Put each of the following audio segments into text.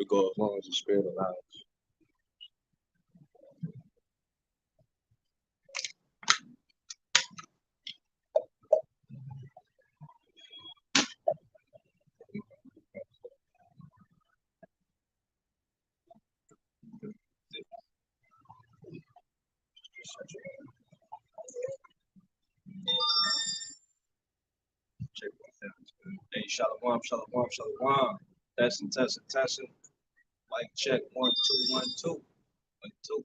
go as long as the Spirit allows. Hey, shalom, shalom, shalom. Testing, testing, testing. Mic check. 1, 2, 1, 2. 1, 2.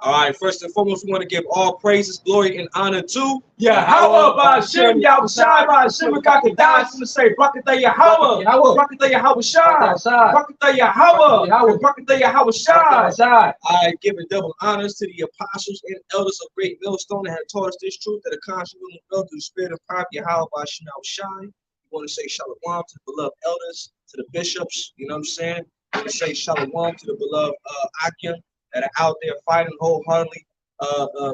All right, first and foremost, we want to give all praises, glory, and honor to Yahweh, Ba'Shem, Yahushai, Ba'Shem, QADASH. I'm going to say, Brakatah Yahweh, Brakatah Yahushai, Brakatah Yahweh, Brakatah Yahushai. I give a double honors to the apostles and elders of Great Millstone that have taught us this truth that a conscious will know through the Spirit of prophet Yahweh Ba'Shem Yahushai. We want to say shalom to the beloved elders, to the bishops, you know what I'm saying? We want to say shalom to the beloved Akim that are out there fighting wholeheartedly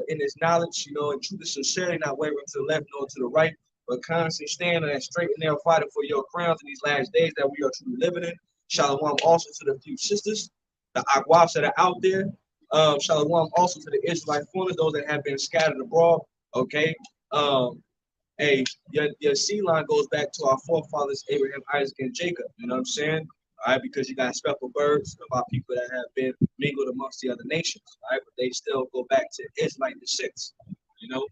in his knowledge, you know, in truth and sincerity, not wavering to the left nor to the right, but constantly standing and straight and narrow fighting for your crowns in these last days that we are truly living in. Shalom also to the few sisters, the Aguafs that are out there. Shalom also to the Israelite foreigners, those that have been scattered abroad. Okay. Hey, your seed line goes back to our forefathers, Abraham, Isaac, and Jacob. You know what I'm saying? All right, because you got speckled birds about people that have been mingled amongst the other nations. All right, but they still go back to Israelite descent. You know,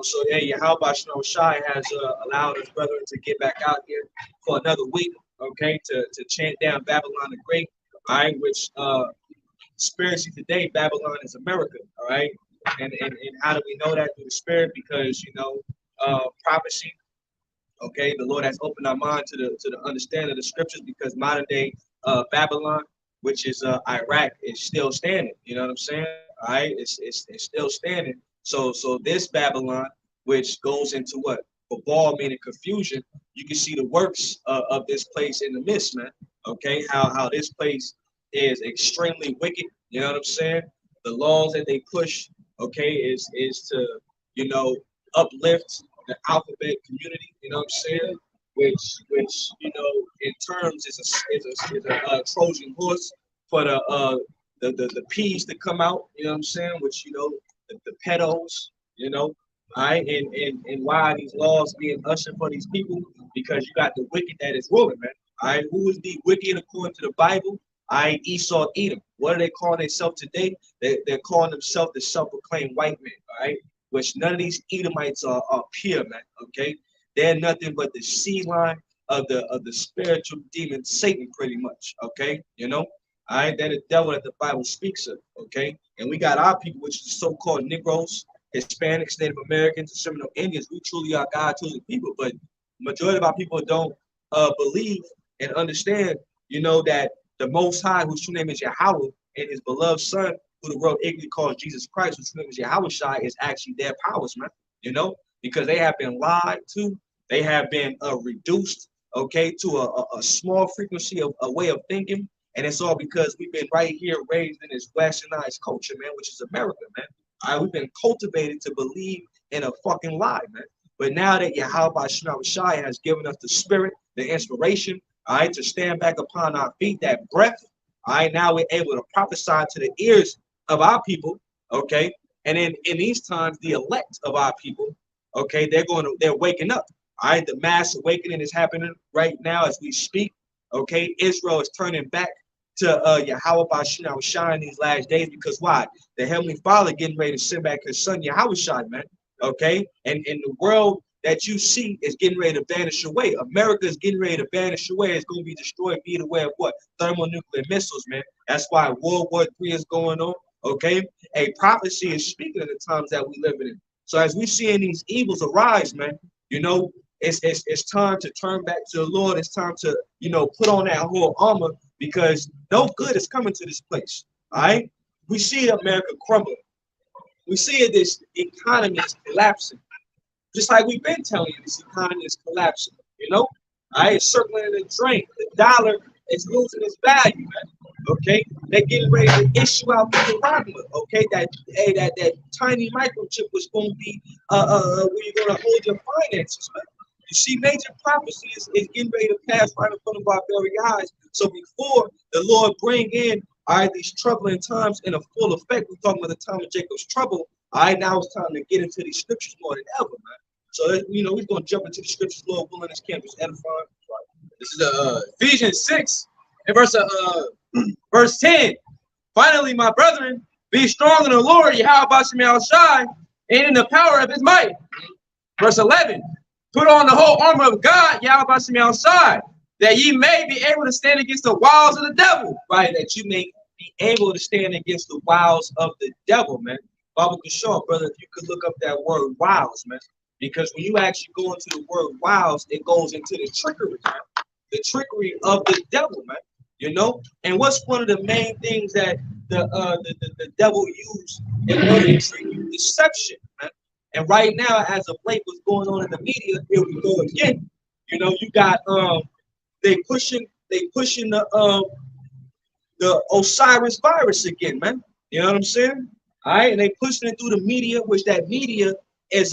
so yeah, Yahweh Shai has allowed his brethren to get back out here for another week. Okay, to chant down Babylon the Great. All right, which spiritually today Babylon is America. All right, and how do we know that through the Spirit? Because you know, prophecy. Okay, the Lord has opened our mind to the understanding of the scriptures because modern day Babylon, which is Iraq, is still standing. You know what I'm saying? All right, it's still standing. So this Babylon, which goes into what? Babal, meaning confusion. You can see the works of this place in the midst, man. Okay, how this place is extremely wicked. You know what I'm saying? The laws that they push, okay, is to, you know, uplift the alphabet community, you know what I'm saying? Which you know, in terms is a Trojan horse for the P's to come out, you know what I'm saying? Which you know, the pedos, you know, all right, and why are these laws being ushered for these people? Because you got the wicked that is ruling, man. All right, who is the wicked according to the Bible? All right, Esau, Edom. What are they calling themselves today? They're calling themselves the self-proclaimed white man. All right. Which none of these Edomites are pure, man. Okay, they're nothing but the seed line of the spiritual demon Satan, pretty much. Okay, you know, all right, they're the devil that the Bible speaks of. Okay, and we got our people, which is so-called Negroes, Hispanics, Native Americans, and Seminole Indians. We truly are God-chosen people, but majority of our people don't believe and understand. You know that the Most High, whose true name is Yahweh, and His beloved Son, who the world ignorantly calls Jesus Christ, whose name is Yahushai, is actually their powers, man. You know, because they have been lied to, they have been reduced, okay, to a small frequency of a way of thinking, and it's all because we've been right here raised in this westernized culture, man, which is America, man. All right, we've been cultivated to believe in a fucking lie, man. But now that Yahweh Shai has given us the spirit, the inspiration, all right, to stand back upon our feet, that breath, all right, now we're able to prophesy to the ears of our people, okay, and in these times, the elect of our people, okay, they're waking up. All right, the mass awakening is happening right now as we speak. Okay, Israel is turning back to Yahweh Ba'Shem Shai in these last days because why? The Heavenly Father getting ready to send back His Son Yahweh Shai, man. Okay, and the world that you see is getting ready to vanish away. America is getting ready to vanish away. It's going to be destroyed, be aware of what? Thermonuclear missiles, man. That's why World War III is going on. Okay, a prophecy is speaking of the times that we live in. So as we see these evils arise, man, you know, it's time to turn back to the Lord. It's time to, you know, put on that whole armor because no good is coming to this place. All right, we see America crumbling. We see this economy is collapsing. Just like we've been telling you, this economy is collapsing. You know, all right, it's circling in the drain. The dollar It's losing its value, man. Okay, they're getting ready to issue out the Rockman. Okay, that tiny microchip was going to be where you're going to hold your finances, man. You see, major prophecy is getting ready to pass right in front of our very eyes. So before the Lord bring in all right these troubling times in a full effect, we're talking about the time of Jacob's trouble. All right, now it's time to get into these scriptures more than ever, man. So you know, we're going to jump into the scriptures, Lord willing, this campus edifying. This is Ephesians 6 and verse 10. Finally, my brethren, be strong in the Lord, Yahweh Shai, and in the power of his might. Verse 11. Put on the whole armor of God, Yahweh Shai, that ye may be able to stand against the wiles of the devil. Right, that you may be able to stand against the wiles of the devil, man. Bible can show, brother, if you could look up that word wiles, man. Because when you actually go into the word wiles, it goes into the trickery, man. The trickery of the devil, man. You know, and what's one of the main things that the devil used in order to trick you? Deception, man. And right now, as of late, what's going on in the media, here we go again. You know, you got they pushing the Osiris virus again, man. You know what I'm saying? All right, and they pushing it through the media, which that media is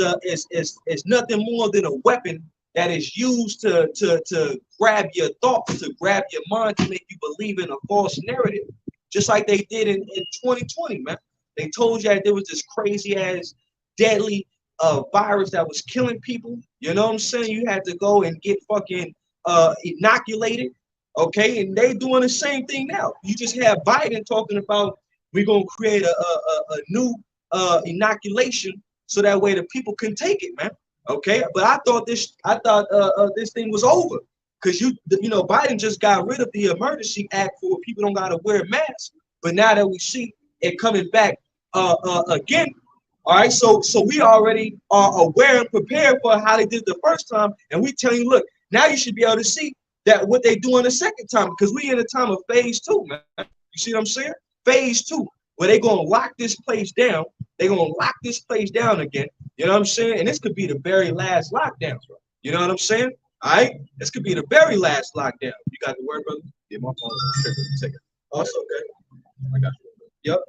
nothing more than a weapon that is used to grab your thoughts, to grab your mind, to make you believe in a false narrative, just like they did in 2020, man. They told you that there was this crazy ass deadly virus that was killing people. You know what I'm saying? You had to go and get fucking inoculated. Okay, and they doing the same thing now. You just have Biden talking about we're gonna create a new inoculation so that way the people can take it, man. Okay, but I thought this thing was over because you know Biden just got rid of the emergency act for people don't gotta wear masks. But now that we see it coming back again, all right, so we already are aware and prepared for how they did the first time, and we tell you, look, now you should be able to see that what they do in the second time because we in a time of phase 2, man. You see what I'm saying? Phase 2, where they're gonna lock this place down. They're gonna lock this place down again. You know what I'm saying? And this could be the very last lockdown, bro. You know what I'm saying? All right, this could be the very last lockdown. You got the word, brother? Yeah, my phone is tripping. Second. Also, okay. I got you. Yep.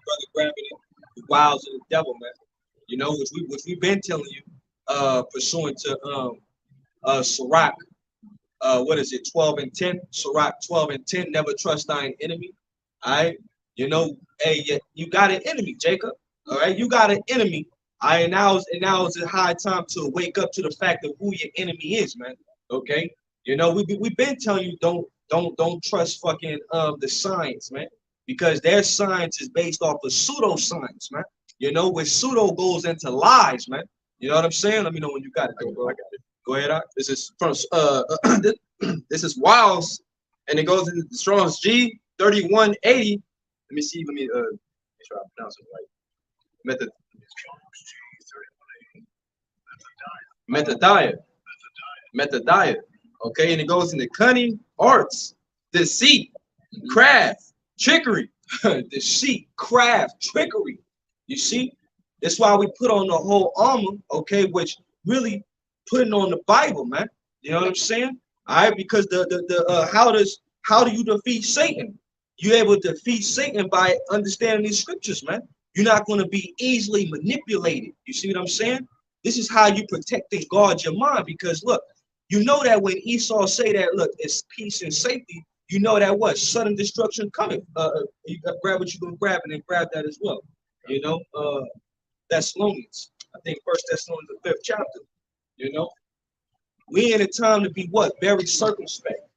Brother grabbing it, the wiles of the devil, man. You know, which we've been telling you, pursuant to Sirach, what is it, 12 and 10? Sirach 12 and 10, never trust thine enemy. All right. You know, hey, you got an enemy, Jacob. All right, you got an enemy. All right, and now is a high time to wake up to the fact of who your enemy is, man. Okay. You know, we've been telling you don't trust fucking the science, man. Because their science is based off of pseudoscience, man. You know, where pseudo goes into lies, man. You know what I'm saying? Let me know when you got it. I got it. Go ahead, Doc. This is from this is Wiles, and it goes into the Strong's G 3180. Let me see. Let me make sure I pronounce it right. Methodiah. Okay, and it goes into cunning, arts, deceit, craft, trickery. Deceit, craft, trickery. You see, that's why we put on the whole armor, okay, which really putting on the Bible, man. You know what I'm saying? All right, because how do you defeat Satan? You're able to defeat Satan by understanding these scriptures, man. You're not going to be easily manipulated. You see what I'm saying? This is how you protect and guard your mind, because look, you know that when Esau say that, look, it's peace and safety, you know that what? Sudden destruction coming. You got to grab what you're going to grab and then grab that as well. You know, Thessalonians. I think 1 Thessalonians, the 5th chapter. You know, we in a time to be what? Very circumspect.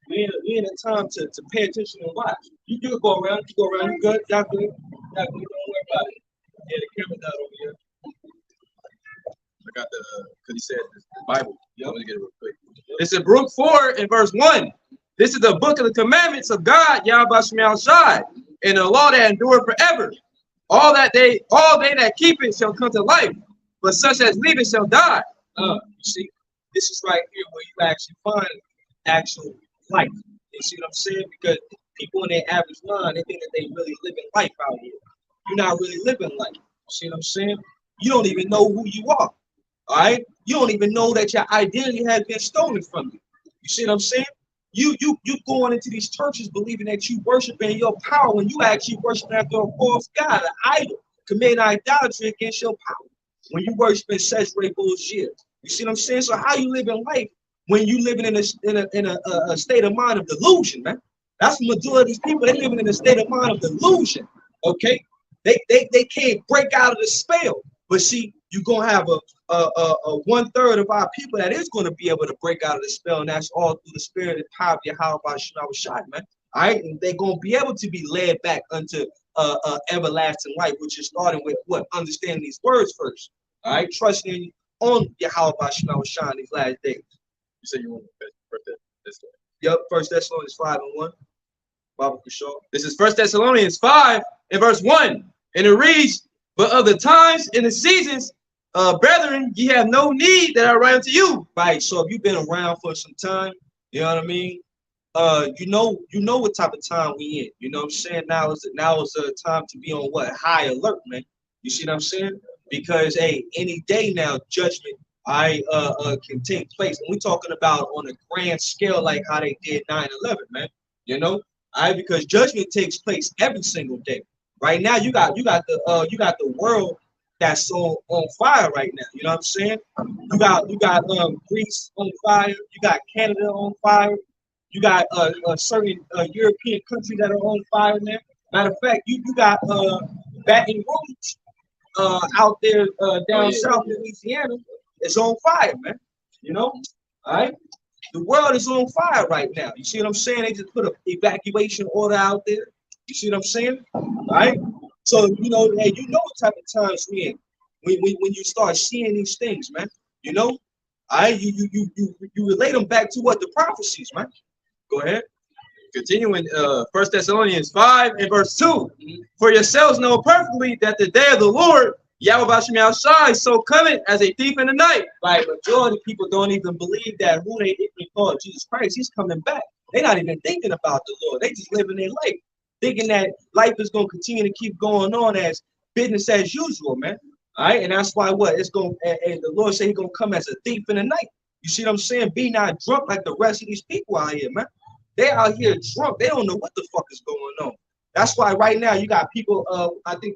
We in a time to pay attention and watch. You do go around, you good, y'all good, don't worry about it. Yeah, the camera's out over here. I got because he said the Bible. I'm gonna get it real quick. It's in Baruch 4 and verse 1. This is the book of the commandments of God, Yahweh Shai, and the law that endure forever. All they that keep it shall come to life, but such as leave it shall die. You see, this is right here where you actually find actual life. You see what I'm saying? Because people in their average mind, they think that they really living life out here. You're not really living life. See what I'm saying? You don't even know who you are. All right? You don't even know that your identity has been stolen from you. You see what I'm saying? You going into these churches believing that you worshiping your power when you actually worshiping after a false god, an idol, committing idolatry against your power. When you worshiping sex, rape, bullshit. You see what I'm saying? So how you living life when you living in a state of mind of delusion, man? That's the majority of these people. They living in a state of mind of delusion. Okay, they can't break out of the spell. But see, you're gonna have a 1/3 of our people that is gonna be able to break out of the spell, and that's all through the spirit and power of Yahweh Shai, man. All right, and they're gonna be able to be led back unto everlasting life, which is starting with what? Understanding these words first. All right, trusting on Yahweh Shai in these last days. You said you want to first this way. Yep, 1 Thessalonians 5:1. Bible for sure. This is 1 Thessalonians 5 and verse 1. And it reads, but of the times and the seasons, brethren, ye have no need that I write unto you. Right. So if you've been around for some time, you know what I mean? You know what type of time we in. You know what I'm saying? Now is a time to be on what? High alert, man. You see what I'm saying? Because hey, any day now, judgment can take place. And we're talking about on a grand scale, like how they did 9/11, man. You know, because judgment takes place every single day. Right now, you got the world that's on fire right now. You know what I'm saying? You got Greece on fire. You got Canada on fire. You got certain European countries that are on fire now. Matter of fact, you got Baton Rouge out there down south Louisiana. It's on fire, man. You know, all right. The world is on fire right now. You see what I'm saying? They just put an evacuation order out there. You see what I'm saying? All right. So you know, hey, you know what type of times we in when you start seeing these things, man. You know, all right. You relate them back to what the prophecies, man. Go ahead. Continuing 1 Thessalonians 5 and verse 2. For yourselves know perfectly that the day of the Lord, Yahweh Shai, so coming as a thief in the night. Right, majority of people don't even believe that who they even call Jesus Christ, he's coming back. They're not even thinking about the Lord. They just living their life, thinking that life is going to continue to keep going on as business as usual, man. All right, and that's why it's going. And the Lord said he's going to come as a thief in the night. You see what I'm saying? Be not drunk like the rest of these people out here, man. They out here drunk. They don't know what the fuck is going on. That's why right now you got people. I think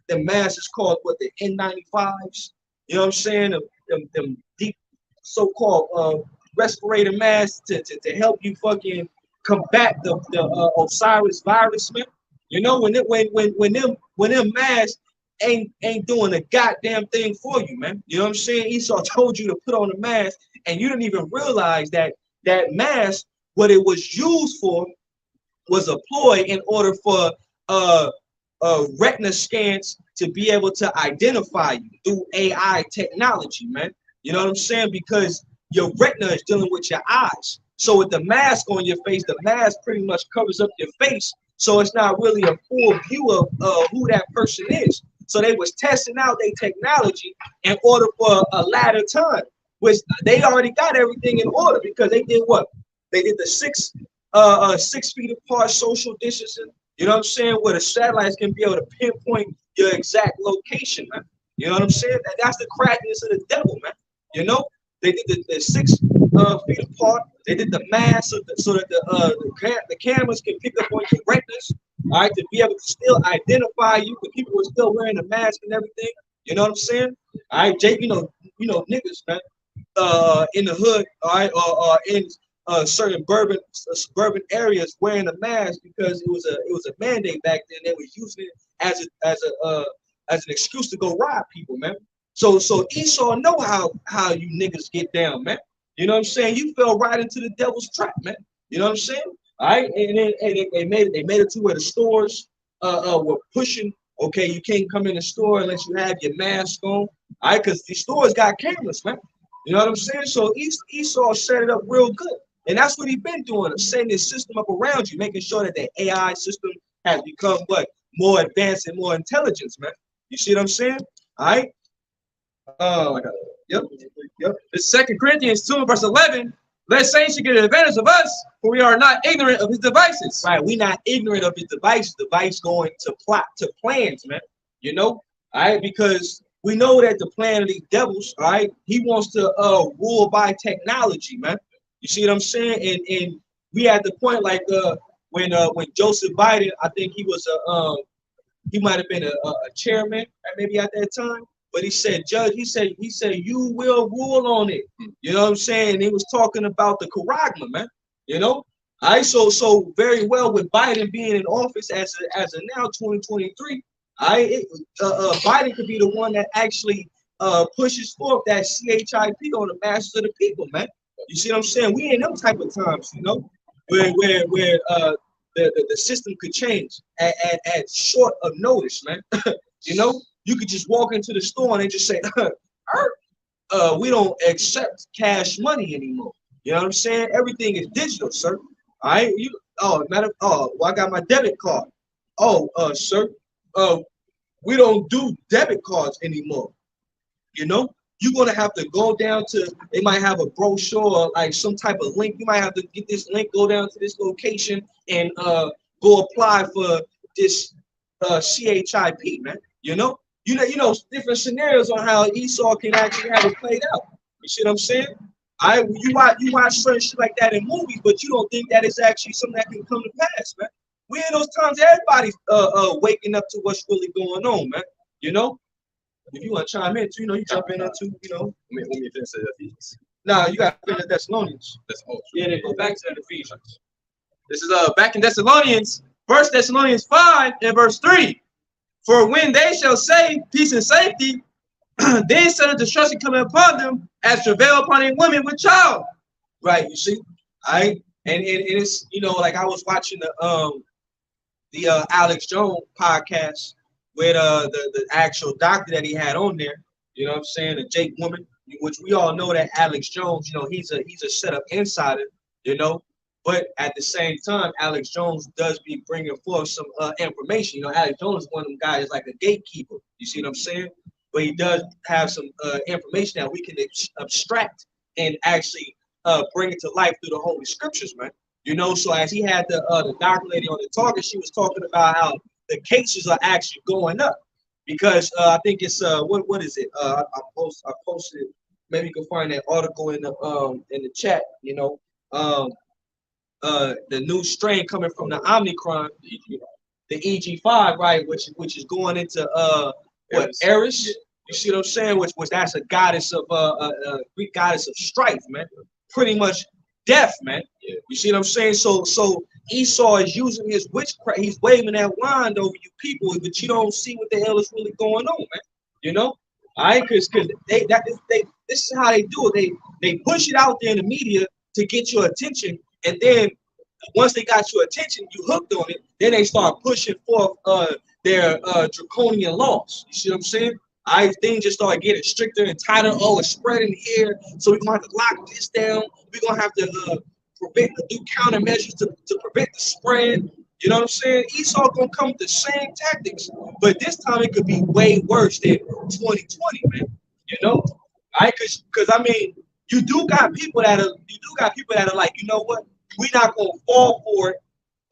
the mask is called what, the N95s. You know what I'm saying? Them deep so-called respirator masks to help you fucking combat the Osiris virus, man. You know, when them masks ain't doing a goddamn thing for you, man. You know what I'm saying? Esau told you to put on a mask, and you didn't even realize that mask, what it was used for, was a ploy in order for retina scans to be able to identify you through AI technology, man. You know what I'm saying? Because your retina is dealing with your eyes. So with the mask on your face, the mask pretty much covers up your face. So it's not really a full view of who that person is. So they was testing out their technology in order for a latter time, which they already got everything in order, because they did what? They did the 6 feet apart social distancing. You know what I'm saying? Where the satellites can be able to pinpoint your exact location, man. You know what I'm saying? That's the craftiness of the devil, man. You know, they did the 6 feet apart. They did the mask so that the cameras can pick up on your retinas, all right, to be able to still identify you. The people were still wearing the mask and everything. You know what I'm saying? All right, Jake. You know niggas, man. In the hood, all right, or in certain suburban areas wearing a mask because it was a mandate back then. They were using it as an excuse to go rob people, man. So Esau know how you niggas get down, man. You know what I'm saying? You fell right into the devil's trap, man. You know what I'm saying? All right, and they made it to where the stores were pushing. Okay, you can't come in the store unless you have your mask on. All right, because these stores got cameras, man. You know what I'm saying? So Esau set it up real good. And that's what he's been doing, setting his system up around you, making sure that the AI system has become what? More advanced and more intelligence, man. You see what I'm saying? All right. Yep. It's 2 Corinthians 2 verse 11. Let saints should get an advantage of us, for we are not ignorant of his devices. Right, we not ignorant of his device going to plot to plans, man. You know, all right, because we know that the plan of these devils, all right, he wants to rule by technology, man. You see what I'm saying? And we at the point like when Joseph Biden, I think he was he might have been a chairman maybe at that time, but he said, Judge, he said you will rule on it. You know what I'm saying? And he was talking about the charagma, man. You know, so very well with Biden being in office as of now 2023. Biden could be the one that actually pushes forth that CHIP on the masses of the people, man. You see what I'm saying? We in them type of times, you know, where the system could change at short of notice, man. You know, you could just walk into the store and just say, we don't accept cash money anymore. You know what I'm saying? Everything is digital, sir. All right. Well, I got my debit card. Sir, we don't do debit cards anymore. You know, you're gonna have to go down to, they might have a brochure or like some type of link. You might have to get this link, go down to this location and go apply for this CHIP, man. You know, different scenarios on how Esau can actually have it played out. You see what I'm saying? You watch certain shit like that in movies, but you don't think that it's actually something that can come to pass, man. We in those times, everybody's waking up to what's really going on, man. You know, if you want to chime in too, you know, you jump in on too, you know. Let me finish the Ephesians. Nah, you got to finish Thessalonians. Yeah, then go back to the Ephesians. This is back in Thessalonians, 1 Thessalonians 5 and verse 3. For when they shall say peace and safety, then sudden destruction coming upon them as travail upon a woman with child. Right, you see, and it's, you know, like I was watching the Alex Jones podcast with the actual doctor that he had on there. You know what I'm saying? The Jake woman, which we all know that Alex Jones, you know, he's a setup insider, you know. But at the same time, Alex Jones does be bringing forth some information. You know, Alex Jones is one of them guys like a gatekeeper. You see what I'm saying? But he does have some information that we can abstract and actually bring it to life through the Holy Scriptures, man. You know, so as he had the doctor lady on the talk, she was talking about how the cases are actually going up because I think it's what is it? I posted. Maybe you can find that article in the chat. You know, the new strain coming from the Omicron, the EG5, right? Which is going into Eris. Yeah. You see what I'm saying? Which that's a goddess of Greek goddess of strife, man. Pretty much death, man. Yeah. You see what I'm saying? So Esau is using his witchcraft. He's waving that wand over you people, but you don't see what the hell is really going on, man. You know? All right, because this is how they do it. They push it out there in the media to get your attention, and then once they got your attention, you hooked on it. Then they start pushing forth their draconian laws. You see what I'm saying? Things just start getting stricter and tighter. Oh, it's spreading here, so we're gonna have to lock this down. We're gonna have to do countermeasures to prevent the spread. You know what I'm saying? Esau gonna come with the same tactics, but this time it could be way worse than 2020, man. You know, because I mean, you do got people that are like, you know what? We're not gonna fall for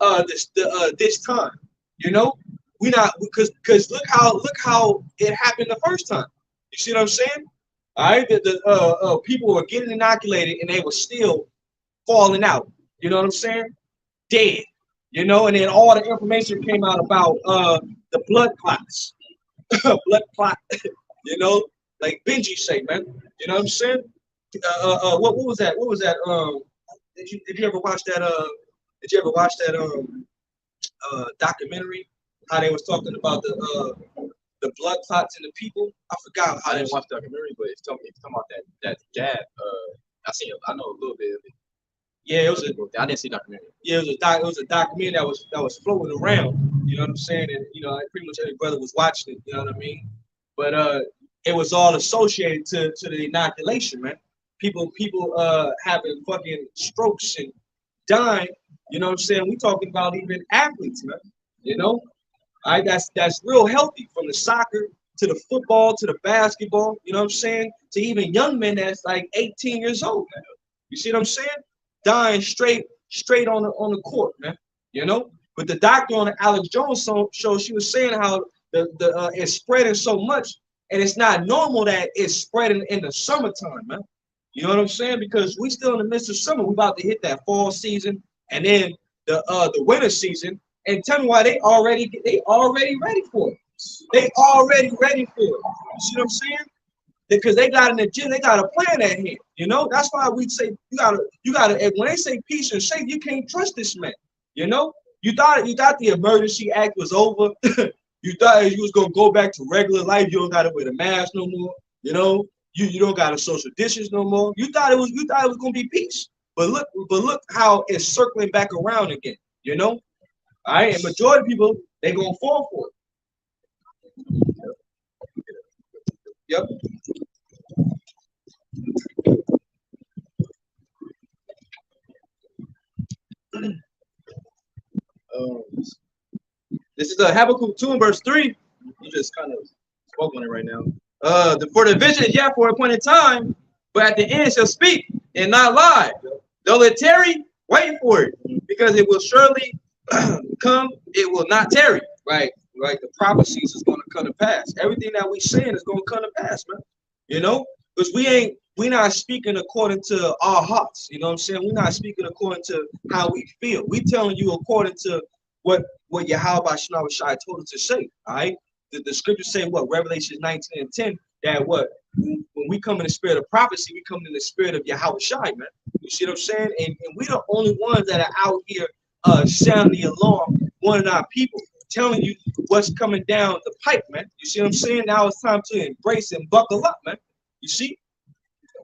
it this time. You know, we not because look how it happened the first time. You see what I'm saying? All right, the people were getting inoculated and they were still falling out. You know what I'm saying? Dead. You know, and then all the information came out about the blood clots, blood clot. You know, like Benji say, man. You know what I'm saying? What was that? What was that? Did you ever watch that? Did you ever watch that documentary? How they was talking about the blood clots in the people. I forgot how I they didn't watch the documentary, but it's talking about that jab. I know a little bit of it. Yeah, it was I didn't see documentary. Yeah, it was a documentary that was floating around. You know what I'm saying? And you know, pretty much every brother was watching it. You know what I mean? But it was all associated to the inoculation, man. People having fucking strokes and dying. You know what I'm saying? We talking about even athletes, man. You know, that's real healthy, from the soccer to the football to the basketball. You know what I'm saying? To even young men that's like 18 years old, man. You see what I'm saying? Dying straight straight on the court, man. You know, but the doctor on the Alex Jones show, she was saying how it's spreading so much, and it's not normal that it's spreading in the summertime, man. You know what I'm saying? Because we still in the midst of summer. We about to hit that fall season, and then the winter season. And tell me why they already ready for it. They already ready for it. You see what I'm saying? Because they got an agenda, they got a plan at hand. You know, that's why we say you gotta. When they say peace and safety, you can't trust this man. You know, you thought the emergency act was over. You thought you was gonna go back to regular life. You don't gotta wear the mask no more. You know, you don't gotta social distance no more. You thought it was gonna be peace. But look how it's circling back around again. You know, all right. And majority of people they gonna fall for it. Yep. This is Habakkuk 2 and verse 3. You just kind of spoke on it right now. For the vision is yet for a appointed time, but at the end shall speak and not lie. Though it tarry, wait for it, because it will surely come, it will not tarry. Right. The prophecies is going to come to pass. Everything that we saying is going to come to pass, man. You know, because we're not speaking according to our hearts. You know what I'm saying? We're not speaking according to how we feel. We telling you according to what Yahweh Shai told us to say. All right. The scriptures say what? Revelation 19 and 10. That what? When we come in the spirit of prophecy, we come in the spirit of Yahweh Shai, man. You see what I'm saying? And we the only ones that are out here sounding the alarm, warning our people, telling you what's coming down the pipe, man. You see what I'm saying? Now it's time to embrace and buckle up, man. You see?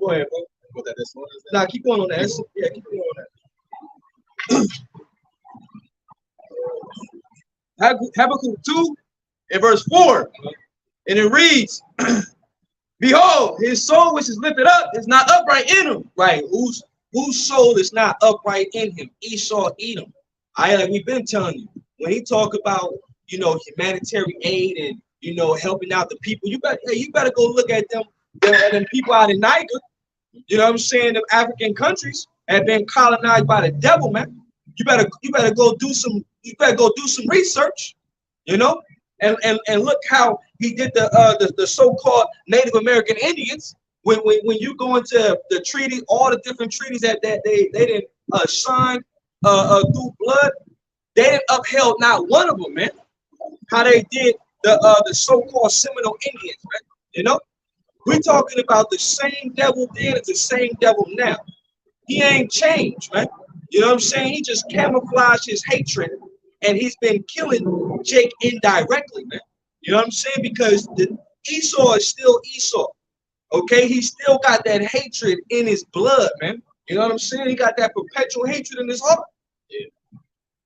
Go ahead, bro. Nah, keep going on that. Yeah, keep going on that. Habakkuk 2 and verse 4. And it reads, behold, his soul which is lifted up is not upright in him. Right. Whose soul is not upright in him? Esau, Edom. Like we've been telling you. When he talk about, you know, humanitarian aid and, you know, helping out the people, you better go look at them people out in Niger. You know what I'm saying? The African countries have been colonized by the devil, man. You better go do some research, you know, and look how he did the so-called Native American Indians. When you go into the treaty, all the different treaties that they didn't sign through blood. They didn't upheld not one of them, man. How they did the so-called Seminole Indians, man. You know, we're talking about the same devil then as the same devil now. He ain't changed, man. You know what I'm saying? He just camouflaged his hatred, and he's been killing Jake indirectly, man. You know what I'm saying? Because Esau is still Esau. Okay, he still got that hatred in his blood, man. You know what I'm saying? He got that perpetual hatred in his heart.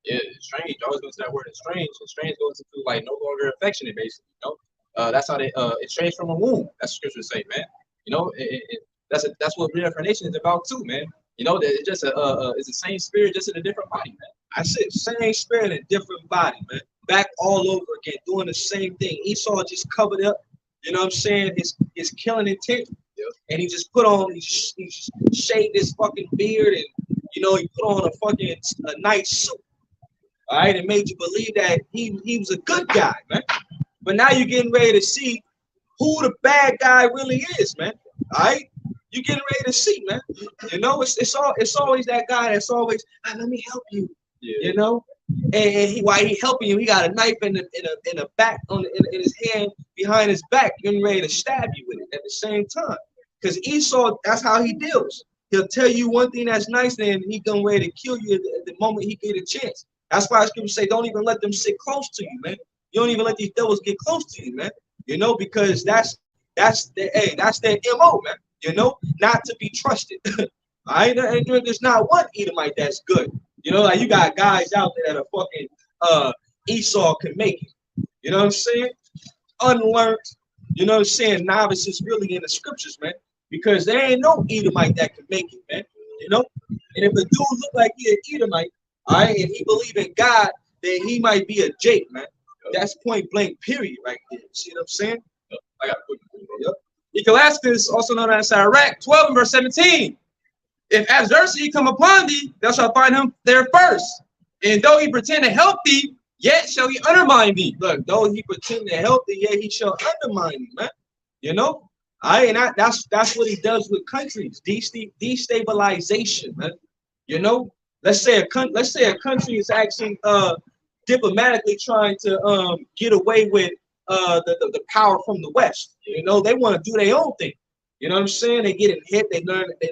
Yeah, it's strange. I always go to that word strange. And strange goes into like no longer affectionate, basically. You know, that's how they estranged from a womb. That's what scriptures say, man. You know, that's what reincarnation is about too, man. You know, it's just it's the same spirit, just in a different body, man. I said same spirit in a different body, man. Back all over again, doing the same thing. Esau just covered up. You know what I'm saying? His killing intent, and he just put on, he shaved his fucking beard, and you know he put on a nice suit. All right, it made you believe that he was a good guy, man. But now you're getting ready to see who the bad guy really is, man. All right, you're getting ready to see, man. You know, it's always that guy that's always, let me help you. Yeah. You know, and while he helping you, he got a knife in the back in his hand behind his back, getting ready to stab you with it at the same time. Because Esau, that's how he deals. He'll tell you one thing that's nice, and he gonna ready to kill you at the moment he get a chance. That's why scriptures say, don't even let them sit close to you, man. You don't even let these devils get close to you, man. You know, because that's their MO, man. You know, not to be trusted. All right, and there's not one Edomite that's good. You know, like you got guys out there that are fucking Esau can make it. You know what I'm saying? Unlearned. You know what I'm saying? Novices really in the scriptures, man. Because there ain't no Edomite that can make it, man. You know? And if a dude look like he an Edomite, all right, and he believe in God, then he might be a Jake, man. That's point blank, period, right there. See what I'm saying? I got a quick one, bro. Yep. Ecclesiastes, also known as Iraq, 12 and verse 17. If adversity come upon thee, thou shalt find him there first. And though he pretend to help thee, yet shall he undermine thee. Look, though he pretend to help thee, yet he shall undermine thee, man. You know, that's what he does with countries. Destabilization, man. You know, let's say a country is actually diplomatically trying to get away with the power from the West. You know, they want to do their own thing. You know what I'm saying? They get hit. They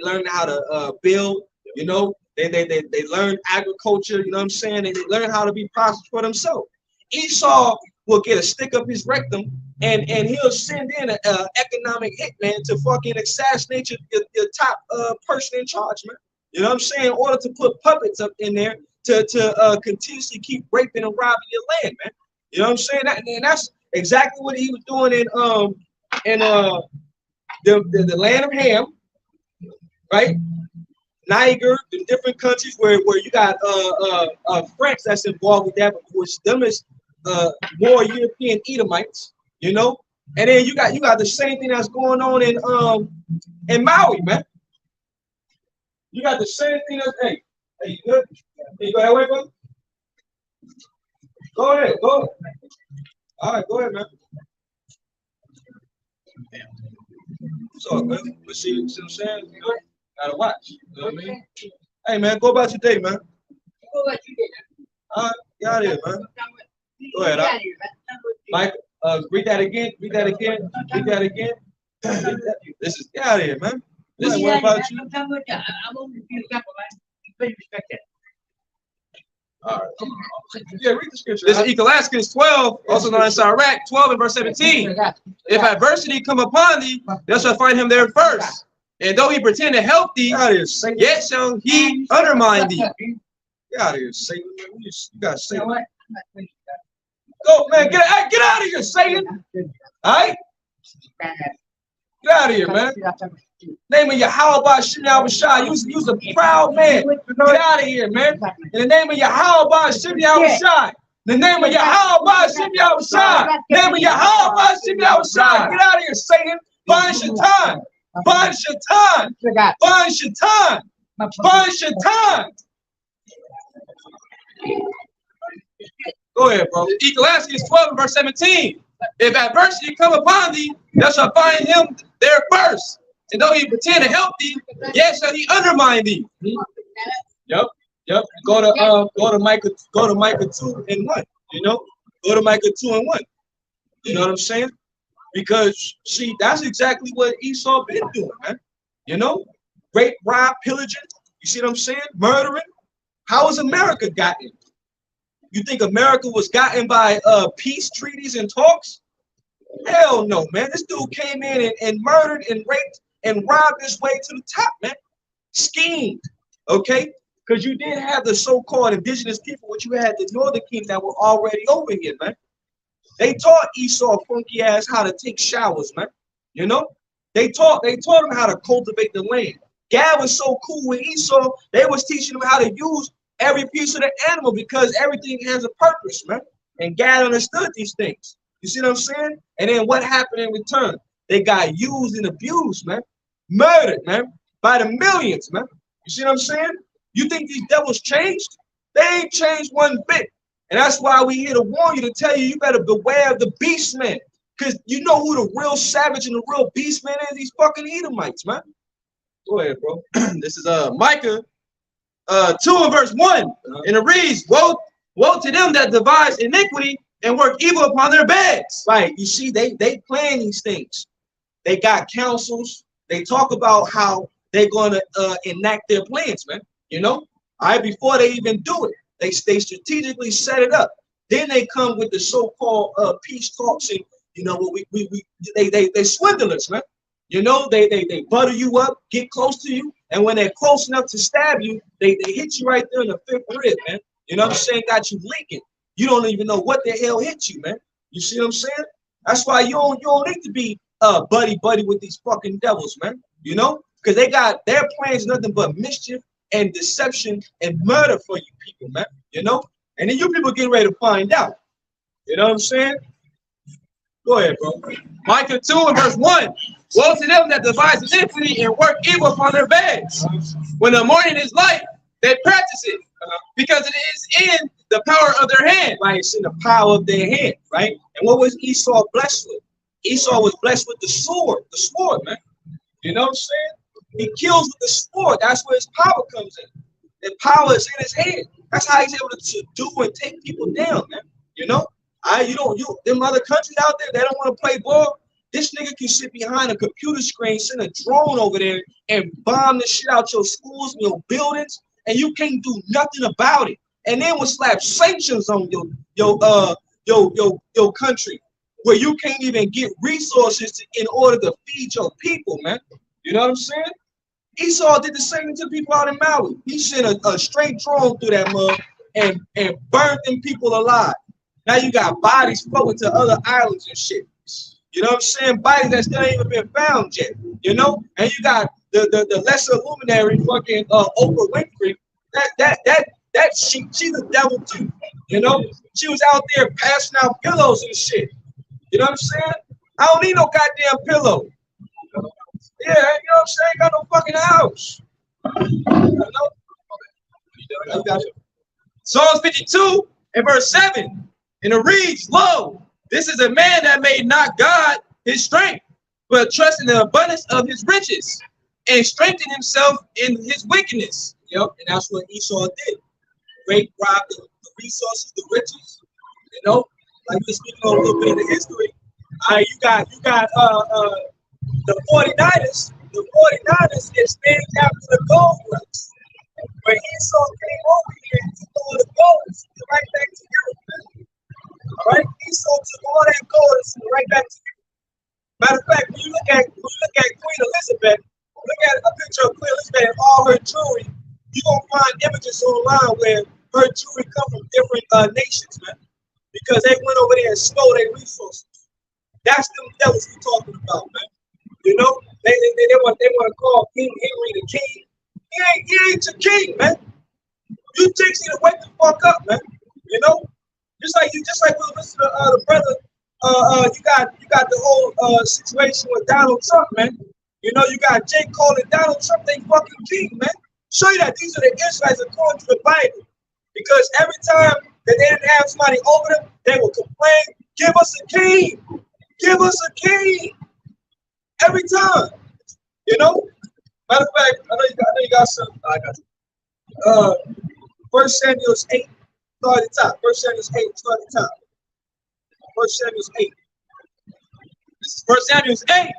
learn how to build. You know, they learn agriculture. You know what I'm saying? They learn how to be prosperous for themselves. Esau will get a stick up his rectum, and he'll send in an economic hitman to fucking assassinate your top person in charge, man. You know what I'm saying? In order to put puppets up in there to continuously keep raping and robbing your land, man. You know what I'm saying? And that's exactly what he was doing in the land of Ham, right? Niger, the different countries where you got France that's involved with that, which them is more European Edomites, you know. And then you got the same thing that's going on in Maui, man. You got the same thing that's hey, you good? Hey, go ahead, bro. Go ahead, go ahead. All right, go ahead, man. So, man, let's see what I'm saying. You know, gotta watch. You know what I mean? Hey, man, go about your day, man. Go about your day. All right, get out of here, man. Go ahead, Mike. Read that again. Read that again. Read that again. This is get out of here, man. This is what about you. I won't be example, man. Very respected. All right. Yeah, read the scripture. This is Ecclesiastes 12, also known as Sirach 12 and verse 17. If adversity come upon thee, thou shalt find him there first. And though he pretend to help thee, yet shall he undermine thee. Get out of here, Satan. You got Satan. What? Go, man. Get out of here, Satan. All right? Get out of here, man. Name of Yahweh Shem Yahushua. You's a proud man. Get out of here, man. In the name of Yahweh Shem Yahushua. The name of Yahweh Shem Yahushua. Name of Yahweh Shem Yahushua. Get out of here, Satan. Bind Shaitan. Bind Shaitan. Bind Shaitan. Bind Shaitan. Go ahead, bro. Ecclesiastes 12 and verse 17. If adversity come upon thee, thou shalt find him there first. And though he pretend to help thee, yet shall he undermine thee. Yep. Go to Micah 2 and 1. You know, go to Micah 2 and 1. You know what I'm saying? Because see, that's exactly what Esau been doing, man. You know, rape, rob, pillaging. You see what I'm saying? Murdering. How is America gotten? You think America was gotten by peace treaties and talks? Hell no, man. This dude came in and murdered and raped and robbed his way to the top, man. Schemed, okay? Because you did have the so-called indigenous people, but you had the northern kings that were already over here, man. They taught Esau funky ass how to take showers, man. You know? They taught him how to cultivate the land. Gad was so cool with Esau, they was teaching him how to use every piece of the animal because everything has a purpose, man. And Gad understood these things. You see what I'm saying? And then what happened in return? They got used and abused, man. Murdered, man. By the millions, man. You see what I'm saying? You think these devils changed? They ain't changed one bit. And that's why we here to warn you, to tell you, you better beware of the beast man. Because you know who the real savage and the real beast man is? These fucking Edomites, man. Go ahead, bro. This is Micah 2 and verse 1. And it reads, woe to them that devise iniquity and work evil upon their beds. Right. You see, they plan these things. They got councils. They talk about how they're going to enact their plans, man. You know, all right, before they even do it, they strategically set it up. Then they come with the so-called peace talks, and you know what they swindlers, man. You know, they butter you up, get close to you, and when they're close enough to stab you, they hit you right there in the fifth rib, man. You know what I'm saying? Got you leaking. You don't even know what the hell hit you, man. You see what I'm saying? That's why you don't need to be buddy with these fucking devils, man. You know, because they got their plans nothing but mischief and deception and murder for you people, man. You know, and then you people get ready to find out. You know what I'm saying? Go ahead, bro. Micah 2 and verse 1. Woe to them that devise iniquity and work evil upon their beds. When the morning is light, they practice it, because it is in the power of their hand. Right, it's in the power of their hand, right? And what was Esau blessed with? Esau was blessed with the sword, man. You know what I'm saying? He kills with the sword. That's where his power comes in. The power is in his hand. That's how he's able to do and take people down, man. You know? Them other countries out there, they don't want to play ball. This nigga can sit behind a computer screen, send a drone over there, and bomb the shit out your schools and your buildings, and you can't do nothing about it. And then we'll slap sanctions on your country, where you can't even get resources in order to feed your people, man. You know what I'm saying? Esau did the same thing to the people out in Maui. He sent a straight drone through that mud and burned them people alive. Now you got bodies floating to other islands and shit. You know what I'm saying? Bodies that still ain't even been found yet. You know? And you got the lesser luminary fucking Oprah Winfrey. She's a devil too. You know? She was out there passing out pillows and shit. You know what I'm saying? I don't need no goddamn pillow. Yeah, you know what I'm saying? Got no fucking house. You know? Psalms 52 and verse 7. And it reads, Lo, this is a man that made not God his strength, but trust in the abundance of his riches, and strengthened himself in his wickedness. Yep, and that's what Esau did. Great robbed the resources, the riches. You know, like we're speaking on a little bit of the history. You got the 49ers. The 49ers is named after the gold rush. When Esau came over here, he stole the gold and sent it right back to Europe. All right, Esau took all that gold and sent it right back to Europe. Matter of fact, when you look at Queen Elizabeth, look at a picture of Queen Elizabeth and all her jewelry. You're gonna find images online where her jewelry come from different nations, man, because they went over there and stole their resources. That's them devils we talking about, man. You know, they want to call King Henry the king. He ain't your king, man. You chicks need to wake the fuck up, man. You know, just like we listen to the brother. You got the whole situation with Donald Trump, man. You know, you got Jake calling Donald Trump they fucking king, man. Show you that these are the Israelites according to the Bible. Because every time that they didn't have somebody over them, they would complain, give us a king. Give us a king. Every time. You know? Matter of fact, I know you got some. I got you. 1 Samuel 8, start at the top. 1 Samuel 8, start at the top. 1 Samuel 8. This is 1 Samuel 8.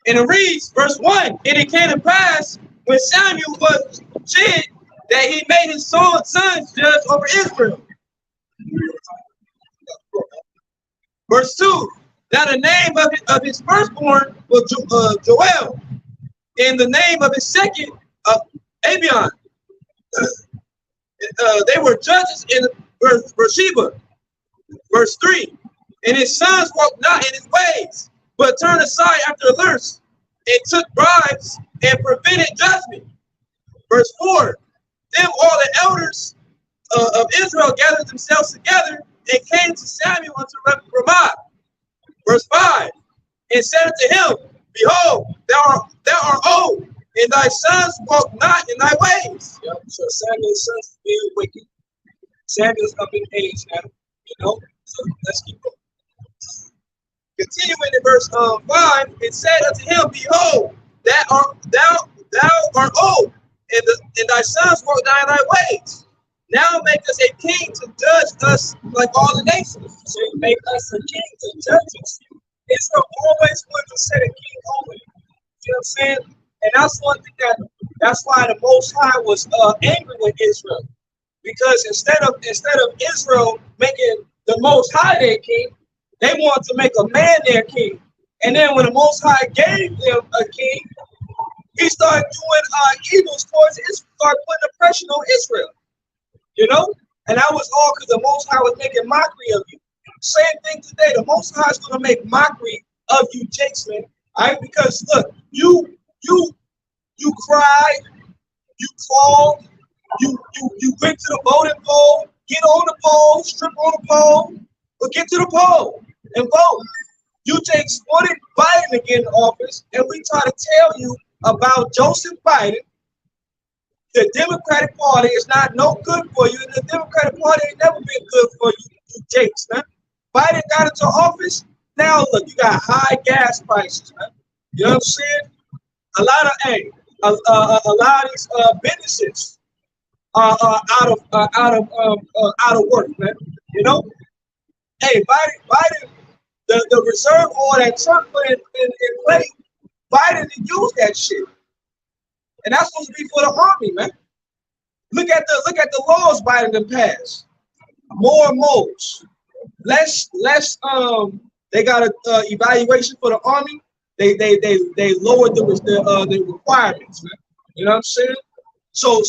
And it reads, verse 1, and it came to pass when Samuel was dead that he made his sons judge over Israel. Verse 2, now the name of his firstborn was Joel, and the name of his second, Abion. They were judges in Beersheba. Verse 3, and his sons walked not in his ways, but turned aside after lust, and took bribes, and prevented judgment. Verse 4, then all the elders of Israel gathered themselves together, and came to Samuel unto Ramah. Verse 5, and said unto him, Behold, thou art old, and thy sons walk not in thy ways. Yep. So Samuel's sons are being wicked. Samuel's up in age now, you know. So let's keep going. Continuing in verse 5, it said unto him, Behold, thou art old, and thy sons walk not in thy ways. Now make us a king to judge us like all the nations. So make us a king to judge us. Israel always wanted to set a king over it. You know what I'm saying? And that's one thing that's why the Most High was angry with Israel. Because instead of Israel making the Most High their king, they wanted to make a man their king. And then when the Most High gave them a king, he started doing evils towards Israel, started putting the pressure on Israel. You know? And that was all because the Most High was making mockery of you. Same thing today. The Most High is going to make mockery of you, Jakes, man. All right? Because look, you cried, you clawed, you went to the voting poll, get on the poll, strip on the poll, but get to the poll. and vote. You just wanted Biden to get in office, and we try to tell you about Joseph Biden. The Democratic Party is not no good for you, and the Democratic Party ain't never been good for you, you jakes, man. Biden got into office. Now look, you got high gas prices, man. You know what I'm saying? A lot of a lot of these businesses are out of work, man. You know, hey, Biden, the reserve order that Trump put in place, Biden didn't use that shit, and that's supposed to be for the army, man. Look at the laws Biden done passed. More modes, less. They got a evaluation for the army. They lowered the requirements, man. You know what I'm saying? So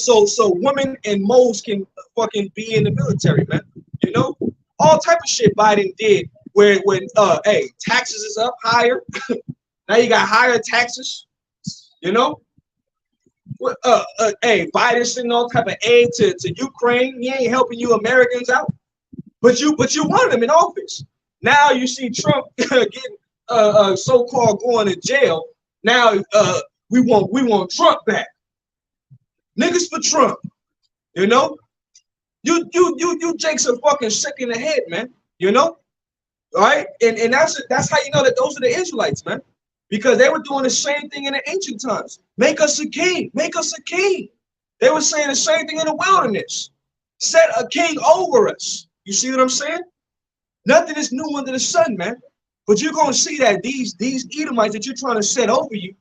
women and moles can fucking be in the military, man. You know, all type of shit Biden did. Where when hey, taxes is up higher. Now you got higher taxes. You know. Hey, Biden sending all type of aid to Ukraine. He ain't helping you Americans out. But you wanted him in office. Now you see Trump getting so-called going to jail. Now we want Trump back. Niggas for Trump. You know? You jakes are fucking sick in the head, man. You know? All right? And that's how you know that those are the Israelites, man. Because they were doing the same thing in the ancient times. Make us a king. Make us a king. They were saying the same thing in the wilderness. Set a king over us. You see what I'm saying? Nothing is new under the sun, man. But you're gonna see that these Edomites that you're trying to set over you,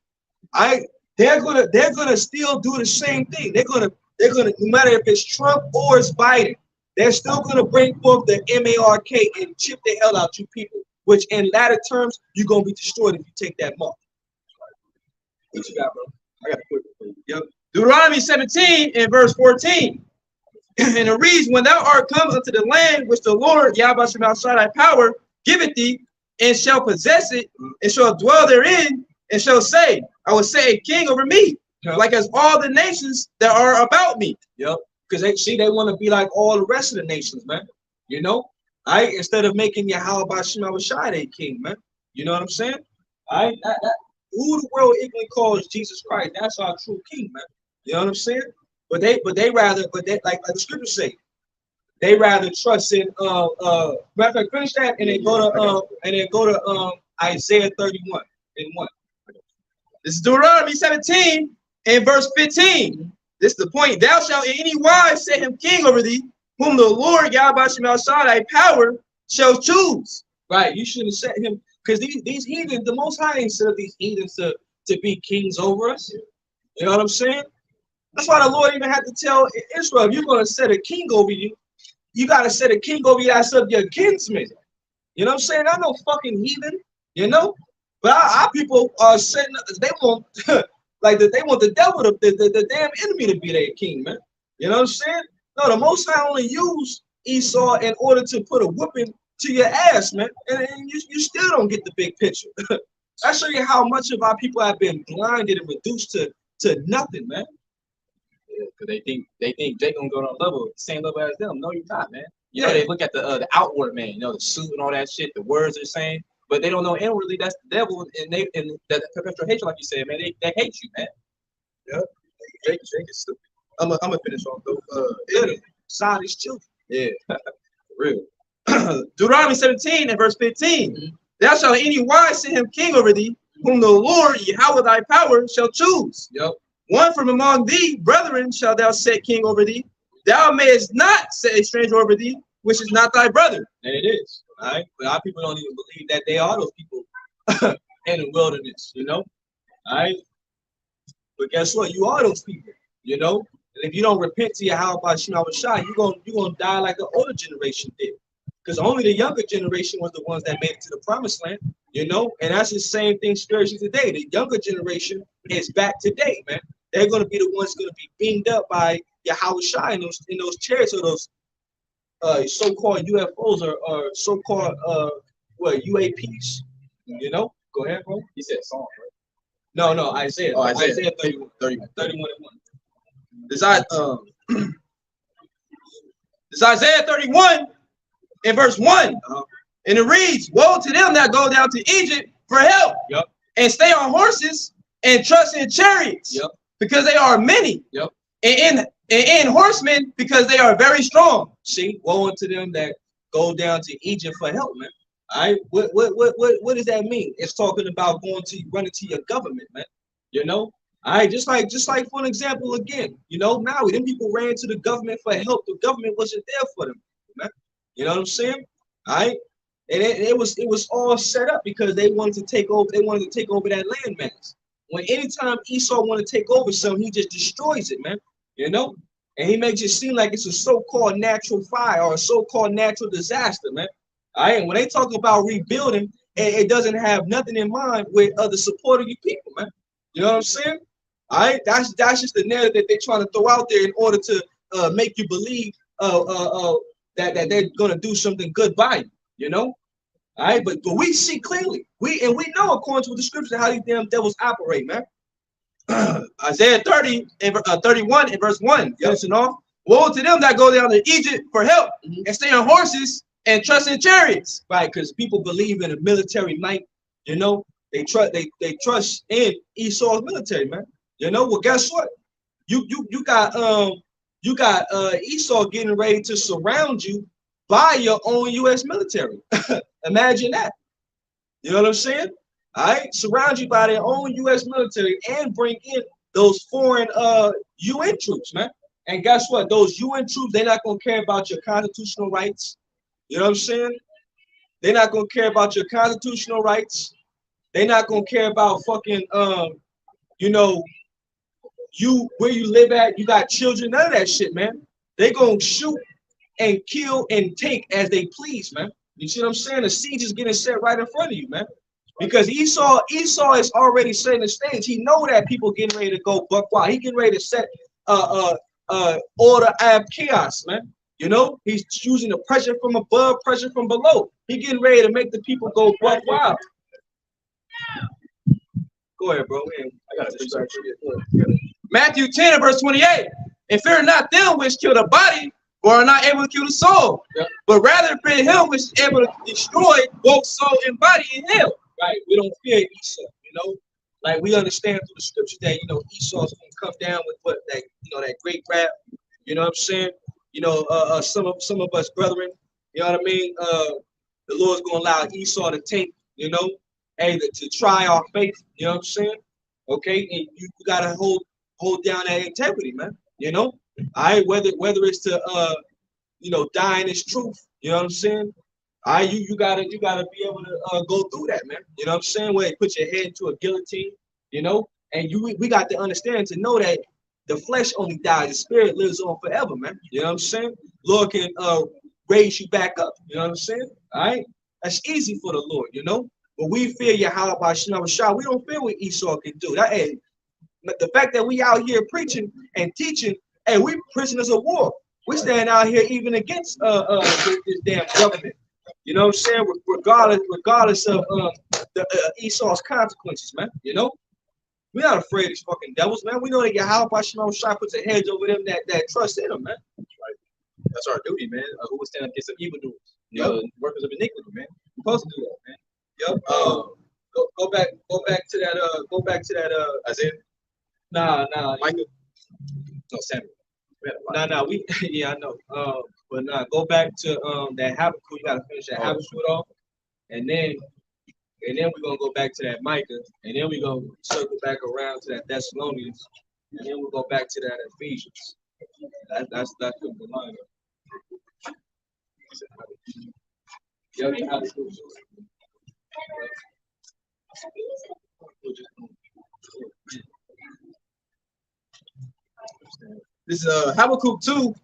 they're gonna still do the same thing. They're gonna no matter if it's Trump or it's Biden, they're still gonna bring forth the MARK and chip the hell out you people. Which in latter terms, you're gonna be destroyed if you take that mark. What you got, bro? I got a quick one for you. Yep. Deuteronomy 17 and verse 14. And it reads, when thou art come unto the land which the Lord Yahweh thy power giveth thee, and shall possess it, and shall dwell therein, and shall say, I will set a king over me, like as all the nations that are about me. Yep. Because they want to be like all the rest of the nations, man. You know? Instead of making Yahweh Shai their king, man. You know what I'm saying? Who the world equally calls Jesus Christ, that's our true king, man. You know what I'm saying? But they like the scriptures say, they rather trust in matter of fact, finish that and then go to Isaiah 31 and 1. This is Deuteronomy 17 and verse 15. This is the point. Thou shalt in any wise set him king over thee, whom the Lord Yahweh thy power shall choose. Right, you should have set him, because these heathens, the Most High ain't set up these heathens to be kings over us. You know what I'm saying? That's why the Lord even had to tell Israel, if you're going to set a king over you, you got to set a king over you that's of your kinsmen. You know what I'm saying? I'm no fucking heathen, you know? But our people are setting, they want, like, they want the devil, the damn enemy to be their king, man. You know what I'm saying? No, the Most High only used Esau in order to put a whooping to your ass, man. And you still don't get the big picture. I show you how much of our people have been blinded and reduced to nothing, man. Because they think Jake gonna go on level, same level as them. No, you're not, man. You know, they look at the outward man, you know, the suit and all that shit, the words they're saying, but they don't know inwardly that's the devil, and that perpetual hatred, like you said, man. They hate you, man. Yeah, Jake is stupid. I'm gonna finish off though. Side his children. Yeah, for real. Deuteronomy 17 and verse 15. Mm-hmm. Thou shalt in any wise set him king over thee, whom the Lord Yahweh thy power shall choose. Yep. One from among thee, brethren, shall thou set king over thee. Thou mayest not set a stranger over thee, which is not thy brother. And it is. All right. But our people don't even believe that they are those people in the wilderness, you know? All right. But guess what? You are those people, you know? And if you don't repent to Yahweh Shai, you're gonna die like the older generation did. Because only the younger generation was the ones that made it to the promised land, you know? And that's the same thing spiritually today. The younger generation is back today, man. They're going to be the ones going to be beamed up by Yahweh Shai in those chariots or those so-called UFOs or so-called UAPs. You know? Go ahead, bro. He said Psalm, No, right? Isaiah. Oh, Isaiah 31 and 1. This Isaiah 31 in verse 1. And it reads, woe to them that go down to Egypt for help. Yep. And stay on horses and trust in chariots. Yep. Because they are many. Yep. And in horsemen because they are very strong. See, woe unto them that go down to Egypt for help, man. All right, what does that mean? It's talking about running to your government, man. You know, all right, just like for an example again, you know, Maui, them people ran to the government for help. The government wasn't there for them, man. You know what I'm saying? All right, and it was all set up because they wanted to take over. They wanted to take over that landmass. When anytime Esau want to take over something, he just destroys it, man. You know, and he makes it seem like it's a so-called natural fire or a so-called natural disaster, man. All right, and when they talk about rebuilding, it doesn't have nothing in mind with the support of you people, man. You know what I'm saying? All right, that's just the narrative that they're trying to throw out there in order to make you believe that they're gonna do something good by you. You know? All right, but we see clearly, we know according to the scriptures how these damn devils operate, man. Isaiah 30 and 31 and verse 1. Finishing off. Woe to them that go down to Egypt for help and stay on horses and trust in chariots. Right, because people believe in a military might, you know, they trust in Esau's military, man. You know, well, guess what? You got Esau getting ready to surround you by your own U.S. military. Imagine that. You know what I'm saying? All right, surround you by their own U.S. military and bring in those foreign UN troops, man. And guess what? Those UN troops, they're not gonna care about your constitutional rights. You know what I'm saying? They're not gonna care about your constitutional rights. They're not gonna care about fucking you know, where you live at, you got children, none of that shit, man. They gonna shoot and kill and take as they please, man. You see what I'm saying? The siege is getting set right in front of you, man. Because Esau is already setting the stage. He know that people getting ready to go buck wild. He getting ready to set order of chaos, man. You know, he's using the pressure from above, pressure from below. He getting ready to make the people go buck wild. Go ahead, bro. Man, I got to distract you. Matthew 10 and verse 28. And fear not them which kill the body, or are not able to kill the soul, but rather fear him which is able to destroy both soul and body in hell. Right, we don't fear Esau, you know. Like we understand through the scriptures that Esau's gonna come down with what that that great wrath. You know what I'm saying? You know, some of us brethren, you know what I mean. The Lord's gonna allow Esau to take, to try our faith. You know what I'm saying? Okay, and you gotta hold down that integrity, man. You know, whether it's to die in His truth. You know what I'm saying? You gotta be able to go through that, man. You know what I'm saying? Where you put your head into a guillotine, and we got to understand to know that the flesh only dies, the spirit lives on forever, man. You know what I'm saying? Lord can raise you back up. You know what I'm saying? All right, that's easy for the Lord, But we fear Yahweh Shah. We don't fear what Esau can do. The fact that we out here preaching and teaching, and we prisoners of war. We stand out here even against this damn government. You know what I'm saying? Regardless of Esau's consequences, man. We're not afraid of these fucking devils, man. We know that Yahweh Shah puts a hedge over them that trust in them, man. Right. That's our duty, man. Who will stand against the evildoers? Workers of iniquity, man. We're supposed to do that, man. Yep. Go back to that. Isaiah. Nah. Michael. No, Samuel. Nah. I know. But nah, go back to that Habakkuk. You gotta finish that Habakkuk off, and then we're gonna go back to that Micah, and then we're gonna circle back around to that Thessalonians, and then we'll go back to that Ephesians. That's the line. This is Habakkuk 2,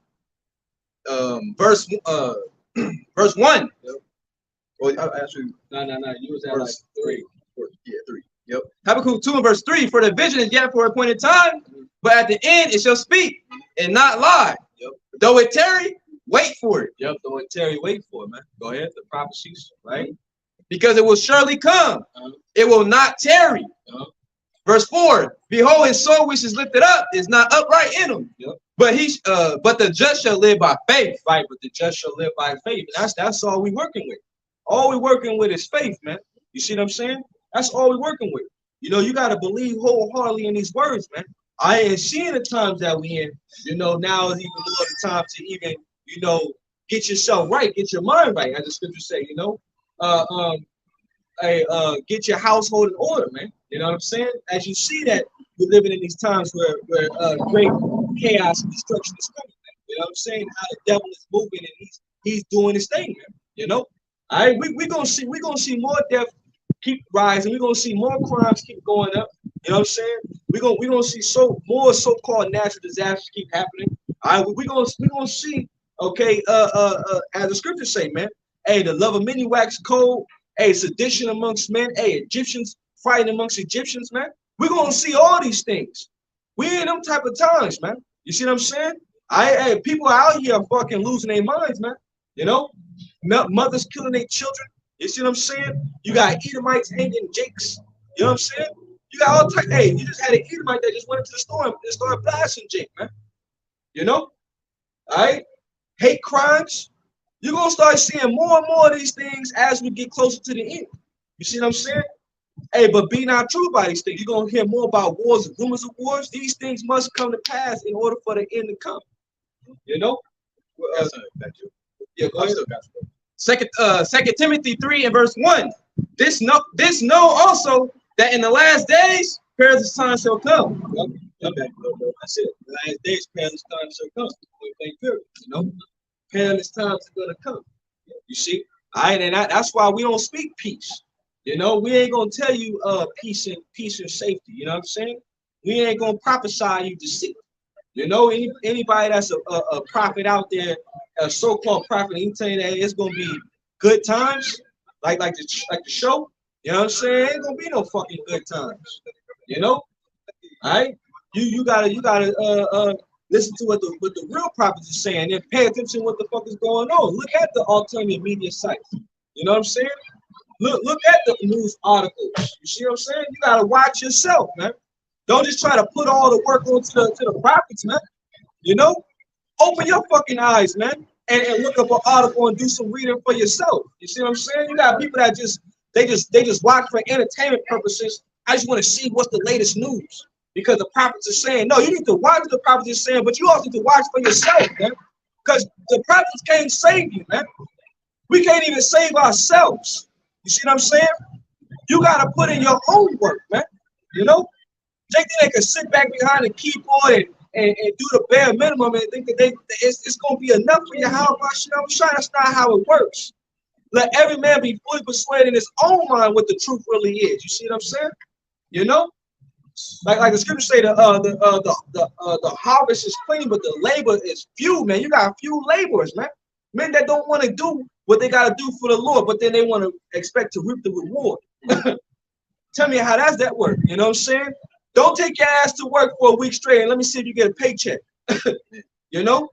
verse 1. Well, actually, No. You was at like 3. Yeah, 3. Yep. Habakkuk 2 and verse 3. For the vision is yet for a appointed time, but at the end it shall speak and not lie. Yep. Though it tarry, wait for it. Yep. Though it tarry, wait for it, man. Go ahead. The prophecies, right? Because it will surely come. It will not tarry. Verse 4. Behold, his soul which is lifted up is not upright in him. Yep. But the just shall live by faith. Right, but the just shall live by faith. And that's all we working with. All we working with is faith, man. You see what I'm saying? That's all we working with. You know, you gotta believe wholeheartedly in these words, man. I ain't seeing the times that we in. You know, now is even more the time to even, you know, get yourself right, get your mind right, as the scriptures say. You know, get your household in order, man. You know what I'm saying? As you see that we're living in these times where great chaos and destruction is coming, man. You know what I'm saying? How the devil is moving and he's doing his thing, man. You know, all right, we're gonna see more death keep rising. We're gonna see more crimes keep going up. You know what I'm saying? We're gonna see more so-called natural disasters keep happening. All right, we're gonna see. Okay, as the scriptures say, man. Hey, the love of many wax cold. Hey, sedition amongst men. Hey, Egyptians fighting amongst Egyptians, man. We're gonna see all these things. We in them type of times, man. You see what I'm saying? Hey, people out here are fucking losing their minds, man. You know, mothers killing their children. You see what I'm saying? You got Edomites hanging jakes. You know what I'm saying? You got all type. Hey, you just had an Edomite that just went into the store and started blasting Jake, man. You know? All right? Hate crimes. You're gonna start seeing more and more of these things as we get closer to the end. You see what I'm saying? Hey, but be not true about these things. You're gonna hear more about wars and rumors of wars. These things must come to pass in order for the end to come. You know? Yeah, go ahead. Second Timothy 3 and verse 1. This know also that in the last days perilous times shall come. Okay, that's it. The last days perilous times shall come. You know, perilous times are gonna come. You see, and that's why we don't speak peace. You know, we ain't gonna tell you peace and safety. You know what I'm saying? We ain't gonna prophesy you deceit. You know, anybody that's a prophet out there, a so-called prophet, he tell you that it's gonna be good times, like the show. You know what I'm saying? Ain't gonna be no fucking good times. You know, all right? You gotta listen to what the real prophets are saying and pay attention to what the fuck is going on. Look at the alternative media sites. You know what I'm saying? Look at the news articles. You see what I'm saying? You gotta watch yourself, man. Don't just try to put all the work onto the prophets, man. You know, open your fucking eyes, man, and look up an article and do some reading for yourself. You see what I'm saying? You got people that they just watch for entertainment purposes. I just want to see what's the latest news because the prophets are saying. No, you need to watch what the prophets are saying, but you also need to watch for yourself, man. Because the prophets can't save you, man. We can't even save ourselves. You see what I'm saying? You gotta put in your own work, man. You know? Think that they can sit back behind the keyboard and do the bare minimum and think that it's gonna be enough for you. How about you know? That's not how it works. Let every man be fully persuaded in his own mind what the truth really is. You see what I'm saying? You know, like the scriptures say, the harvest is plenty, but the labor is few. Man, you got few laborers, man. Men that don't want to do what they gotta do for the Lord, but then they want to expect to reap the reward. Tell me how does that work? You know what I'm saying? Don't take your ass to work for a week straight and let me see if you get a paycheck. You know?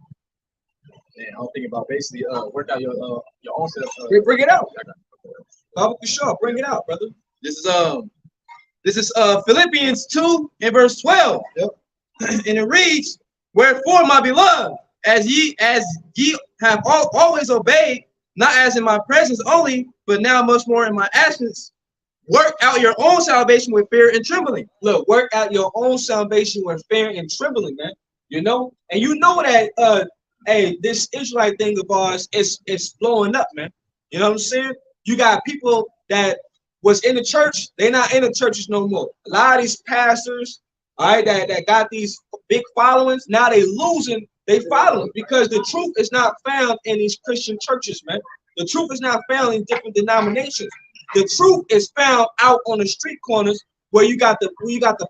Man, I'm thinking about basically work out your own self. Bring it out. Baba Kushar, bring it out, brother. This is Philippians 2 and verse 12. Yep. And it reads, "Wherefore, my beloved, as ye have always obeyed, not as in my presence only, but now much more in my absence, work out your own salvation with fear and trembling." Look, work out your own salvation with fear and trembling, man. You know, and you know that hey, this Israelite thing of ours is blowing up, man. You know what I'm saying? You got people that was in the church, they're not in the churches no more. A lot of these pastors, all right, that got these big followings, now they losing they following because the truth is not found in these Christian churches, man. The truth is not found in different denominations. The truth is found out on the street corners where you got the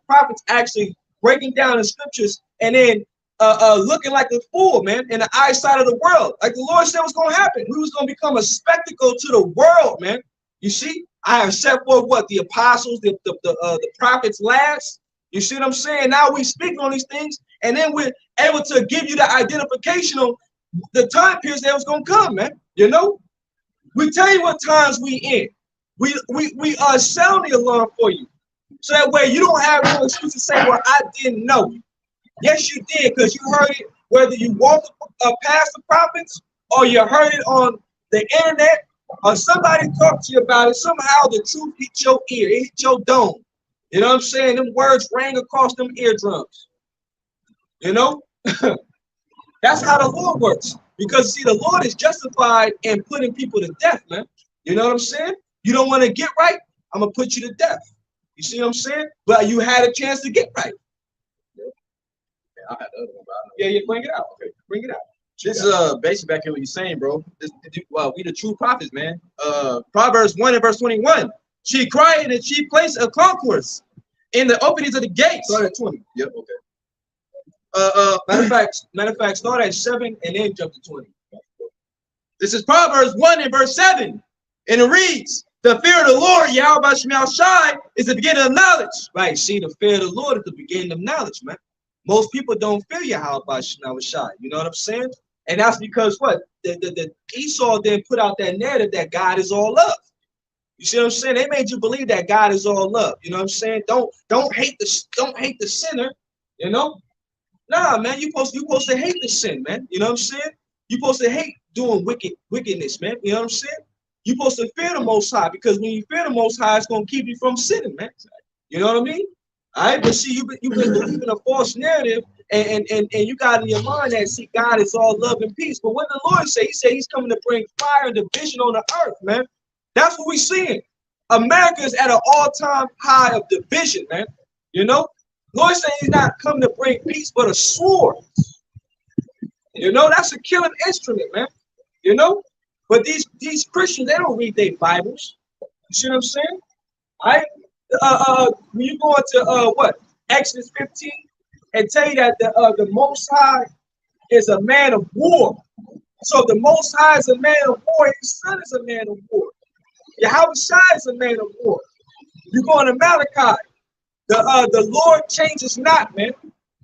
prophets actually breaking down the scriptures and then looking like a fool, man, in the eyesight of the world. Like the Lord said was going to happen. We was going to become a spectacle to the world, man. You see, I have set forth what the apostles, the prophets last. You see what I'm saying? Now we speak on these things, and then we're able to give you the identification on the time periods that was going to come, man. You know, we tell you what times we in. We are sounding the alarm for you, so that way you don't have no excuse to say, "Well, I didn't know." Yes, you did, because you heard it. Whether you walked past the prophets, or you heard it on the internet, or somebody talk to you about it, somehow the truth hit your ear, it hit your dome. You know what I'm saying? Them words rang across them eardrums. You know? That's how the Lord works. Because see, the Lord is justified in putting people to death, man. You know what I'm saying? You don't want to get right, I'm gonna put you to death. You see what I'm saying? But you had a chance to get right. Yeah, I had the other one, but I Yeah, bring it out. Okay, bring it out. This is basically back here what you're saying, bro. We the true prophets, man. Proverbs 1 and verse 21. She cried in the chief place of concourse, in the openings of the gates. Start at 20. Yep, okay. Matter of fact, start at 7 and then jump to 20. This is Proverbs 1 and verse 7. And it reads, the fear of the Lord, Yahweh Shema Shai, is the beginning of knowledge. Right, see, the fear of the Lord is the beginning of knowledge, man. Most people don't fear Yahweh Shema Shai. You know what I'm saying? And that's because what? The Esau then put out that narrative that God is all love. You see what I'm saying? They made you believe that God is all love. You know what I'm saying? Don't hate the sinner, you know? Nah, man, you supposed to hate the sin, man. You know what I'm saying? You supposed to hate doing wickedness, man. You know what I'm saying? You supposed to fear the Most High, because when you fear the Most High, it's gonna keep you from sinning, man. You know what I mean? All right, but see, you've been believing a false narrative, and you got in your mind that see God is all love and peace. But what the Lord say? He said He's coming to bring fire and division on the earth, man. That's what we're seeing. America is at an all-time high of division, man. You know, Lord said He's not coming to bring peace, but a sword. You know, that's a killing instrument, man. You know, but these Christians, they don't read their Bibles. You see what I'm saying? All right. When you go into what Exodus 15 and tell you that the Most High is a man of war. So if the Most High is a man of war, His Son is a man of war. Yahweh Shai is a man of war. You go into Malachi, the Lord changes not, man.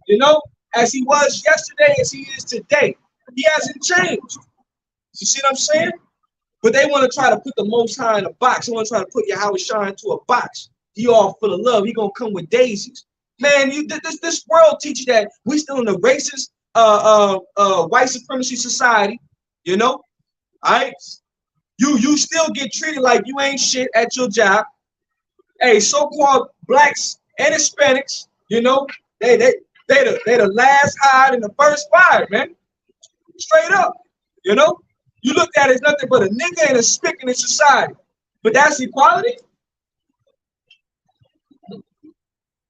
You know, as He was yesterday, as He is today. He hasn't changed. You see what I'm saying? But they want to try to put the Most High in a box. They want to try to put Yahweh Shai into a box. He all full of love. He gonna come with daisies. Man, this world teaches that we still in a racist, white supremacy society. You know, all right. You still get treated like you ain't shit at your job. Hey, so-called blacks and Hispanics, you know, they the last hired and the first fired, man. Straight up, you know. You look at it as nothing but a nigga and a spick in society. But that's equality.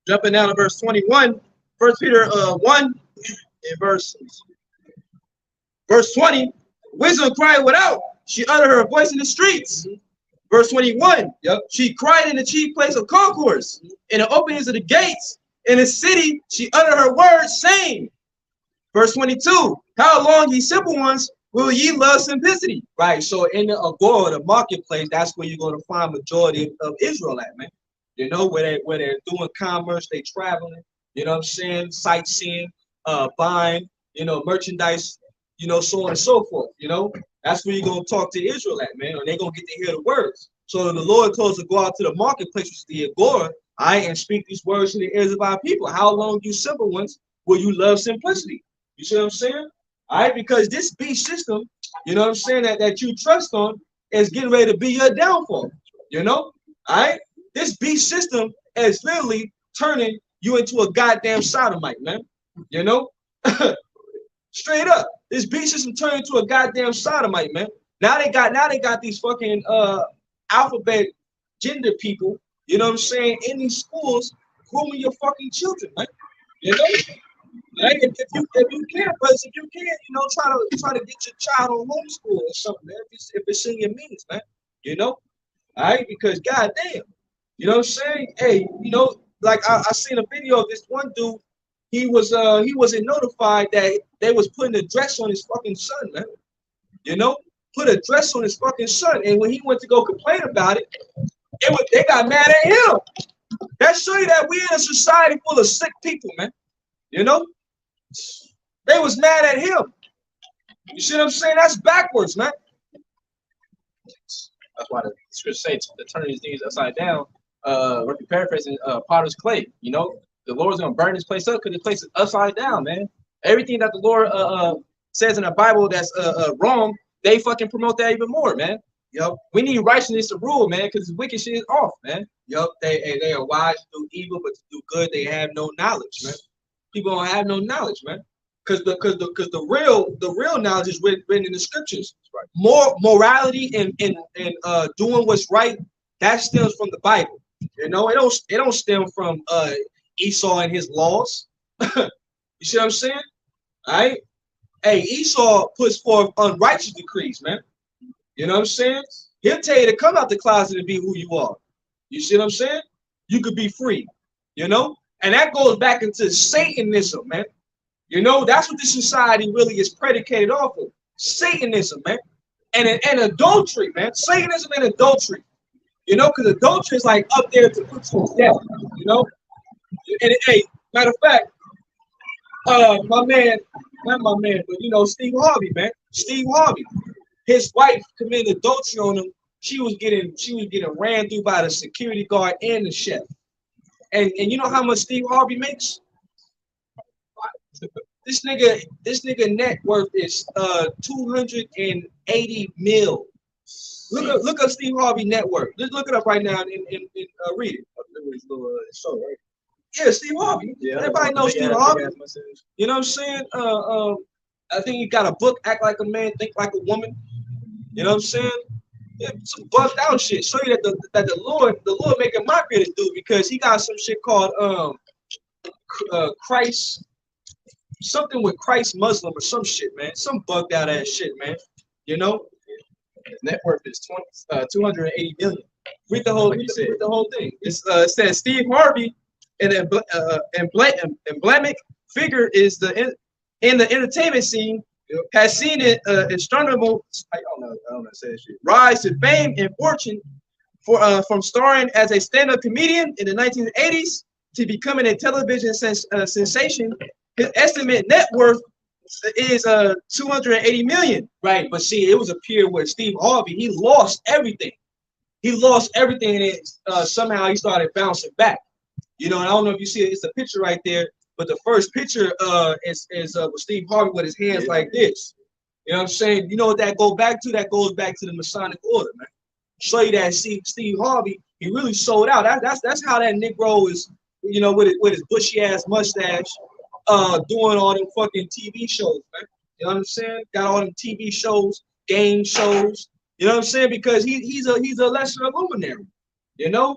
Jumping down to verse 21, 1 Peter 1 and verse 20. Wisdom cried without. She uttered her voice in the streets. Verse 21. Yep. She cried in the chief place of concourse, in the openings of the gates. In the city, she uttered her words, saying. Verse 22. How long, ye simple ones, will ye love simplicity? Right. So in the agora, the marketplace, that's where you're going to find majority of Israel at, man. You know, where they're doing commerce, they traveling, you know what I'm saying, sightseeing, buying, you know, merchandise, you know, so on and so forth, you know. That's where you're going to talk to Israel at, man, or they're going to get to hear the words. So the Lord told us to go out to the marketplace, which is the agora, and speak these words in the ears of our people. How long, you simple ones, will you love simplicity? You see what I'm saying? All right, because this beast system, you know what I'm saying, that you trust on is getting ready to be your downfall, you know? All right? This beast system is literally turning you into a goddamn sodomite, man. You know? Straight up. This beast system turned into a goddamn sodomite, man. Now they got these fucking alphabet gender people, you know what I'm saying, in these schools grooming your fucking children, man. You know? Like if you can, but if you can, you know, try to get your child on homeschool or something, man. If it's in your means, man. You know? All right, because goddamn, you know what I'm saying? Hey, you know, like I seen a video of this one dude. He wasn't notified that they was putting a dress on his fucking son, man. You know, put a dress on his fucking son, and when he went to go complain about it, they got mad at him. That show you that we in a society full of sick people, man. You know, they was mad at him. You see what I'm saying? That's backwards, man. That's why the scripture says to turn these things upside down. We're paraphrasing potter's clay. You know, the Lord's gonna burn this place up because the place is upside down, man. Everything that the Lord says in the Bible that's wrong, they fucking promote that even more, man. Yup. We need righteousness to rule, man, because wicked shit is off, man. Yup. They are wise to do evil, but to do good they have no knowledge, man. People don't have no knowledge, man. Because the real knowledge is written in the scriptures. Right. More morality and doing what's right, that stems from the Bible. You know, it don't stem from Esau and his laws. You see what I'm saying? All right. Hey, Esau puts forth unrighteous decrees, man. You know what I'm saying? He'll tell you to come out the closet and be who you are. You see what I'm saying? You could be free. You know, and that goes back into Satanism, man. You know, that's what this society really is predicated off of. Satanism, man. And adultery, man. Satanism and adultery. You know, because adultery is like up there to put you to death. You know? And hey, matter of fact, my man, not my man, but you know, Steve Harvey, man. Steve Harvey. His wife committed adultery on him. She was getting ran through by the security guard and the chef. And you know how much Steve Harvey makes? This nigga net worth is 280 mil. Look up Steve Harvey net worth. Just look it up right now and read it. Show, right? Yeah, Steve Harvey. Yeah, everybody knows Steve Harvey. You know what I'm saying? I think he got a book, Act Like a Man, Think Like a Woman. You know what I'm saying? Yeah, some bugged out shit. Show you that the Lord making my greatest do, because he got some shit called Christ, something with Christ Muslim or some shit, man. Some bugged out ass shit, man. You know? His net worth is 280 million. Read the whole, read the whole thing. It says Steve Harvey, an emblematic figure is in the entertainment scene, has seen it astronomical rise to fame and fortune from starring as a stand-up comedian in the 1980s to becoming a television sensation. His estimate net worth is 280 million. Right, but see, it was a period where Steve Harvey, he lost everything. He lost everything, and somehow he started bouncing back. You know, and I don't know if you see it. It's a picture right there, but the first picture is with Steve Harvey with his hands like this. You know what I'm saying? You know what that goes back to? That goes back to the Masonic order, man. Show you that Steve Harvey, he really sold out. That's how that Negro is, you know, with his bushy ass mustache, doing all them fucking TV shows, man. You know what I'm saying? Got all them TV shows, game shows. You know what I'm saying? Because he's a lesser luminary. You know,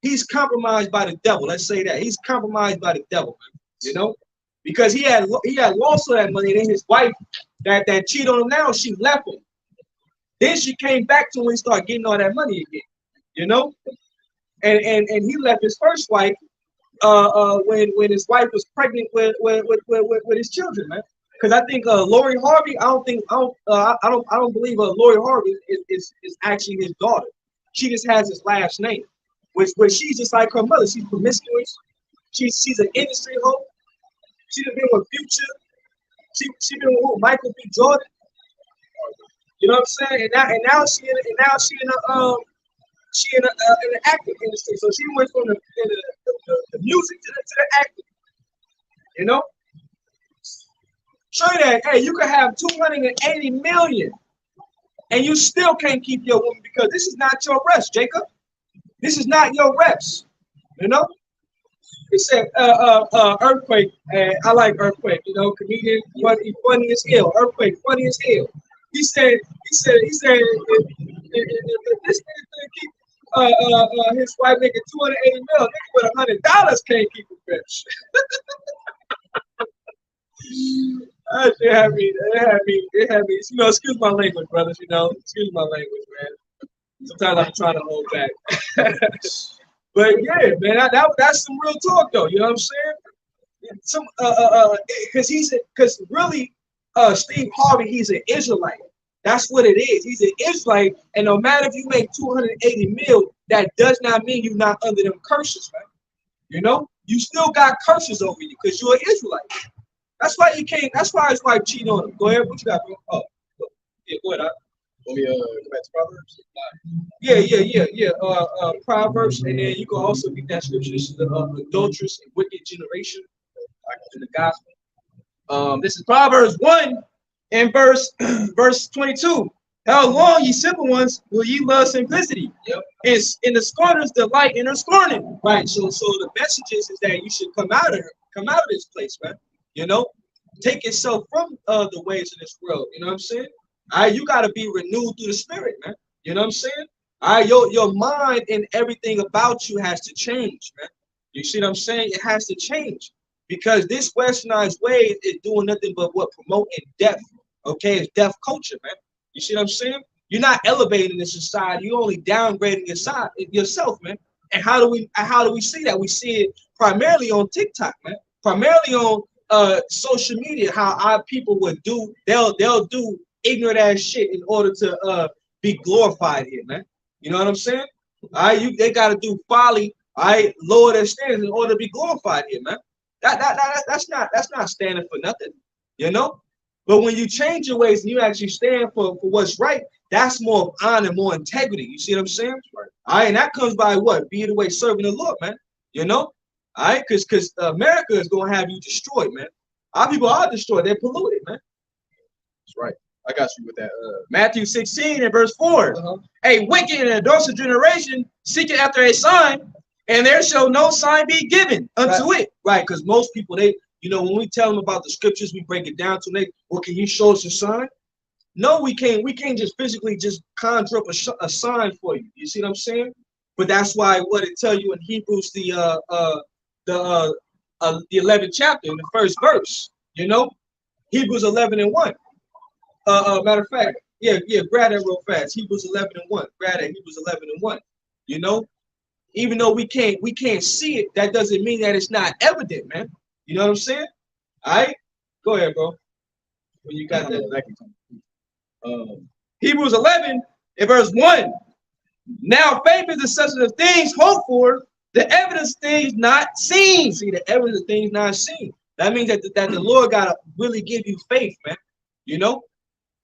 he's compromised by the devil. Let's say that he's compromised by the devil, man. You know, because he had lost all that money, and then his wife that cheated on him. Now she left him. Then she came back to him when he started getting all that money again. You know, and he left his first wife when his wife was pregnant with his children, man. Because I think Lori Harvey, I don't believe Lori Harvey is actually his daughter. She just has his last name, which she's just like her mother. She's promiscuous. She's an industry hoe. She's been with Future. She been with Michael B. Jordan. You know what I'm saying? And now she in the acting industry. So she went from the music to the acting. You know? Show you that, hey, you can have 280 million and you still can't keep your woman, because this is not your rest, Jacob. This is not your rest. You know? He said, Earthquake, I like Earthquake, you know, comedian, funny as hell. Earthquake, funny as hell. He said, if this nigga could keep his wife making 280 mil, nigga with $100 can't keep it fresh. That shit had me. It had me. You know, excuse my language, brothers. You know, excuse my language, man. Sometimes I'm trying to hold back. But yeah, man, that's some real talk, though. You know what I'm saying? Because really, Steve Harvey, he's an Israelite. That's what it is. He's an Israelite, and no matter if you make 280 mil, that does not mean you're not under them curses, man. You know, you still got curses over you because you're an Israelite. That's why he can't. That's why his wife cheated on him. Go ahead. What you got, bro? Oh, yeah. Go ahead. Let me go back to Proverbs. Yeah. Proverbs, and then you can also get that scripture. This is the adulterous and wicked generation in the gospel. This is Proverbs 1, in verse 22. How long, ye simple ones, will ye love simplicity? Yep. And the scorners delight in her scorning. Right. So the message is that you should come out of this place, man. You know, take yourself from the ways of this world. You know what I'm saying? All right, you gotta be renewed through the spirit, man. You know what I'm saying? All right, your mind and everything about you has to change, man. You see what I'm saying? It has to change because this westernized way is doing nothing but what promoting death. Okay, it's death culture, man. You see what I'm saying? You're not elevating the society. You're only downgrading yourself, man. And how do we see that? We see it primarily on TikTok, man. Primarily on social media. How our people would do, they'll do ignorant ass shit in order to be glorified here, man. You know what I'm saying? All right, they gotta do folly, all right, lower their standards in order to be glorified here, man. That's not standing for nothing, you know. But when you change your ways and you actually stand for what's right, that's more honor, more integrity. You see what I'm saying? Right. All right, and that comes by what? Being the way serving the Lord, man. You know? All right, because America is gonna have you destroyed, man. Our people are destroyed, they're polluted, man. That's right. I got you with that. Matthew 16 and verse 4. A wicked and adulterous generation seeking after a sign, and there shall no sign be given unto it. Right, because most people, they, you know, when we tell them about the scriptures, we break it down to them. Well, can you show us a sign? No, we can't. We can't just physically just conjure up a sign for you. You see what I'm saying? But that's why what it tell you in Hebrews the 11th chapter in the first verse. You know, Hebrews 11:1. Matter of fact, yeah, grab that real fast. Hebrews 11:1. Grab that Hebrews 11:1. You know, even though we can't see it, that doesn't mean that it's not evident, man. You know what I'm saying? All right, go ahead, bro. When you got that. Hebrews 11 and verse 1. Now faith is the substance of things hoped for, the evidence of things not seen. See, the evidence of things not seen. That means that the Lord gotta really give you faith, man. You know,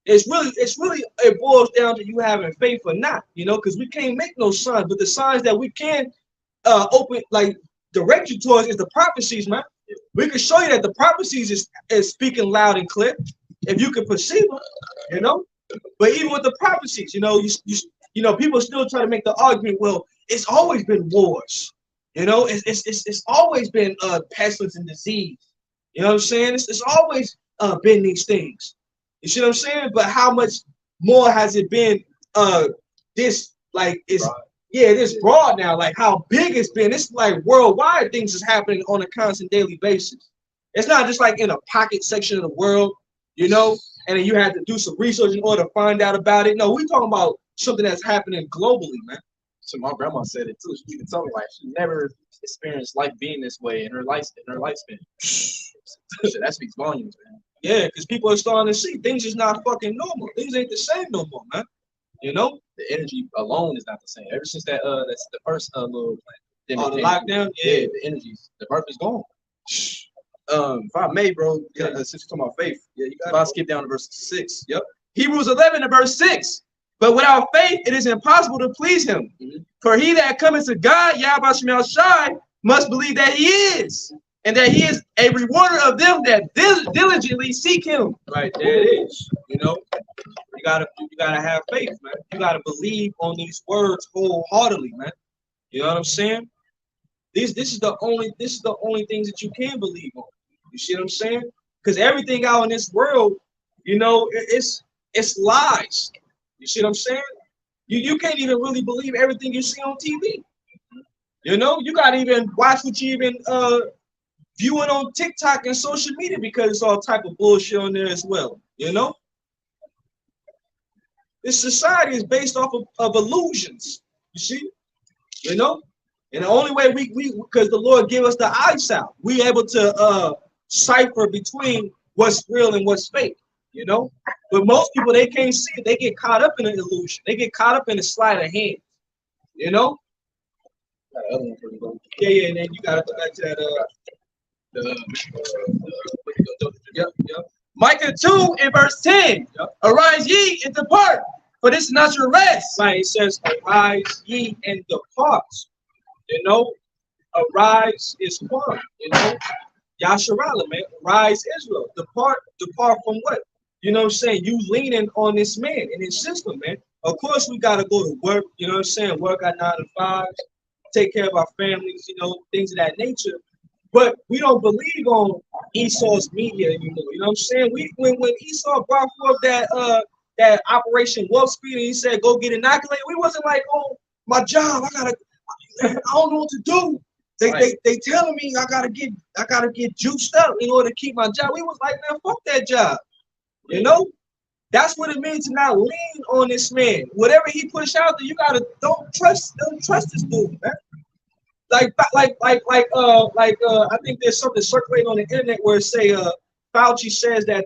it boils down to you having faith or not. You know, because we can't make no signs, but the signs that we can open, like direct you towards, is the prophecies, man. We can show you that the prophecies is speaking loud and clear if you can perceive them. You know, but even with the prophecies, you know, you know, people still try to make the argument. Well, it's always been wars. You know, it's always been pestilence and disease. You know what I'm saying? It's always been these things. You see what I'm saying? But how much more has it been this broad now? Like how big it's been. It's like worldwide things is happening on a constant daily basis. It's not just like in a pocket section of the world, you know, and then you have to do some research in order to find out about it. No, we're talking about something that's happening globally, man. So my grandma said it too. She even told me like she never experienced life being this way in her lifespan. That speaks volumes, man. Yeah, because people are starting to see things is not fucking normal. Things ain't the same no more, man. You know, the energy alone is not the same. Ever since that's the first little the lockdown, yeah, the energies, the burp is gone. If I may, bro, since you're talking about faith, yeah, you got to skip down to verse 6. Yep. Hebrews 11 and verse 6. But without faith, it is impossible to please him. For he that cometh to God, Yahweh Shemel Shai, must believe that he is, and that he is a rewarder of them that diligently seek him. Right, there it is. You know, you gotta have faith, man. You gotta believe on these words wholeheartedly, man. You know what I'm saying? This is the only things that you can believe on. You see what I'm saying? Because everything out in this world, you know, it's lies. You see what I'm saying? You can't even really believe everything you see on TV. You know, you gotta even watch what you even viewing on TikTok and social media because it's all type of bullshit on there as well. You know, this society is based off of illusions. You see, you know, and the only way we because the Lord gave us the eyesight, we able to cipher between what's real and what's fake. You know, but most people, they can't see it. They get caught up in an illusion. They get caught up in a sleight of hand. You know. Yeah, and then you gotta go back to that. Yep. Micah 2 and verse 10. Yep. Arise ye and depart, for this is not your rest. Right. It says, arise ye and depart. You know, arise is Quan. You know, Yasharala, man. Rise Israel. Depart from what? You know what I'm saying? You leaning on this man and his system, man. Of course, we gotta go to work. You know what I'm saying? Work our 9 to 5, take care of our families. You know, things of that nature. But we don't believe on Esau's media anymore. You know what I'm saying? When Esau brought forth that Operation Wolf Speed and he said go get inoculated, we wasn't like, oh, my job, I don't know what to do. They telling me I gotta get juiced up in order to keep my job. We was like, man, fuck that job. You know? That's what it means to not lean on this man. Whatever he push out there, you gotta don't trust this dude, man. I think there's something circulating on the internet where it say Fauci says that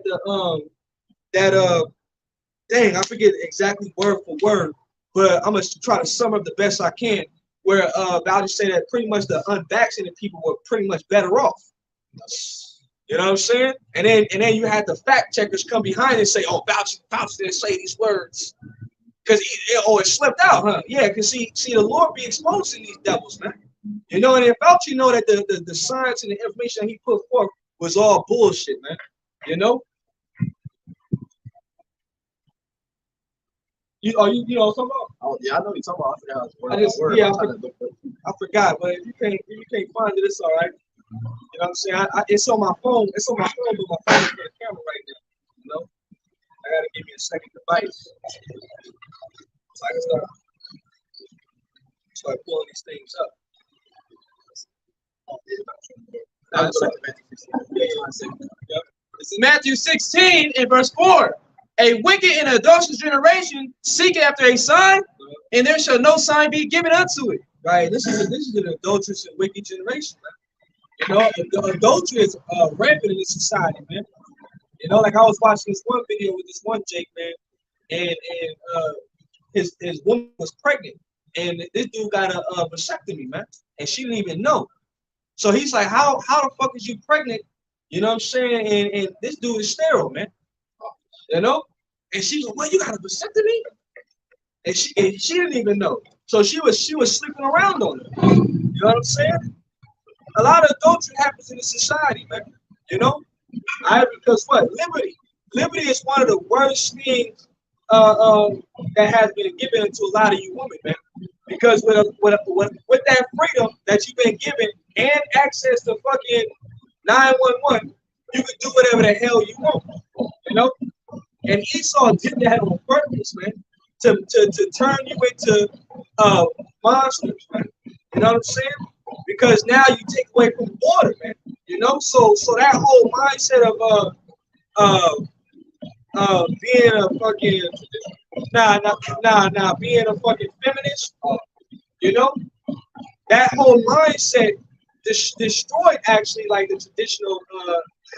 dang, I forget exactly word for word, but I'm gonna try to sum up the best I can. Where Fauci said that pretty much the unvaccinated people were pretty much better off. You know what I'm saying? And then you had the fact checkers come behind and say, oh, Fauci didn't say these words. Because it slipped out, huh? Yeah, because see the Lord be exposing these devils, man. You know, and if Fauci know that the science and the information that he put forth was all bullshit, man. You know? You know what I'm talking about? Oh, yeah, I know you're talking about. I forgot, but if you can't find it, it's all right. You know what I'm saying? It's on my phone. It's on my phone, but my phone is on the camera right now. You know? I gotta give me a second device. So I can start pulling these things up. This is Matthew 16 and verse 4. A wicked and adulterous generation seek after a sign, and there shall no sign be given unto it. Right. This is an adulterous and wicked generation, man. You know, the adultery is rampant in this society, man. You know, like I was watching this one video with this one Jake, man, and his woman was pregnant, and this dude got a vasectomy, man, and she didn't even know. So he's like, how the fuck is you pregnant? You know what I'm saying? And this dude is sterile, man. You know? And she's like, well, you got a vasectomy? And she didn't even know. So she was sleeping around on it. You know what I'm saying? A lot of adultery happens in the society, man. You know? Because what? Liberty is one of the worst things that has been given to a lot of you women, man. Because with that freedom that you've been given and access to fucking 911, you can do whatever the hell you want. You know? And Esau did that on purpose, man, to turn you into monsters, man. You know what I'm saying? Because now you take away from order, man. You know, so that whole mindset of being a fucking being a fucking feminist, you know, that whole mindset destroyed actually like the traditional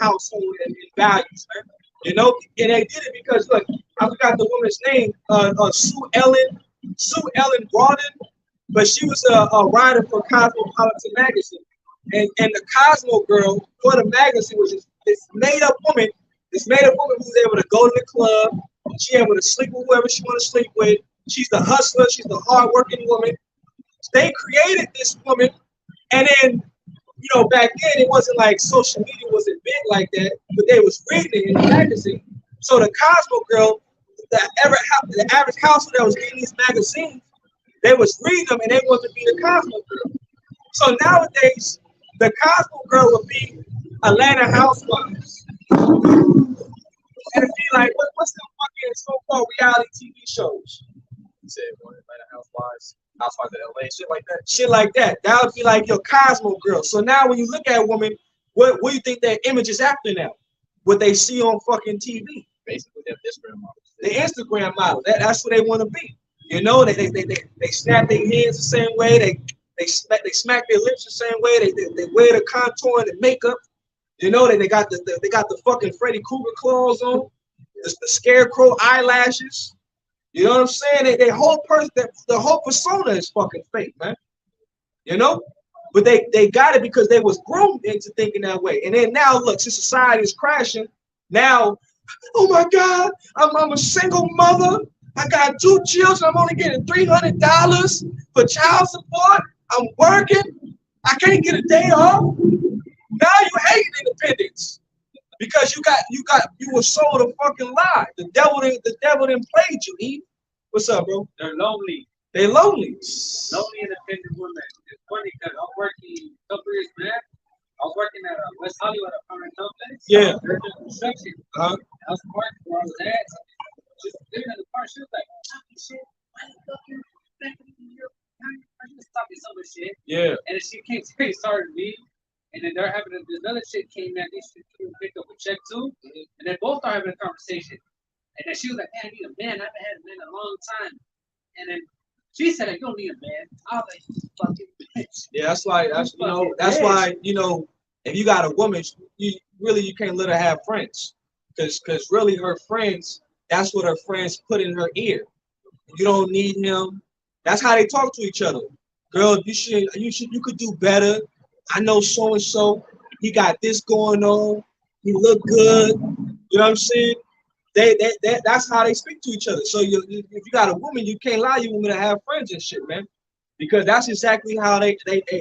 household and values, man. You know, and they did it because look, I forgot the woman's name, Sue Ellen Broaden, but she was a writer for Cosmopolitan magazine, and the Cosmo girl for the magazine was this made up woman who's able to go to the club, she able to sleep with whoever she want to sleep with. She's the hustler, she's the hardworking woman. They created this woman, and then, you know, back then it wasn't like social media wasn't big like that, but they was reading it in the magazine. So the Cosmo girl, the average household that was getting these magazines, they was reading them and they wanted to be the Cosmo girl. So nowadays, the Cosmo girl would be Atlanta Housewives. And it'd be like, what's the fucking so-called reality TV shows? You said Atlanta Housewives of LA, shit like that. Shit like that. That would be like your Cosmo girl. So now when you look at a woman, what do you think their image is after now? What they see on fucking TV. Basically, they're Instagram models. The Instagram model. That's what they want to be. You know, they snap their hands the same way. They smack their lips the same way. They wear the contour and the makeup. You know, they got the fucking Freddy Krueger claws on, the scarecrow eyelashes. You know what I'm saying? They whole person, the whole persona is fucking fake, man. You know, but they got it because they was groomed into thinking that way. And then now, look, since society is crashing, now, oh my God, I'm a single mother. I got 2 children. I'm only getting $300 for child support. I'm working. I can't get a day off. Now you hate independence because Because you were sold a fucking lie. The devil didn't play you, Eve. What's up, bro? They're lonely. They lonely. Lonely independent women. It's funny because I'm working a couple years back. I was working at West Hollywood apartment complex. Yeah. They're doing construction. Uh-huh. I was parked where I was at. Just living in the park. She was like, shit, why the fuck you back in your I just talking so much shit. Yeah. And then she came to me, started me. And then they're having this other chick came in, these two picked up a check too. And they both are having a conversation. And then she was like, man, I need a man. I haven't had a man in a long time. And then she said, you don't need a man. I was like, you fucking bitch. Yeah, that's why if you got a woman, you can't let her have friends. Cause really her friends, that's what her friends put in her ear. You don't need him. That's how they talk to each other. Girl, you could do better. I know so and so. He got this going on. He look good. You know what I'm saying? That's how they speak to each other. So if you got a woman, you can't allow your woman to have friends and shit, man. Because that's exactly how they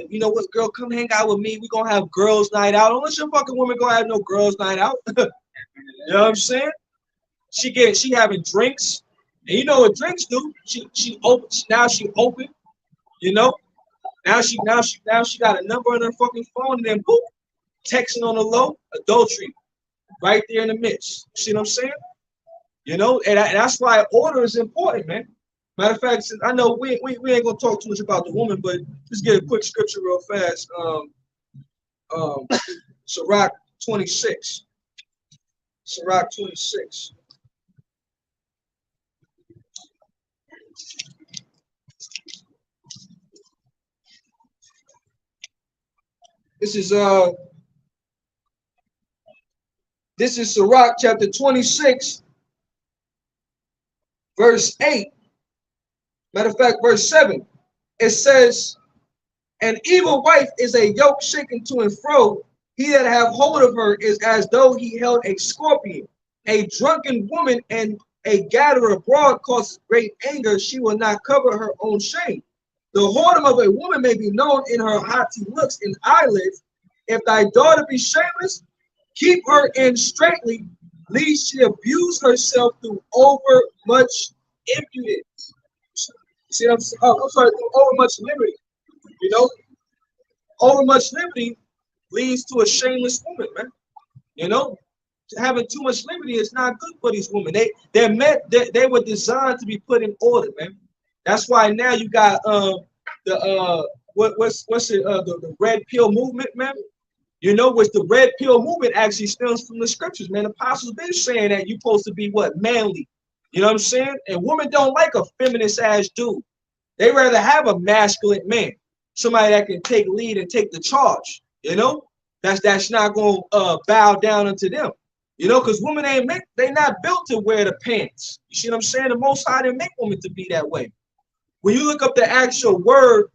you know what, girl, come hang out with me. We gonna have girls' night out. Unless your fucking woman gonna have no girls' night out. You know what I'm saying? She having drinks. And you know what drinks do? She open now. She open, you know. Now she got a number on her fucking phone, and then boop, texting on the low, adultery, right there in the midst. See what I'm saying? You know, and that's why order is important, man. Matter of fact, since I know we ain't gonna talk too much about the woman, but just get a quick scripture real fast. Sirach 26. Sirach 26. This is Sirach chapter 26, verse 8. Matter of fact, verse 7. It says, an evil wife is a yoke shaken to and fro. He that have hold of her is as though he held a scorpion. A drunken woman and a gatherer abroad causes great anger. She will not cover her own shame. The whoredom of a woman may be known in her haughty looks and eyelids. If thy daughter be shameless, keep her in straitly, lest she abuse herself through over much impudence. See what I'm saying? Oh, I'm sorry, through over much liberty. You know, over much liberty leads to a shameless woman, man. You know, having too much liberty is not good for these women. They were designed to be put in order, man. That's why now you got the red pill movement, man. You know, which the red pill movement actually stems from the scriptures, man. The apostles been saying that you're supposed to be what? Manly. You know what I'm saying? And women don't like a feminist ass dude. They rather have a masculine man, somebody that can take lead and take the charge. You know, that's not gonna bow down unto them. You know, because women they not built to wear the pants. You see what I'm saying? The Most High didn't make women to be that way. When you look up the actual word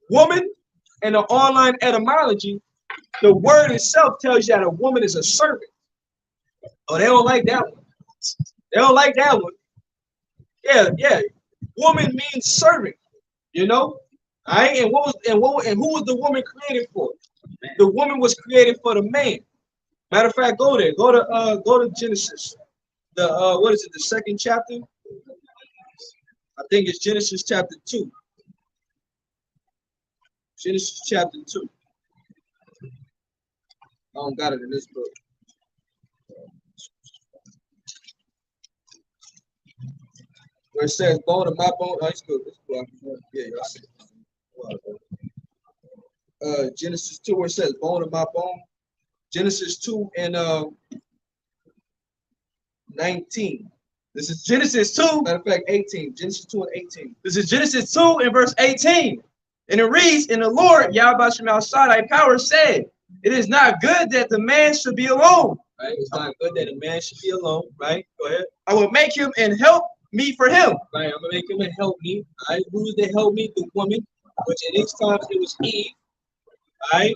woman and the online etymology, the word itself tells you that a woman is a servant. Oh, they don't like that one. They don't like that one. Yeah. Woman means servant. You know, all right. And who was the woman created for? The woman was created for the man. Matter of fact, go there. Go to Genesis. The what is it? The second chapter. I think it's Genesis chapter 2. Genesis chapter 2. I don't got it in this book. Where it says bone of my bone. Oh, it's good. It's good. Yeah, I see it. Genesis 2, where it says bone of my bone. Genesis 2 and 19. This is Genesis 2. Matter of fact, 18. Genesis 2 and 18. This is Genesis 2 and verse 18. And it reads, and the Lord, Yahweh Shema Shaddai power said, it is not good that the man should be alone. Right? It's not good that a man should be alone. Right? Go ahead. I will make him and help me for him. Right? I'm going to make him and help me. All right? Who's the help me? The woman, which in these times it was Eve. All right?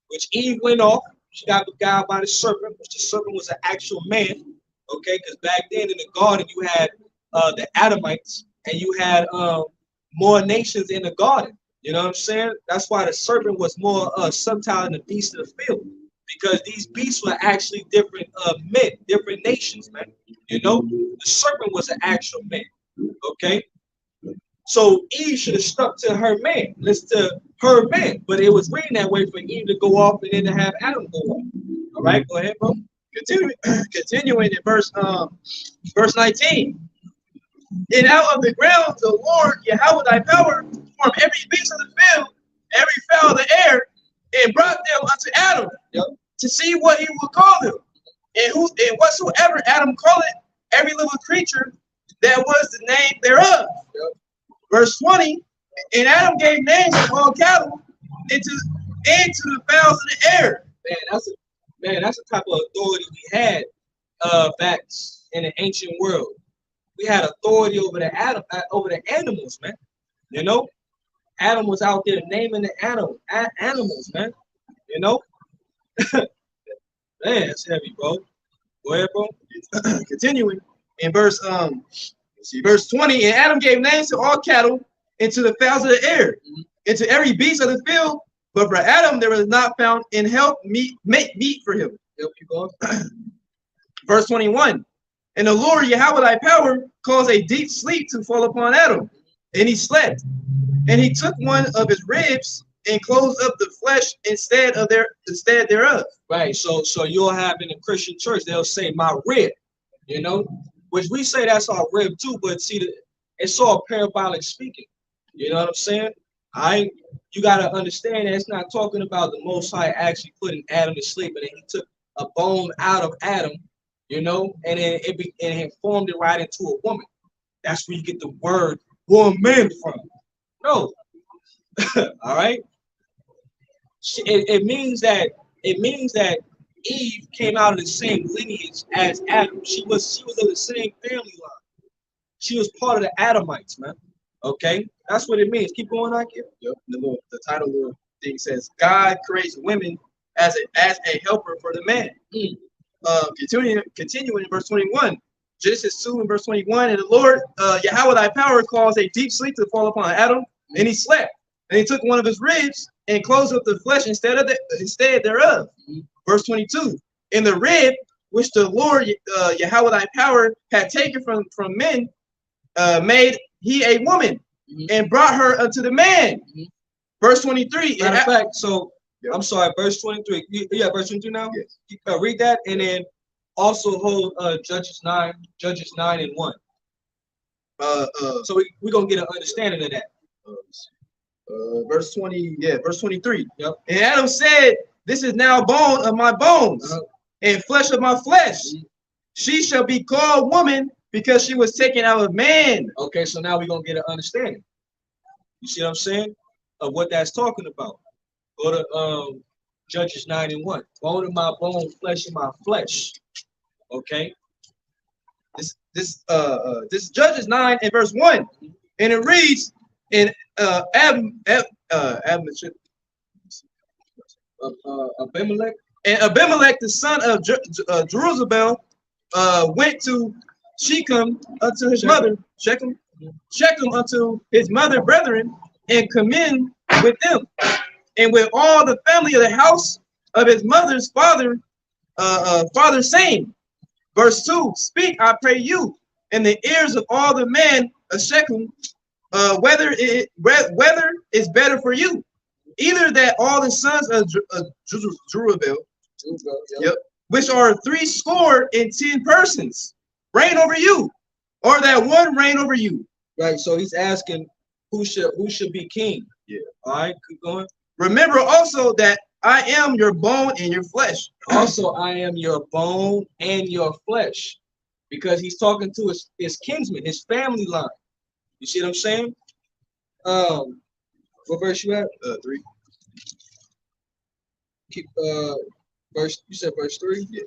Which Eve went off. She got beguiled by the serpent, which the serpent was an actual man. Okay? Because back then in the garden, you had the Adamites and you had more nations in the garden. You know what I'm saying? That's why the serpent was more subtle than the beast of the field. because these beasts were actually different men, different nations, man. You know, the serpent was an actual man. Okay, so Eve should have stuck to her man, listen to her man, but it was written that way for Eve to go off and then to have Adam go off. All right, go ahead, bro. Continuing in verse 19. And out of the ground the Lord Yahweh thy power formed every beast of the field, every fowl of the air, and brought them unto Adam to see what he would call them. And whatsoever Adam called it, every little creature, that was the name thereof. Verse 20, and Adam gave names to all cattle and to the fowls of the air. That's the type of authority we had back in the ancient world. We had authority over the animals, man. You know, Adam was out there naming the animals, man. You know, man, that's heavy, bro. Go ahead, bro. Continuing in verse 20, and Adam gave names to all cattle and to the fowls of the air, and to every beast of the field. But for Adam there was not found in health meat for him. Yep, keep going. Verse 21. And the Lord Yahweh thy power caused a deep sleep to fall upon Adam, and he slept. And he took one of his ribs and closed up the flesh instead thereof. Right. So you'll have in the Christian church, they'll say my rib, you know, which we say that's our rib too, but see, it's all parabolic speaking. You know what I'm saying? You gotta understand that it's not talking about the Most High actually putting Adam to sleep, and then he took a bone out of Adam, you know, and then it formed it right into a woman. That's where you get the word woman from. No. All right. It means that Eve came out of the same lineage as Adam. She was of the same family line. She was part of the Adamites, man. Okay, that's what it means. Keep going, I get. Yep. The title of the thing says God creates women as a helper for the man. Continuing in verse 21. Genesis 2 and verse 21. And the Lord Yahweh thy power caused a deep sleep to fall upon Adam, and he slept. And he took one of his ribs and closed up the flesh instead thereof. Verse 22. In the rib which the Lord Yahweh thy power had taken from men, made he a woman and brought her unto the man. Verse 23. Matter of fact, so I'm sorry, verse 23. Yeah, verse 23 now? Yes. Read that and then also hold Judges 9 and 1. So we're gonna get an understanding of that. Verse 23. Yep. And Adam said, this is now bone of my bones and flesh of my flesh. She shall be called woman because she was taken out of man. Okay, so now we're gonna get an understanding. You see what I'm saying? Of what that's talking about. Go to Judges 9 and 1. Bone of my bone, flesh of my flesh. Okay. This Judges 9 and verse 1. And it reads in Abimelech. And Abimelech, the son of Jerubbaal, went to Shechem unto his mother, Shechem unto his mother brethren, and commune with them, and with all the family of the house of his mother's father, saying, verse 2, speak, I pray you, in the ears of all the men of Shechem, whether it's better for you, either that all the sons of Jerubbaal, which are 70 persons, reign over you, or that one reign over you. Right. So he's asking who should be king. Yeah. All right. Keep going. Remember also that I am your bone and your flesh. Also, I am your bone and your flesh, because he's talking to his kinsman, his family line. You see what I'm saying? What verse you at? 3. Keep verse. You said verse 3. Yeah.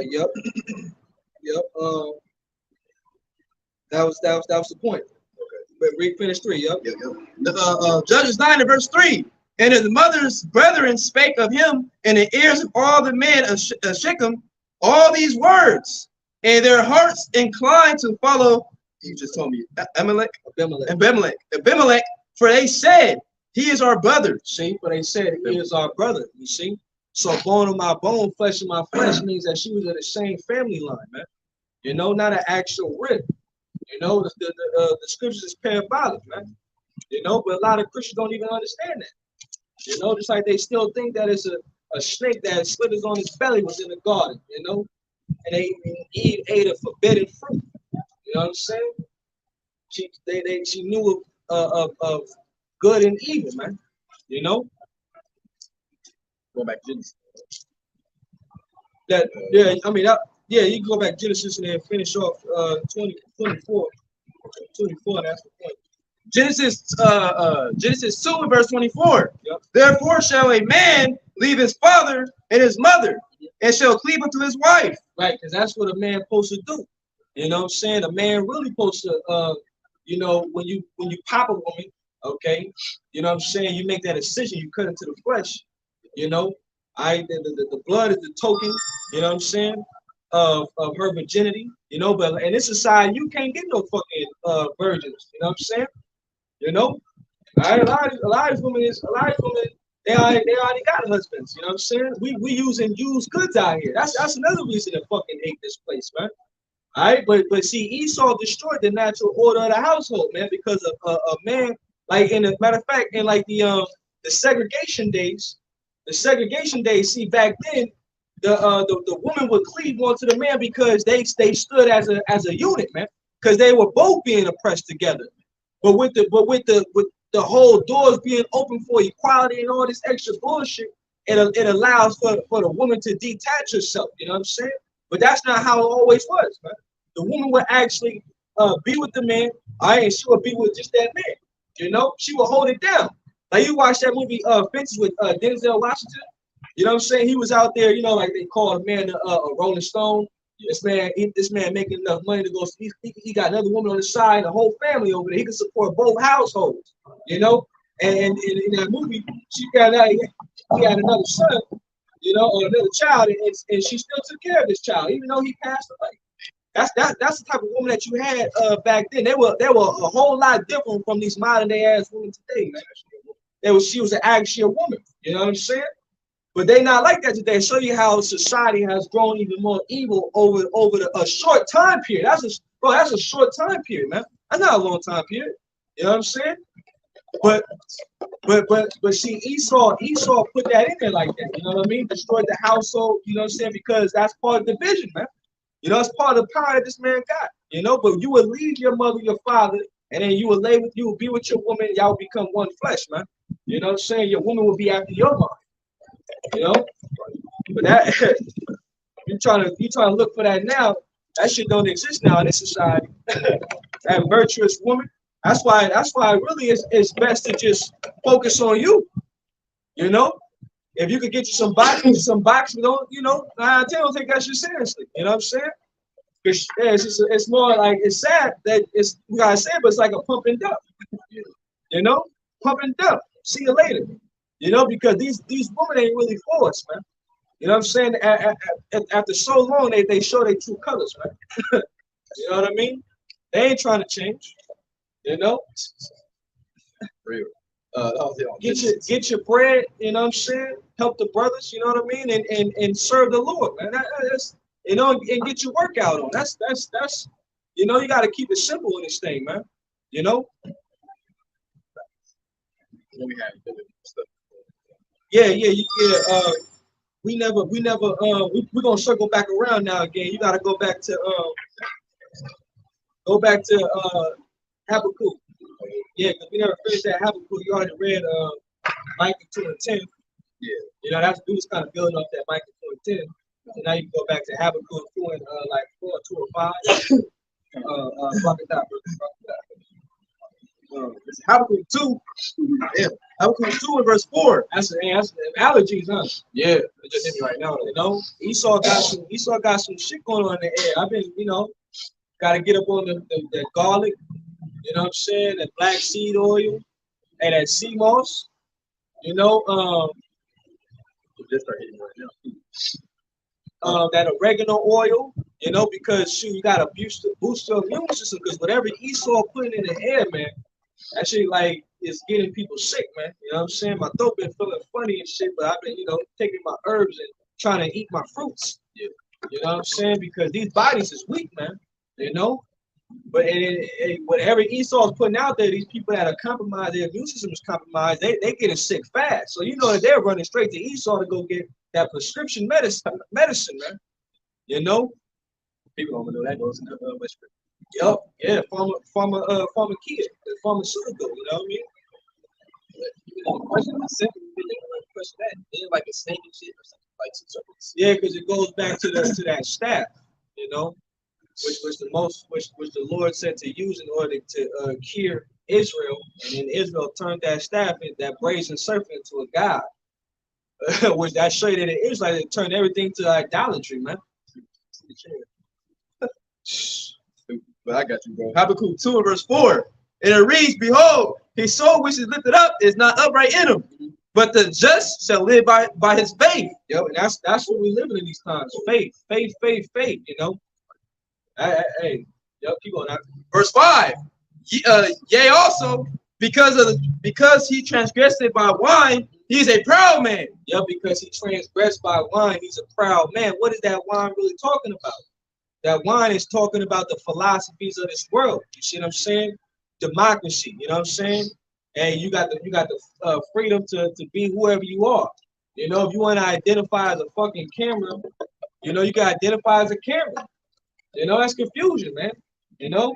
Yep. Yep. That was the point. Okay. But read finish 3. Yep. Yep. Judges 9 and verse 3. And his mother's brethren spake of him in the ears of all the men of Shechem all these words, and their hearts inclined to follow. You just told me Abimelech, for they said, He is our brother. See, but they said he is our brother. You see, so bone of my bone, flesh of my flesh means that she was of the same family line, man. You know, not an actual rib. You know, the scriptures is parabolic, man. You know, but a lot of Christians don't even understand that. You know, just like they still think that it's a snake that slithers on his belly was in the garden. You know, and Eve ate a forbidden fruit. You know what I'm saying? She knew of good and evil, man. You know. Go back to Genesis. That yeah, I mean that, yeah, you can go back to Genesis and then finish off 24. That's the point. Genesis 2 and verse 24. Yep. Therefore shall a man leave his father and his mother, and shall cleave unto his wife. Right, because that's what a man supposed to do. You know what I'm saying? A man really supposed to you know, when you pop a woman, okay, you know what I'm saying, you make that decision, you cut into the flesh, you know. The blood is the token, you know what I'm saying, of her virginity, you know, but in this society you can't get no fucking virgins, you know what I'm saying? You know? All right, a lot of women they already got husbands, you know what I'm saying? We using used goods out here. That's another reason to fucking hate this place, man. All right, but see, Esau destroyed the natural order of the household, man, because of a man, like, in a matter of fact, in like the segregation days, see, back then, the woman would cleave onto the man because they stood as a unit, man, because they were both being oppressed together. But with the whole doors being open for equality and all this extra bullshit, it allows for the woman to detach herself. You know what I'm saying? But that's not how it always was, man. The woman would actually be with the man, all right, and she would be with just that man. You know, she would hold it down. Like you watch that movie Fences with Denzel Washington. You know what I'm saying? He was out there, you know, like they call a man a Rolling Stone. This man making enough money to go. He got another woman on the side, a whole family over there. He can support both households, you know. And in that movie, he had another son, you know, or another child, and she still took care of this child, even though he passed away. That's the type of woman that you had back then. They were a whole lot different from these modern day ass women today, man. She was an actual woman, you know what I'm saying? But they not like that today. Show you how society has grown even more evil over a short time period. That's a short time period, man. That's not a long time period. You know what I'm saying? But see, Esau put that in there like that. You know what I mean? Destroyed the household. You know what I'm saying? Because that's part of the vision, man. You know, it's part of the power that this man got. You know, but you would leave your mother, your father, and then you would be with your woman. Y'all would become one flesh, man. You know what I'm saying? Your woman will be after your mind. You know, but that you trying to look for that now. That shit don't exist now in this society. That virtuous woman. That's why it really is best to just focus on you. You know, if you could get you some boxing, don't, you know, I don't take that shit seriously. You know what I'm saying? It's more like, it's sad that we gotta say it, but it's like a pump and dump. You know, pump and dump. See you later. You know, because these women ain't really for us, man. You know what I'm saying? After so long, they show their true colors, man. You know what I mean? They ain't trying to change. You know? Real. Get your bread, you know what I'm saying? Help the brothers, you know what I mean? And serve the Lord, man. That's, you know, and get your workout on. That's you know, you gotta keep it simple in this thing, man. You know? Yeah. We're gonna circle back around now again. You gotta go back to Habakkuk. Yeah, because we never finished that Habakkuk. You already read Micah 2 and 10. Yeah. You know, we was kind of building up that Micah 2 and 10. So now you can go back to Habakkuk 2 and like 4, 2 or 5. It's Habakkuk 2. Yeah. Habakkuk 2 and verse 4. That's allergies, huh? Yeah, it just hit me right now. You know, Esau got some shit going on in the air. I've been, you know, gotta get up on the garlic, you know what I'm saying? That black seed oil and that sea moss, you know, Just start hitting right now. that oregano oil, you know, because shoot, you gotta boost your immune system, because whatever Esau put in the air, man, That shit like is getting people sick, man. You know what I'm saying? My throat been feeling funny and shit, but I've been, taking my herbs and trying to eat my fruits. Yeah. You know what I'm saying? Because these bodies is weak, man. You know? But whatever Esau's putting out there, these people that are compromised, their immune system is compromised, they getting sick fast. So you know that they're running straight to Esau to go get that prescription medicine, man. You know? People don't know that goes in the whisper. Yup, yeah, pharmacia, pharmaceutical, you know what I mean? Question is simple. Question that. Then like a snake and shit or something like some serpents. Yeah, because it goes back to that staff, you know, which the Lord said to use in order to cure Israel, and then Israel turned that staff, that brazen serpent, into a god. Which that show you that it is like it turned everything to idolatry, man. But I got you, bro. Habakkuk 2 and verse 4. And it reads, Behold, his soul which is lifted up is not upright in him, but the just shall live by his faith. Yo, and that's what we living in these times. Faith, you know. Hey, yo, keep going. Verse 5. Yea, also, because he transgressed it by wine, he is a proud man. Yeah, because he transgressed by wine, he's a proud man. What is that wine really talking about? That wine is talking about the philosophies of this world. You see what I'm saying? Democracy. You know what I'm saying? And you got the freedom to be whoever you are. You know, if you want to identify as a fucking camera, you know, you can identify as a camera. You know, that's confusion, man. You know,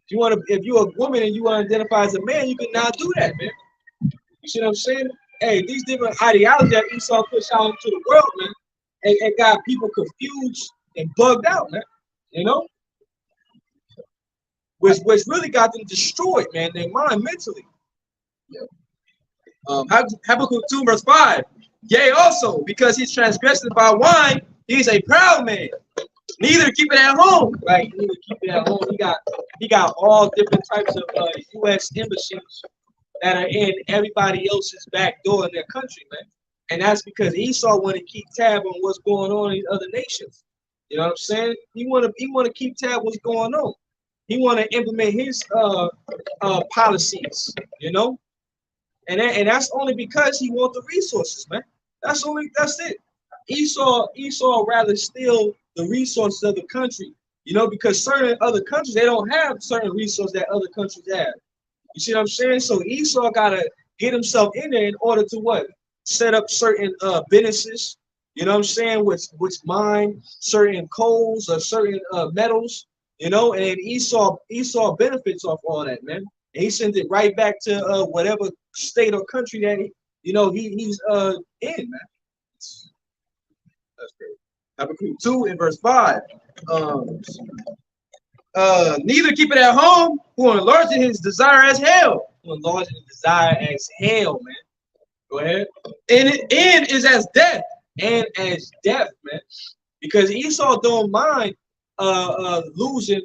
if you're a woman and you want to identify as a man, you can now do that, man. You see what I'm saying? Hey, these different ideologies that Esau pushed out into the world, man, and got people confused and bugged out, man. You know, which really got them destroyed, man. Their mind mentally. Yeah. Habakkuk 2 verse 5. Yea, also, because he's transgressed by wine, he's a proud man. Neither keep it at home. Right, neither keep it at home. He got all different types of U.S. embassies that are in everybody else's back door in their country, man. And that's because Esau want to keep tab on what's going on in other nations. You know what I'm saying? He want to keep tab what's going on. He want to implement his policies, you know, and that's only because he want the resources, man. That's it. Esau rather steal the resources of the country, you know, because certain other countries, they don't have certain resources that other countries have. You see what I'm saying? So Esau gotta get himself in there in order to what? Set up certain businesses. You know what I'm saying? Which mine certain coals or certain metals, you know, and Esau benefits off all that, man. And he sends it right back to whatever state or country that he's in, man. That's great. Habakkuk 2 in verse 5. Neither keep it at home, who enlarging his desire as hell. Who enlarging his desire as hell, man. Go ahead. And it end is as death. And as death, man, because Esau don't mind losing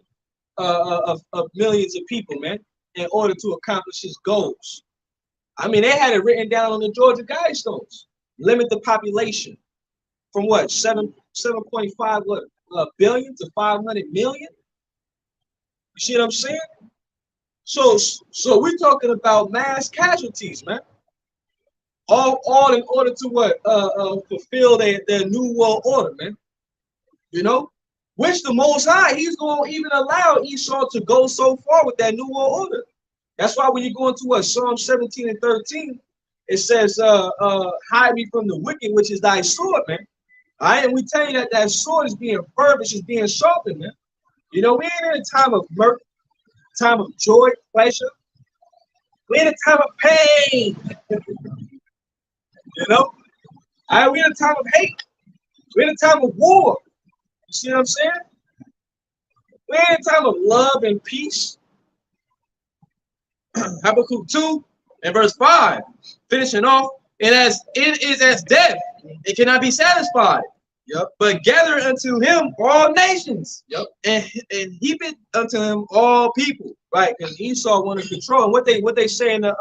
of millions of people, man, in order to accomplish his goals. I mean, they had it written down on the Georgia Guidestones. Limit the population from what 7.5 billion to 500 million. You see what I'm saying? So we're talking about mass casualties, man. All in order to what? Fulfill their new world order, man. You know, which the Most High, he's going to even allow Esau to go so far with that new world order. That's why when you go into what Psalm 17 and 13, it says, hide me from the wicked, which is thy sword, man. All right, and we tell you that sword is being furbished, is being sharpened, man. You know, we ain't in a time of mirth, time of joy, pleasure. We're in a time of pain. You know, all right, we're in a time of hate. We're in a time of war. You see what I'm saying? We're in a time of love and peace. Habakkuk 2 and verse 5, finishing off, and as it is as death, it cannot be satisfied. Yep. But gather unto him all nations. Yep. And heap it unto him all people. Right, because Esau want to control. And what they say in the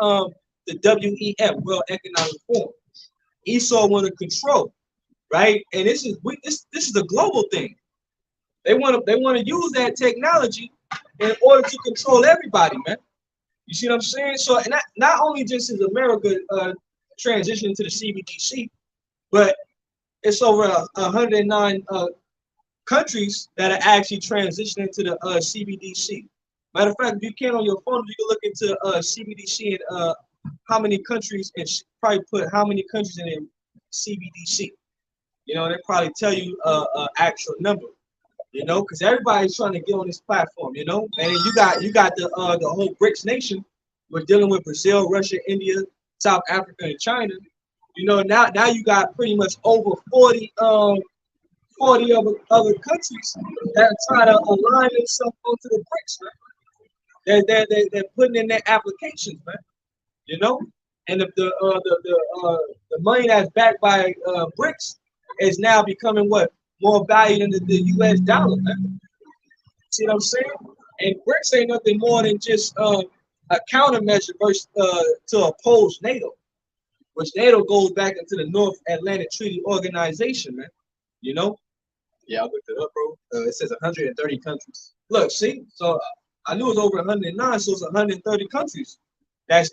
WEF, World Economic Forum. Esau want to control, right? And this is a global thing. They want to use that technology in order to control everybody, man. You see what I'm saying? So and not only just is America transitioning to the CBDC, but it's over 109 countries that are actually transitioning to the CBDC. Matter of fact, if you can on your phone, you can look into CBDC and how many countries, and probably put how many countries in CBDC. You know, they probably tell you actual number. You know, because everybody's trying to get on this platform. You know, and you got the whole BRICS nation. We're dealing with Brazil, Russia, India, South Africa, and China. You know, now you got pretty much over 40 other countries that are trying to align themselves onto the BRICS, man. They're putting in their applications, man. You know, and the money that's backed by BRICS is now becoming what more value than the U.S. dollar, man. See what I'm saying? And BRICS ain't nothing more than just a countermeasure versus to oppose NATO, which NATO goes back into the North Atlantic Treaty Organization, man. You know? Yeah, I looked it up, bro. It says 130 countries. Look, see, so I knew it was over 109, so it's 130 countries that's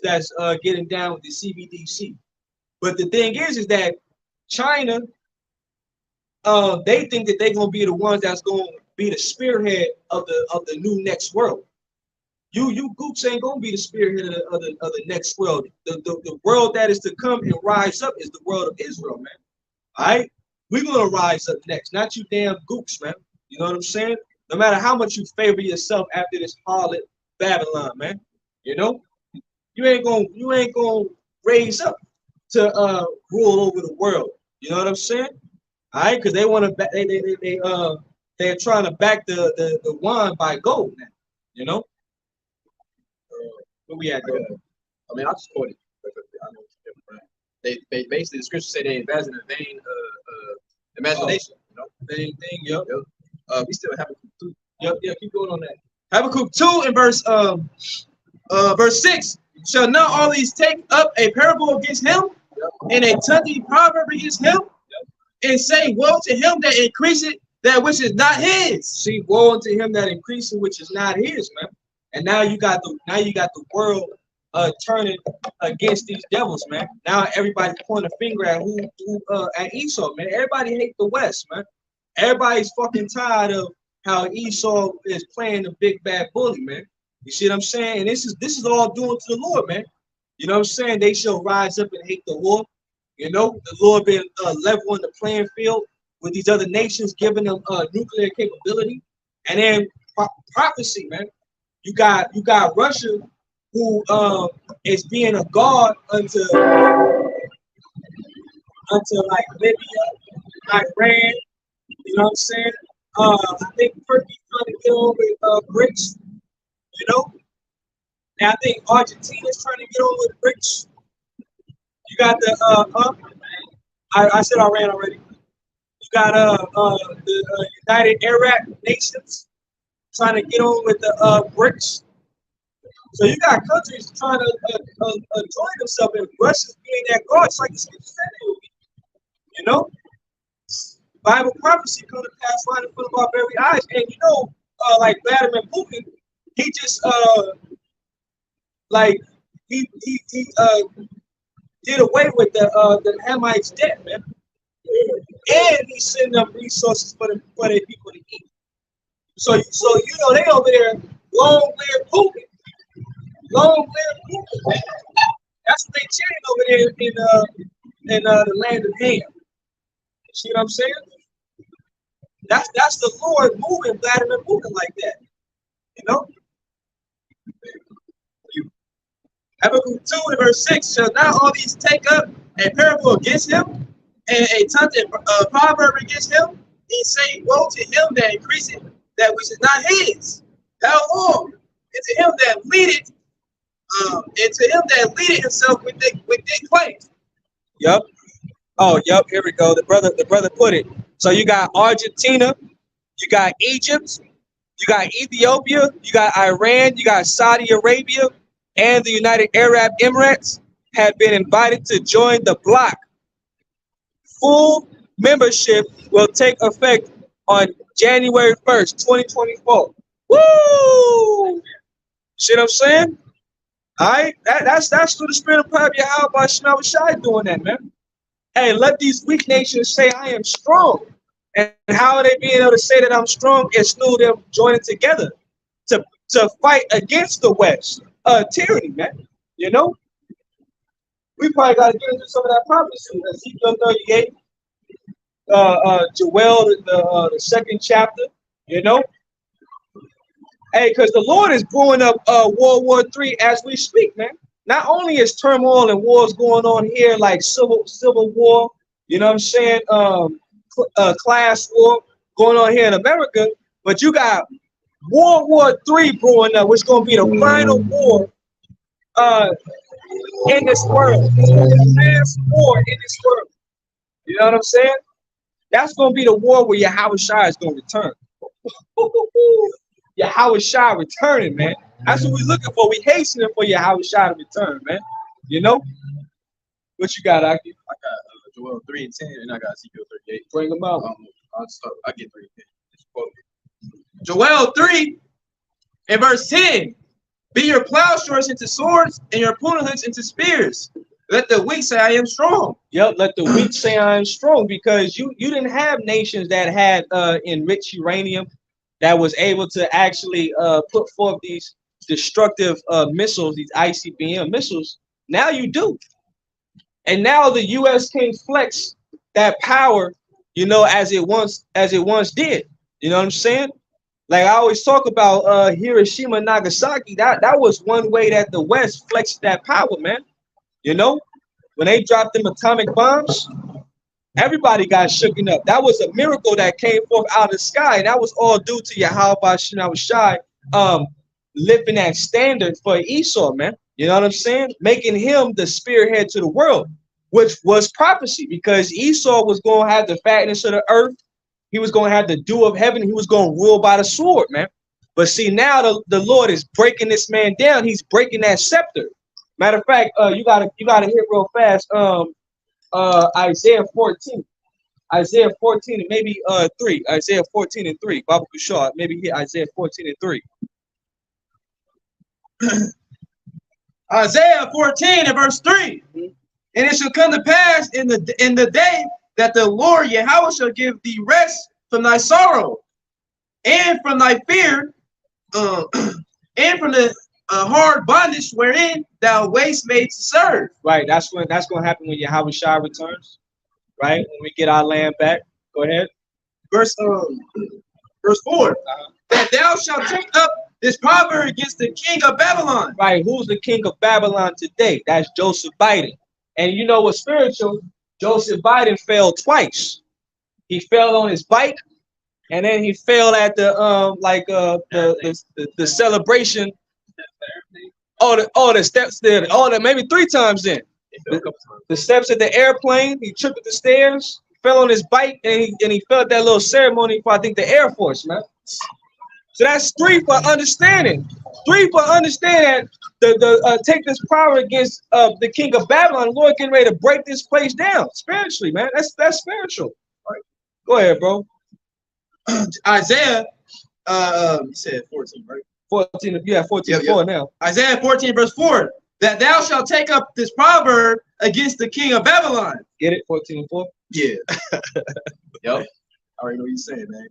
getting down with the CBDC. But the thing is that China, they think that they're gonna be the ones that's gonna be the spearhead of the new next world. You goops ain't gonna be the spearhead of the next world. The world that is to come and rise up is the world of Israel, man. All right, we're gonna rise up next, not you damn goops, man. You know what I'm saying? No matter how much you favor yourself after this harlot Babylon, man. You know, you ain't gonna raise up to rule over the world. You know what I'm saying? All right, because they want to they're trying to back the wine by gold now. You know. Where we at? I mean, I'll just quote it. I know it's different, right? They basically the scriptures say they invest in a vain imagination. You know, Vain thing. Yep. We still have a Yep. Keep going on that. Habakkuk 2 in verse 6. Shall not all these take up a parable against him, and a tunty proverb against him, and say, woe to him that increaseth that which is not his. See, woe unto him that increasing which is not his, man. And now you got the world turning against these devils, man. Now everybody's pointing a finger at who at Esau, man. Everybody hates the West, man. Everybody's fucking tired of how Esau is playing the big bad bully, man. You see what I'm saying? And this is all doing to the Lord, man. You know what I'm saying? They shall rise up and hate the Lord. You know, the Lord been leveling the playing field with these other nations, giving them nuclear capability, and then prophecy, man. You got Russia, who is being a guard unto like Libya, Iran. You know what I'm saying? I think Turkey's trying to get on with BRICS. You know, and I think Argentina's trying to get on with BRICS. You got the I said Iran already. You got the United Arab Nations trying to get on with the BRICS. So you got countries trying to join themselves, and Russia's being that guard. It's like the scripture said it would be. You know, Bible prophecy come to pass right in front of our very eyes. And you know, like Vladimir Putin, he just like he did away with the Hamites' debt, man. And he sent them resources for their people to eat. So you know they over there, long live Putin. Long live Putin. That's what they chanting over there in the land of Ham. See what I'm saying? That's the Lord moving Vladimir Putin like that. You know? Habakkuk 2 and verse 6, shall not all these take up a parable against him, and a tunted proverb against him, and say, woe to him that increaseth that which is not his. How long? And to him that leadeth, himself with their claims. Yep. Oh, yep. Here we go. The brother put it. So you got Argentina, you got Egypt, you got Ethiopia, you got Iran, you got Saudi Arabia, and the United Arab Emirates have been invited to join the bloc. Full membership will take effect on January 1st, 2024. Woo! See what I'm saying? All right, that's through the spirit of power. How about Shai doing that, man? Hey, let these weak nations say I am strong. And how are they being able to say that I'm strong? It's through them joining together to fight against the West. Tyranny, man. You know? We probably got to get into some of that prophecy. Ezekiel 38, Joel, the second chapter, you know? Hey, because the Lord is brewing up World War III as we speak, man. Not only is turmoil and wars going on here, like civil war, you know what I'm saying, class war going on here in America, but you got World War III brewing up, which is going to be the final war in this world. It's going to be the last war in this world. You know what I'm saying? That's going to be the war where Yahweh Shai is going to return. Yahweh Shai returning, man. That's what we're looking for. We hastening for Yahweh Shai to return, man. You know? What you got, Aki? I got Joel 3 and 10, and I got Ezekiel 38. Bring them out. I get 3 and 10. Joel 3 and verse 10. Be your plowshares into swords and your pruning hooks into spears. Let the weak say I am strong. Yep, let the weak say I am strong, because you didn't have nations that had enriched uranium that was able to actually put forth these destructive missiles, these ICBM missiles. Now you do. And now the US can't flex that power, you know, as it once did. You know what I'm saying? Like I always talk about Hiroshima and Nagasaki. That was one way that the West flexed that power, man. You know, when they dropped them atomic bombs, everybody got shooken up. That was a miracle that came forth out of the sky. And that was all due to Yahweh Shai lifting that standard for Esau, man. You know what I'm saying? Making him the spearhead to the world, which was prophecy, because Esau was going to have the fatness of the earth. He was going to have the dew of heaven. He was going to rule by the sword, man. But see, now the Lord is breaking this man down. He's breaking that scepter. Matter of fact, you gotta hit real fast. Isaiah 14. Isaiah 14 and maybe 3. Isaiah 14 and 3. Baba Kushar, maybe hit Isaiah 14 and 3. Isaiah 14 and verse 3. And it shall come to pass in the day that the Lord Yahweh shall give thee rest from thy sorrow, and from thy fear, and from the hard bondage wherein thou wast made to serve. Right, that's going to happen when Yahweh Shai returns. Right, when we get our land back. Go ahead. Verse 4. That thou shalt take up this proverb against the king of Babylon. Right, who's the king of Babylon today? That's Joseph Biden. And you know what's spiritual? Joseph Biden fell twice. He fell on his bike, and then he fell at the celebration. The steps there. Maybe 3 times then. The steps at the airplane. He tripped at the stairs, fell on his bike, and he fell at that little ceremony for, I think, the Air Force, man. So that's 3 for understanding. 3 for understanding that take this power against the king of Babylon. The Lord getting ready to break this place down spiritually, man. That's spiritual. All right. Go ahead, bro. Isaiah, you said 14, right? 14, yeah, 14 and 4 now. Isaiah 14 verse 4. That thou shalt take up this proverb against the king of Babylon. Get it? 14 and 4? Yeah. Yep. I already know what you're saying, man.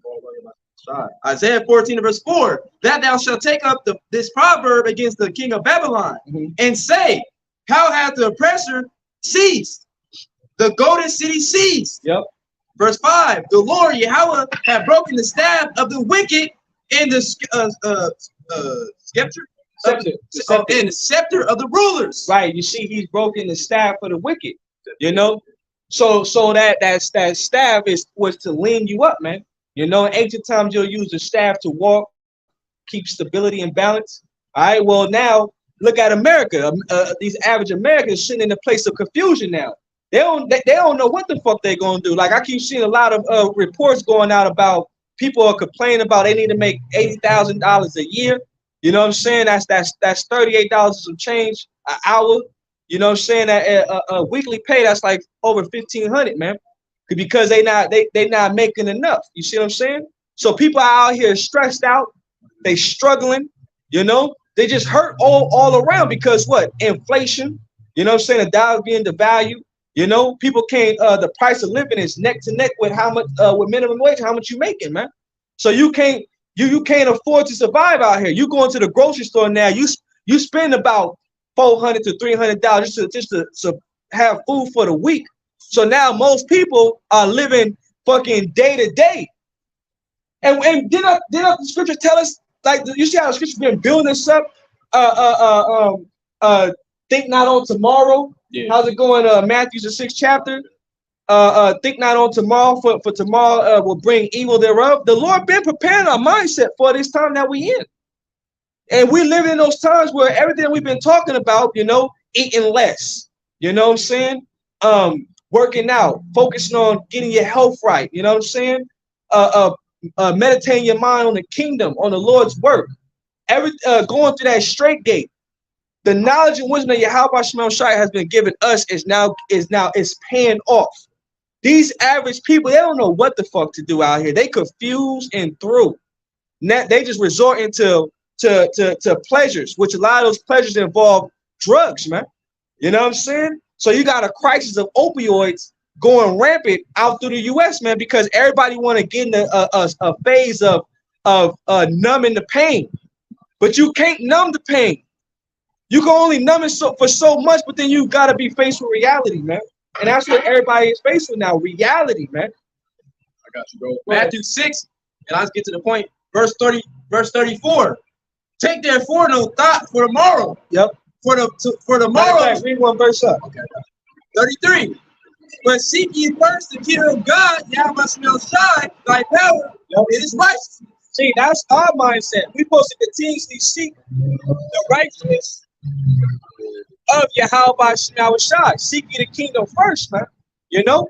Isaiah 14 and verse 4. That thou shalt take up this proverb against the king of Babylon, and say, how hath the oppressor ceased? The golden city ceased. Yep. Verse 5. The Lord Yahweh hath broken the staff of the wicked in the scepter. And the scepter of the rulers. Right. You see, he's broken the staff of the wicked. You know, so that staff was to lean you up, man. You know, in ancient times you'll use the staff to walk, keep stability and balance. All right. Well, now look at America. These average Americans sitting in a place of confusion now. They don't know what the fuck they're gonna do. Like I keep seeing a lot of reports going out about people are complaining about they need to make $80,000 a year. You know what I'm saying? That's $38 and some change an hour. You know what I'm saying? That a weekly pay, that's like over $1,500, man. Because they not making enough. You see what I'm saying? So people are out here stressed out. They struggling, you know. They just hurt all around because what? Inflation. You know what I'm saying? The dollar being devalued. You know, people can't. The price of living is neck to neck with how much with minimum wage, how much you making, man. So you can't afford to survive out here. You go into the grocery store now. You spend about $400 to $300 just to have food for the week. So now most people are living fucking day to day. And did the scripture tell us, like, you see how the scripture's been building this up? Think not on tomorrow. Yeah. How's it going? Matthew the 6th chapter. Think not on tomorrow, for tomorrow will bring evil thereof. The Lord been preparing our mindset for this time that we in. And we live in those times where everything we've been talking about, you know, eating less, you know what I'm saying? Working out, focusing on getting your health right, you know what I'm saying? Meditating your mind on the kingdom, on the Lord's work. Going through that straight gate. The knowledge and wisdom that Yahweh Shema Shai has been given us is paying off. These average people, they don't know what the fuck to do out here. They confused and through. They just resorting to pleasures, which a lot of those pleasures involve drugs, man. You know what I'm saying? So you got a crisis of opioids going rampant out through the U.S., man, because everybody want to get in a phase of numbing the pain, but you can't numb the pain. You can only numb it for so much, but then you gotta be faced with reality, man. And that's what everybody is faced with now, reality, man. I got you, bro. Matthew 6, and let's get to the point. Verse 34. Take therefore no thought for tomorrow. Yep. For the morrow. Read one verse up. Okay. 33. But seek ye first the kingdom of God, Yahweh Shai, thy power, it is righteousness. See, that's our mindset. We're supposed to continuously seek the righteousness of Yahweh Shai. Seek ye the kingdom first, man. You know?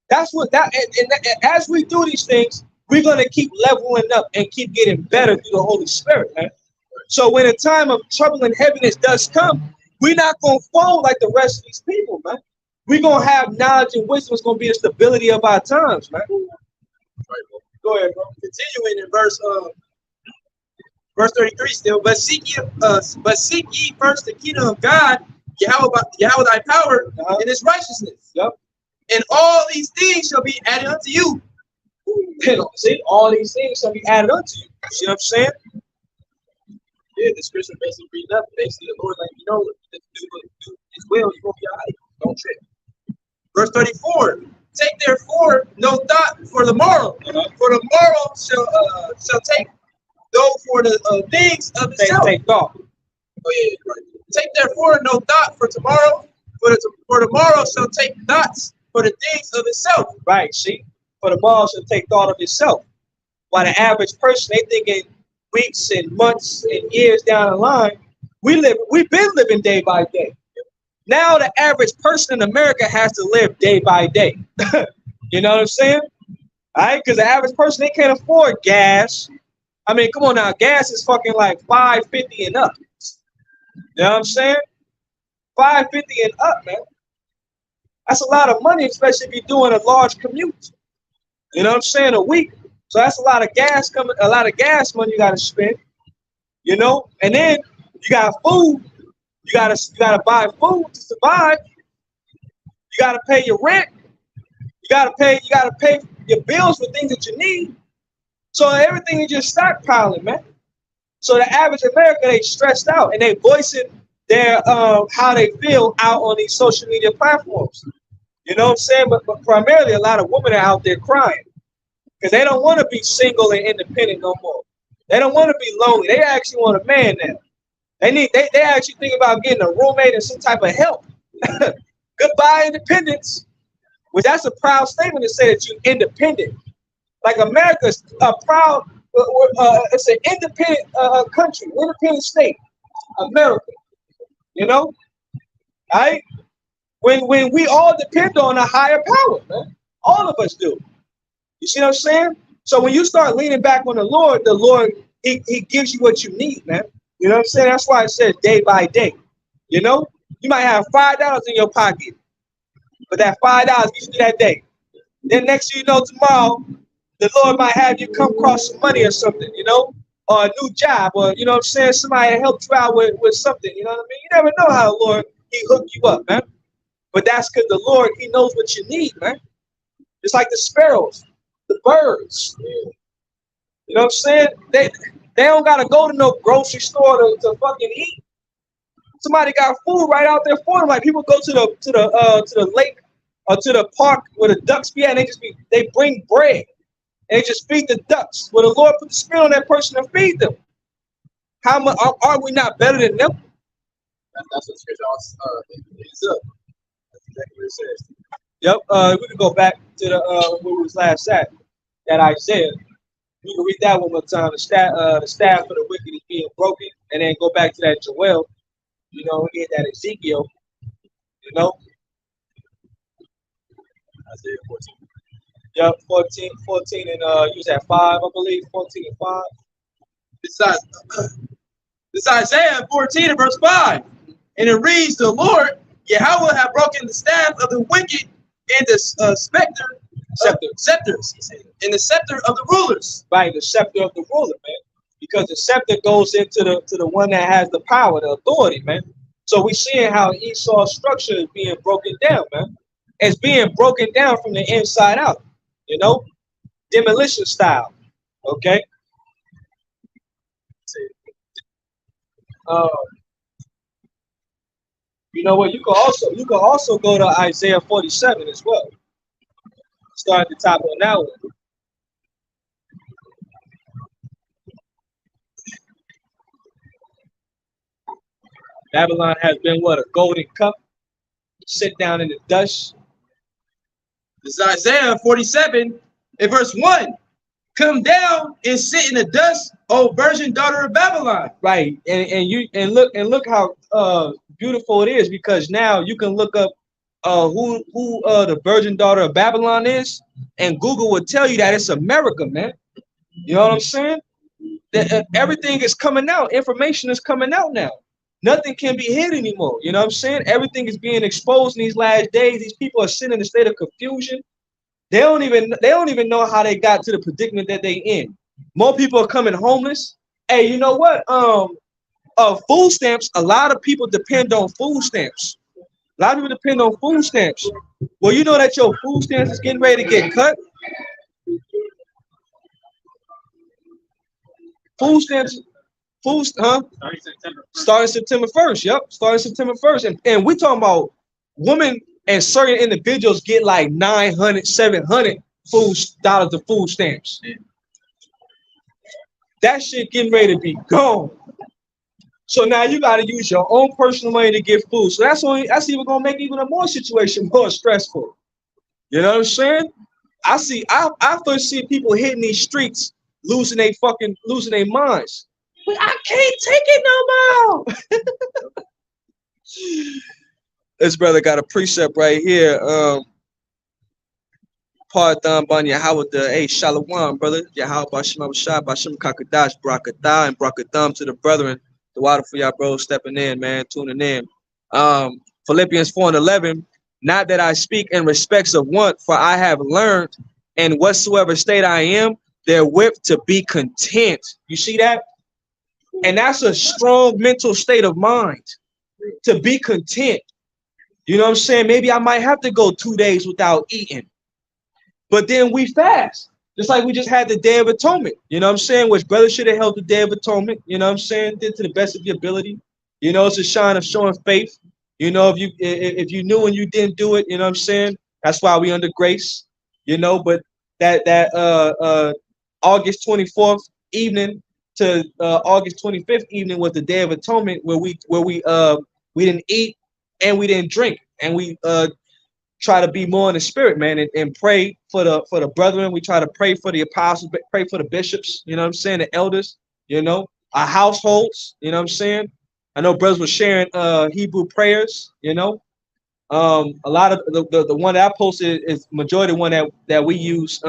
That's what and as we do these things, we're gonna keep leveling up and keep getting better through the Holy Spirit, man. So when a time of trouble and heaviness does come, we're not gonna fall like the rest of these people, man. We're gonna have knowledge and wisdom. It's gonna be the stability of our times, man. Right, bro. Go ahead, bro. Continuing in verse 33 still. But seek ye first the kingdom of God, Yahweh thy power, and his righteousness. Yep. And all these things shall be added unto you. See, all these things shall be added unto you. See what I'm saying? Yeah, the scripture basically reads up. Basically, the Lord, like, you know, do his will, you're gonna be all right. Don't trip. Verse 34. Take therefore no thought for the morrow. For the morrow shall take though for the things of itself. Take thought. Oh yeah, right. Take therefore no thought for tomorrow. For tomorrow shall take thoughts for the things of itself. Right. See, for tomorrow shall take thought of itself. While the average person, they thinking weeks and months and years down the line. We've been living day by day. Now the average person in America has to live day by day. You know what I'm saying? All right, because the average person, they can't afford gas. I mean, come on now, gas is fucking like $5.50 and up. You know what I'm saying? $5.50 and up, man. That's a lot of money, especially if you're doing a large commute. You know what I'm saying? A week. So that's a lot of gas money you gotta spend. You know, and then you got food. You gotta buy food to survive. You gotta pay your rent. You gotta pay your bills for things that you need. So everything is just stockpiling, man. So the average American, they stressed out and they voicing their how they feel out on these social media platforms. You know what I'm saying? But primarily a lot of women are out there crying because they don't want to be single and independent no more. They don't want to be lonely. They actually want a man now. They actually think about getting a roommate and some type of help. Goodbye, independence. Well, that's a proud statement to say that you're independent. Like America's a proud, it's an independent country, independent state, America. You know, right? When we all depend on a higher power, man. All of us do. You see what I'm saying? So when you start leaning back on the Lord, he gives you what you need, man. You know what I'm saying? That's why it says day by day. You know, you might have $5 in your pocket, but that $5 gives you that day. Then next thing you know, tomorrow, the Lord might have you come across some money or something, you know? or a new job, or you know what I'm saying, somebody that helped you out with something, you know what I mean? You never know how the Lord he hooked you up, man. But that's because the Lord, he knows what you need, man. It's like the sparrows, the birds. You know what I'm saying? They don't gotta go to no grocery store to fucking eat. Somebody got food right out there for them. Like people go to the lake or to the park where the ducks be at, and they bring bread and they just feed the ducks. Well, the Lord put the spirit on that person to feed them. How much are we not better than them? That's what scripture is up. That's exactly what it says. Yep. We can go back to the where we was last at, that Isaiah. You can read that one more time. The staff for the wicked is being broken, and then go back to that Joel. You know, we get that Ezekiel. You know, Isaiah 14. yep, 14 and you was at 5, I believe, 14 and 5. This Isaiah 14 and verse 5. And it reads, the Lord, Yahweh have broken the staff of the wicked and the scepters, and the scepter of the rulers. Right, the scepter of the ruler, man. Because the scepter goes into the one that has the power, the authority, man. So we seeing how Esau's structure is being broken down, man. It's being broken down from the inside out, you know, demolition style. Okay. You know what? You can also go to Isaiah 47 as well. Start at the top on that one. Babylon has been what, a golden cup? Sit down in the dust. This is Isaiah 47 and verse 1. Come down and sit in the dust, O virgin daughter of Babylon. Right, and look how beautiful it is, because now you can look up who the virgin daughter of Babylon is, and Google will tell you that it's America, man. You know what I'm saying? That everything is coming out. Information is coming out now. Nothing can be hid anymore. You know what I'm saying? Everything is being exposed in these last days. These people are sitting in a state of confusion. They don't even know how they got to the predicament that they in. More people are coming homeless. Hey, you know what? Food stamps. A lot of people depend on food stamps. A lot of people depend on food stamps. Well, you know that your food stamps is getting ready to get cut. Food stamps. Starting September 1st. Yep, starting September 1st. And we talking about women and certain individuals get like 900, 700 dollars of food stamps. That shit getting ready to be gone. So now you got to use your own personal money to get food. So that's even gonna make even a more situation more stressful. You know what I'm saying? I first see people hitting these streets, losing their minds. But I can't take it no more. This brother got a precept right here. Partham Ban Yahweh, hey, Shalom, brother. Yahweh Bashem Abashah, Bashem Kakadash, Brakatah, and Brakatham to the brethren. The water for y'all, bro, stepping in, man, tuning in. Philippians 4 and 11. Not that I speak in respects of want, for I have learned in whatsoever state I am, therewith to be content. You see that? And that's a strong mental state of mind, to be content. You know what I'm saying? Maybe I might have to go 2 days without eating. But then we fast. Just like we just had the Day of Atonement. You know what I'm saying? Which brother should have held the Day of Atonement. You know what I'm saying? Did to the best of your ability. You know, it's a sign of showing faith. You know, if you knew and you didn't do it, you know what I'm saying? That's why we under grace. You know, but that August 24th evening to August 25th evening was the Day of Atonement, where we didn't eat and we didn't drink, and we try to be more in the spirit, man, and pray for the brethren. We try to pray for the apostles, pray for the bishops, you know what I'm saying, the elders, you know, our households, you know what I'm saying. I know brothers were sharing Hebrew prayers, you know. A lot of the one that I posted is majority one that we use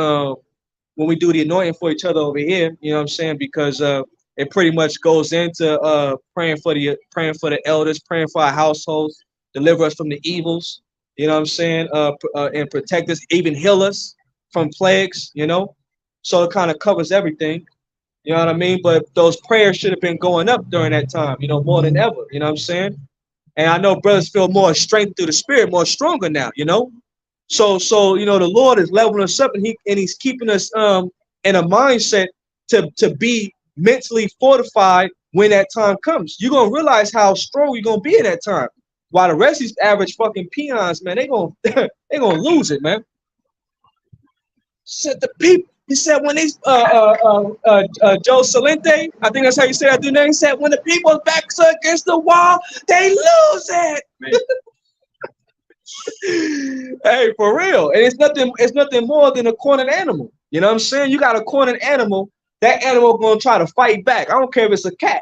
when we do the anointing for each other over here, you know what I'm saying, because it pretty much goes into praying for the elders, praying for our households, deliver us from the evils, you know what I'm saying, and protect us, even heal us from plagues, you know. So it kind of covers everything. You know what I mean? But those prayers should have been going up during that time, you know, more than ever. You know what I'm saying? And I know brothers feel more strength through the spirit, more stronger now, you know. So you know, the Lord is leveling us up, and he's keeping us in a mindset to be mentally fortified when that time comes. You're gonna realize how strong you're gonna be at that time. While the rest of these average fucking peons, man, they gonna they gonna lose it, man. Said the people. He said when they Joe Salente, I think that's how you say that dude name. He said when the people's backs are against the wall, they lose it. Hey, for real. And it's nothing more than a cornered animal. You know what I'm saying? You got a cornered animal, that animal gonna try to fight back. I don't care if it's a cat.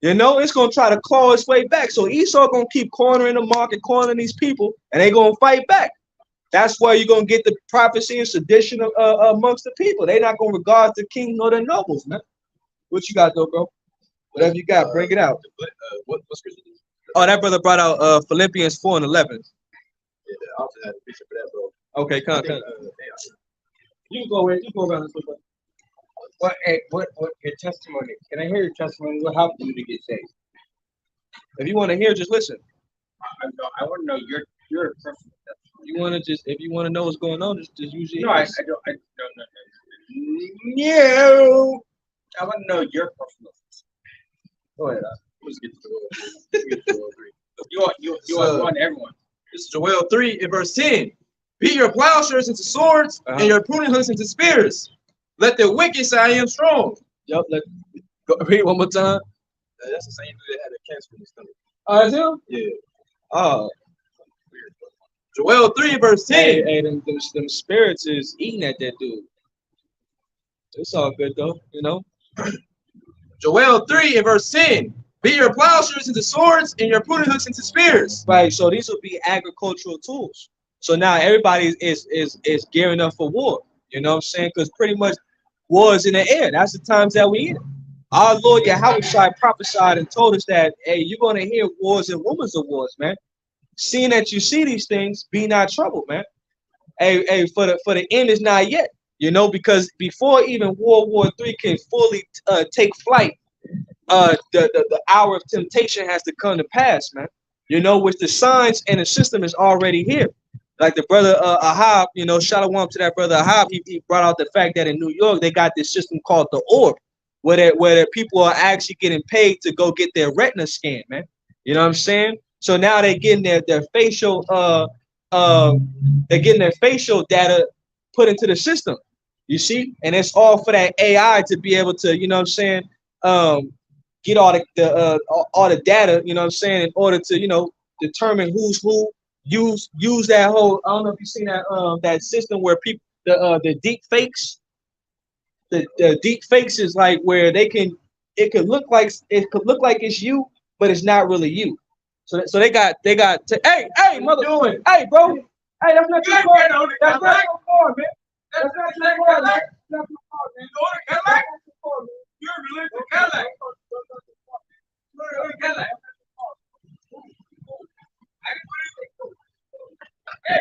You know, it's gonna try to claw its way back. So Esau gonna keep cornering the market, cornering these people, and they gonna fight back. That's why you're gonna get the prophecy and sedition amongst the people. They're not gonna regard the king nor the nobles, man. What you got though, bro? Whatever you got, bring it out. What scripture? Oh, that brother brought out Philippians 4:11. Yeah, I'll have a picture for that, bro. Okay, come. You go around this way. What your testimony? Can I hear your testimony? What helped you to get saved? If you want to hear, just listen. I want to know your personal testimony. You want to just, if you want to know what's going on, just use your No, I ears. don't. No. I want to know your personal testimony. Go ahead. Let's get to Joel 3. You want everyone. This is Joel 3 and verse 10. Beat your plowshares into swords and your pruning hooks into spears. Let the wicked say I am strong. Yup, go read it one more time. That's the same dude that had a cancer in his stomach. Oh, that's him? Yeah. Oh, Joel 3 verse 10. hey, them spirits is eating at that dude. It's all good though, you know. Joel 3 and verse 10. Beat your plowshares into swords and your pruning hooks into spears. Right. So these will be agricultural tools. So now everybody is gearing up for war. You know what I'm saying? Because pretty much war is in the air. That's the times that we in. Our Lord Yahweh prophesied and told us that, hey, you're gonna hear wars and rumors of wars, man. Seeing that you see these things, be not troubled, man. Hey, for the end is not yet. You know, because before even World War III can fully take flight, the hour of temptation has to come to pass, man. You know, which the signs and the system is already here. Like the brother Ahab, you know, shalom to that brother Ahab. He brought out the fact that in New York they got this system called the orb, where the people are actually getting paid to go get their retina scanned, man. You know what I'm saying? So now they're getting their facial data put into the system. You see, and it's all for that AI to be able to, you know what I'm saying, get all the data, you know what I'm saying, in order to, you know, determine who's who. Use that whole, I don't know if you've seen that system where people the deep fakes. The deep fakes is like where it could look like it's you, but it's not really you. So they got hey mother doing hey bro, hey that's not your car, that's not your car, man. That's not your car, man. That's not your car, man. You're really the Cadillac. You're the Cadillac. Hey.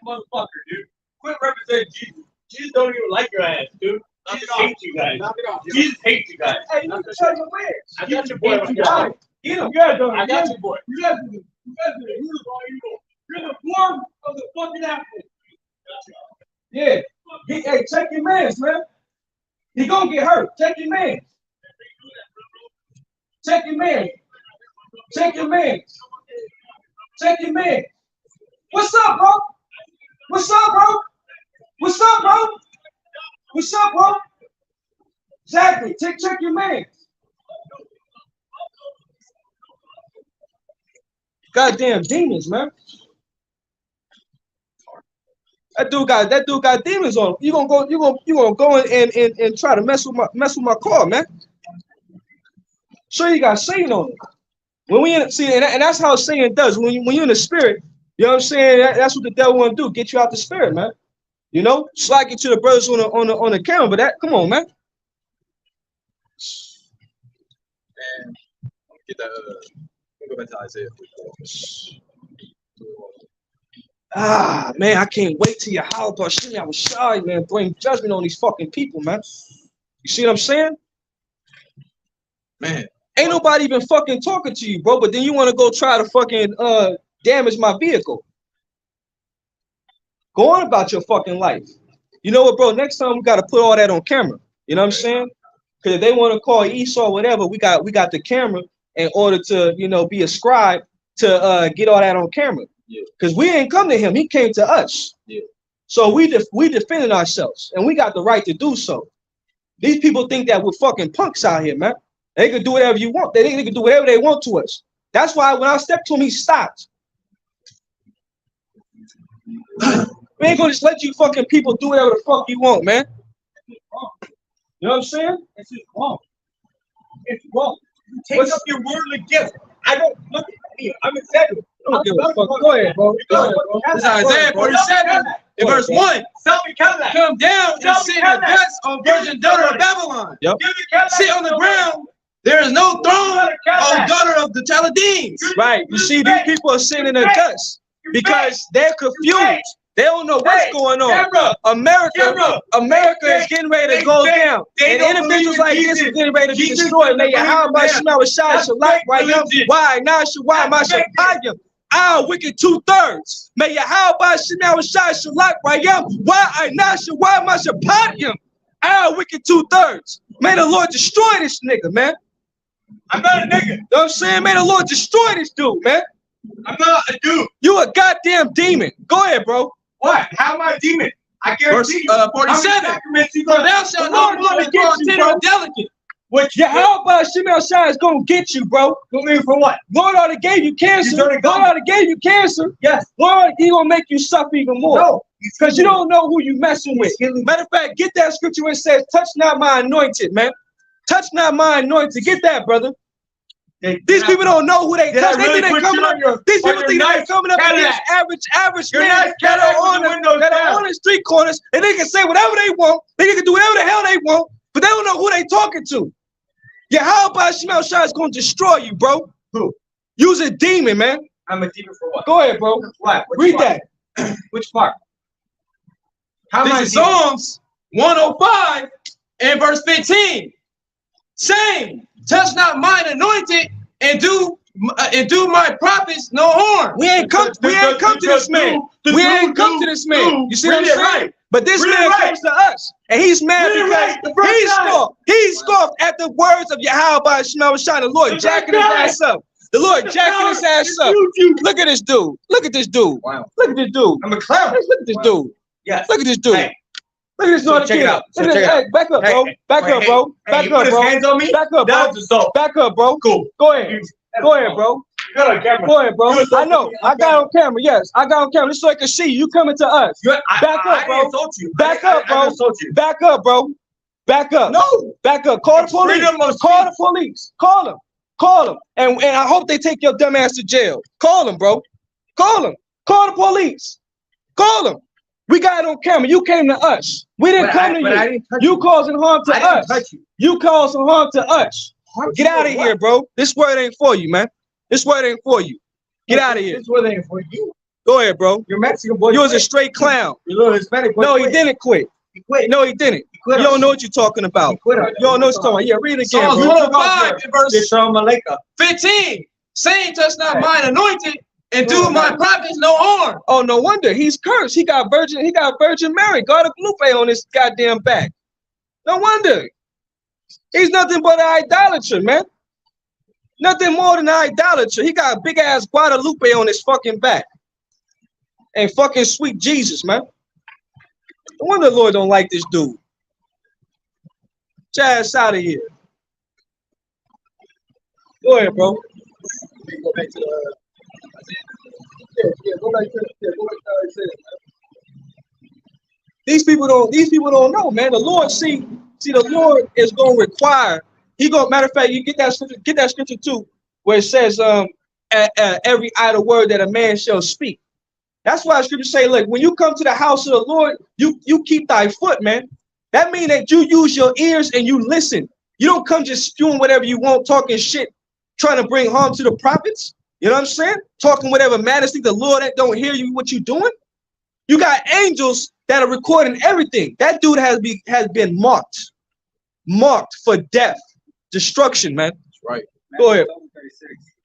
Motherfucker, dude. Quit representing Jesus. Jesus don't even like your ass, dude. Jesus hates you guys. Jesus hates you guys. Hey, you can show your ways. I got your boy. Get him. I got your boy. You guys are you're the form of the fucking apple. Yeah. Hey, check your mans, man. He gonna get hurt. Check your mans. Check your mans. Check your mans. Check your mans. What's up, bro? What's up, bro? What's up, bro? What's up, bro? Exactly. Check your man. Goddamn demons, man. That dude got demons on him. You gonna go and try to mess with my car, man. Sure, you got Satan on him. When we in see, and that's how Satan does. When you're in the spirit, you know what I'm saying? That's what the devil want to do, get you out the spirit, man. You know, slide it to the brothers on the camera, but that come on, man. And get that. Go back to Isaiah. Ah, man, I can't wait till your house, but I was shy, man. Bring judgment on these fucking people, man. You see what I'm saying? Man, ain't nobody even fucking talking to you, bro. But then you want to go try to fucking damage my vehicle. Go on about your fucking life. You know what, bro? Next time we got to put all that on camera. You know what I'm saying? Because if they want to call Esau or whatever, we got the camera in order to, you know, be ascribed to get all that on camera. Yeah. Because we ain't come to him, he came to us. Yeah. So we defended ourselves, and we got the right to do so. These people think that we're fucking punks out here, man. They can do whatever you want. They think they can do whatever they want to us. That's why when I stepped to him, he stopped. We ain't gonna just let you fucking people do whatever the fuck you want, man. You know what I'm saying? It's just wrong. It's wrong. You take up your worldly gifts. I don't look at me. I'm executive. Don't give a fuck. Go ahead, bro. Go ahead, bro. This is Isaiah 47 in verse 1. Come down and sit in the dust, O virgin daughter of Babylon. Yep. Sit on the ground. There is no throne, O daughter of the Chaldeans. Right. You see, these people are sitting in the dust because they're confused. They don't know what's going on. America is getting ready to go down. And individuals like this are getting ready to be destroyed. May Yahweh Shema Shai Shalak Rayam. Why? Now Shawai Mashapayam. Our wicked 2/3. May Yahweh Shema Shai Shalak Rayam. Why? Now Shawai Mashapayam. Our wicked 2/3. May the Lord destroy this nigga, man. I'm not a nigga. You know what I'm saying? May the Lord destroy this dude, man. I'm not a dude. You a goddamn demon. Go ahead, bro. What? How am I a demon? I Verse guarantee you. 47. For thou shalt not be called tender or delicate. What Yahweh Shema Shai is gonna get you, bro. Put me for what? Lord already gave you cancer. Lord already gave you cancer. Yes. Lord, he gonna make you suffer even more. No. Because you don't know who you messing with. Matter of fact, get that scripture where it says, touch not my anointed, man. Touch not my anointed. Get that, brother. These people don't know who they touch. They think they're coming up. These people think they're coming up against average men that are on the street corners, and they can say whatever they want. They can do whatever the hell they want, but they don't know who they talking to. Yahweh Shema Shai is going to destroy you, bro. Who? You's a demon, man. I'm a demon for what? Go ahead, bro. What? Read that. Which part? How am I This is Psalms 105 and verse 15. Saying, touch not mine anointed and do my prophets no harm. We ain't come to this man. We ain't come to this man. You see what I'm saying? Right. But this man comes to us, and he's mad because he scoffed at the words of Yahweh Shema Shai, the Lord jacking his ass up. The Lord jacking his ass up. Look at this dude. Look at this dude. Wow. Look at this dude. I'm a clown. Look at this dude. Yes. Look at this dude. Hey. Look at this dude. Check it out. Look at this. Hey, back up, bro. Back up, bro. Back up, bro. Hands on me. Back up, bro. Back up, bro. Cool. Go ahead. Go ahead, bro. Got on camera. Go ahead, bro. I know. I got on camera. Yes, I got on camera. Just so I can see you coming to us. Back up, bro. Back up, bro. Back up, bro. Back up. No. Back up. Call the police. Call the police. Call them. Call them. And I hope they take your dumb ass to jail. Call them, bro. Call them. Call the police. Call them. We got it on camera. You came to us. We didn't come to you. You causing harm to us. You causing harm to us. Get out of here, bro. This word ain't for you, man. This word ain't for you. Get out of here. This word ain't for you. Go ahead, bro. You're Mexican boy. You was a straight clown. You're a little Hispanic boy. No, he didn't quit. He quit. No, he didn't. You don't know what you're talking about. You don't know what you're talking about. Yeah, read it again, Psalms bro. 105 and verse 15. Saying, touch not mine anointed and do my prophets no harm. Oh, no wonder he's cursed. He got Virgin Mary, God of Lupe on his goddamn back. No wonder. He's nothing but an idolater, man. Nothing more than an idolater. He got a big ass Guadalupe on his fucking back. And fucking sweet Jesus, man. No wonder the Lord don't like this dude. Get your ass out of here. Go ahead, bro. Go back to the Yeah, go back to Isaiah, man. These people don't know, man. The Lord, see, the Lord is gonna require. He gonna, matter of fact, you get that scripture too, where it says, every idle word that a man shall speak. That's why scripture say, look, when you come to the house of the Lord, you keep thy foot, man. That means that you use your ears and you listen. You don't come just spewing whatever you want, talking shit, trying to bring harm to the prophets. You know what I'm saying? Talking whatever matters. Think the Lord that don't hear you what you doing. You got angels that are recording everything. That dude has been marked for death, destruction, man. That's right. Go ahead.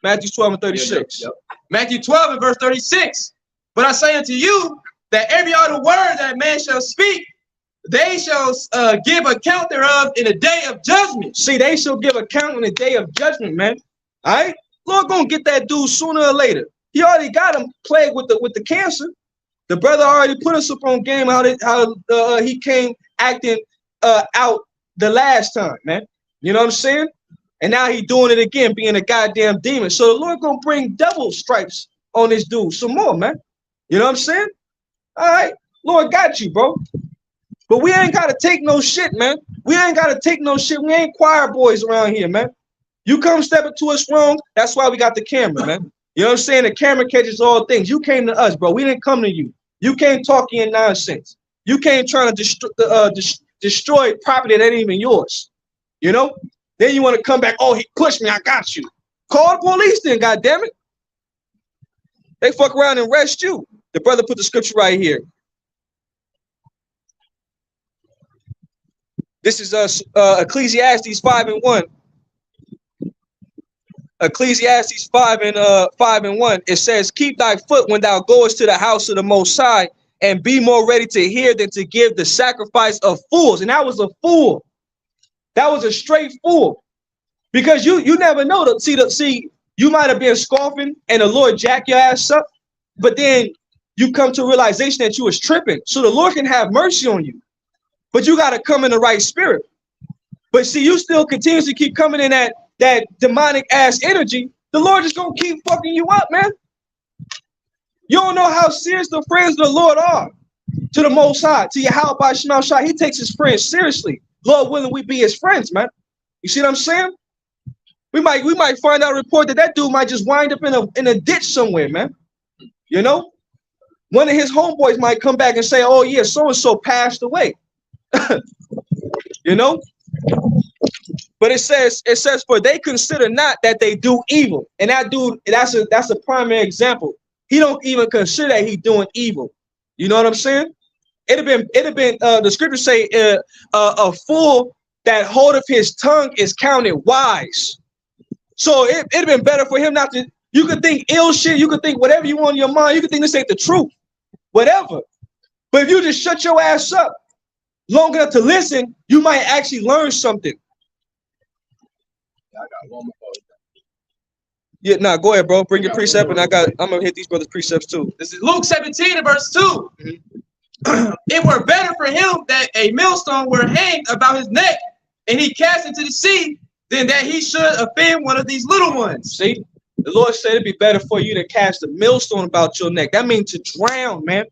Matthew 12 and 36. Yep. Matthew 12 and verse 36. But I say unto you that every other word that man shall speak, they shall give account thereof in the day of judgment. See, they shall give account in the day of judgment, man. All right? Lord gonna get that dude sooner or later. He already got him plagued with the cancer. The brother already put us up on game how he came acting out the last time, man. You know what I'm saying? And now he doing it again, being a goddamn demon. So the Lord gonna bring double stripes on this dude, some more, man. You know what I'm saying? All right, Lord got you, bro. But we ain't gotta take no shit, man. We ain't gotta take no shit. We ain't choir boys around here, man. You come stepping to us wrong, that's why we got the camera, man. You know what I'm saying? The camera catches all things. You came to us, bro. We didn't come to you. You came talking in nonsense. You came trying to destroy property that ain't even yours. You know? Then you want to come back, oh, he pushed me, I got you. Call the police then, goddammit. They fuck around and arrest you. The brother put the scripture right here. This is Ecclesiastes 5 and 1. Ecclesiastes 5 and 1. It says, keep thy foot when thou goest to the house of the Most High, and be more ready to hear than to give the sacrifice of fools. And that was a fool. That was a straight fool. Because you never know. See, you might have been scoffing and the Lord jack your ass up, but then you come to a realization that you was tripping. So the Lord can have mercy on you. But you got to come in the right spirit. But see, you still continuously keep coming in that demonic ass energy. The Lord is going to keep fucking you up, man. You don't know how serious the friends of the Lord are to the Most High, to Yahweh Shema Shai. He takes his friends seriously. Lord willing, we be his friends, man. You see what I'm saying? We might find out a report that dude might just wind up in a ditch somewhere, man. You know? One of his homeboys might come back and say, oh yeah, so-and-so passed away. You know? But it says, for they consider not that they do evil. And that dude, that's a primary example. He don't even consider that he doing evil. You know what I'm saying? It'd have been the scriptures say a fool that holdeth his tongue is counted wise. So it'd have been better for him not to. You could think ill shit, you could think whatever you want in your mind, you could think this ain't the truth, whatever. But if you just shut your ass up long enough to listen, you might actually learn something. I got one more. Yeah, nah, go ahead, bro. Bring your precept, and I'm gonna hit these brothers' precepts too. This is Luke 17 and verse 2. Mm-hmm. It were better for him that a millstone were hanged about his neck and he cast into the sea than that he should offend one of these little ones. See, the Lord said it'd be better for you to cast a millstone about your neck. That means to drown, man,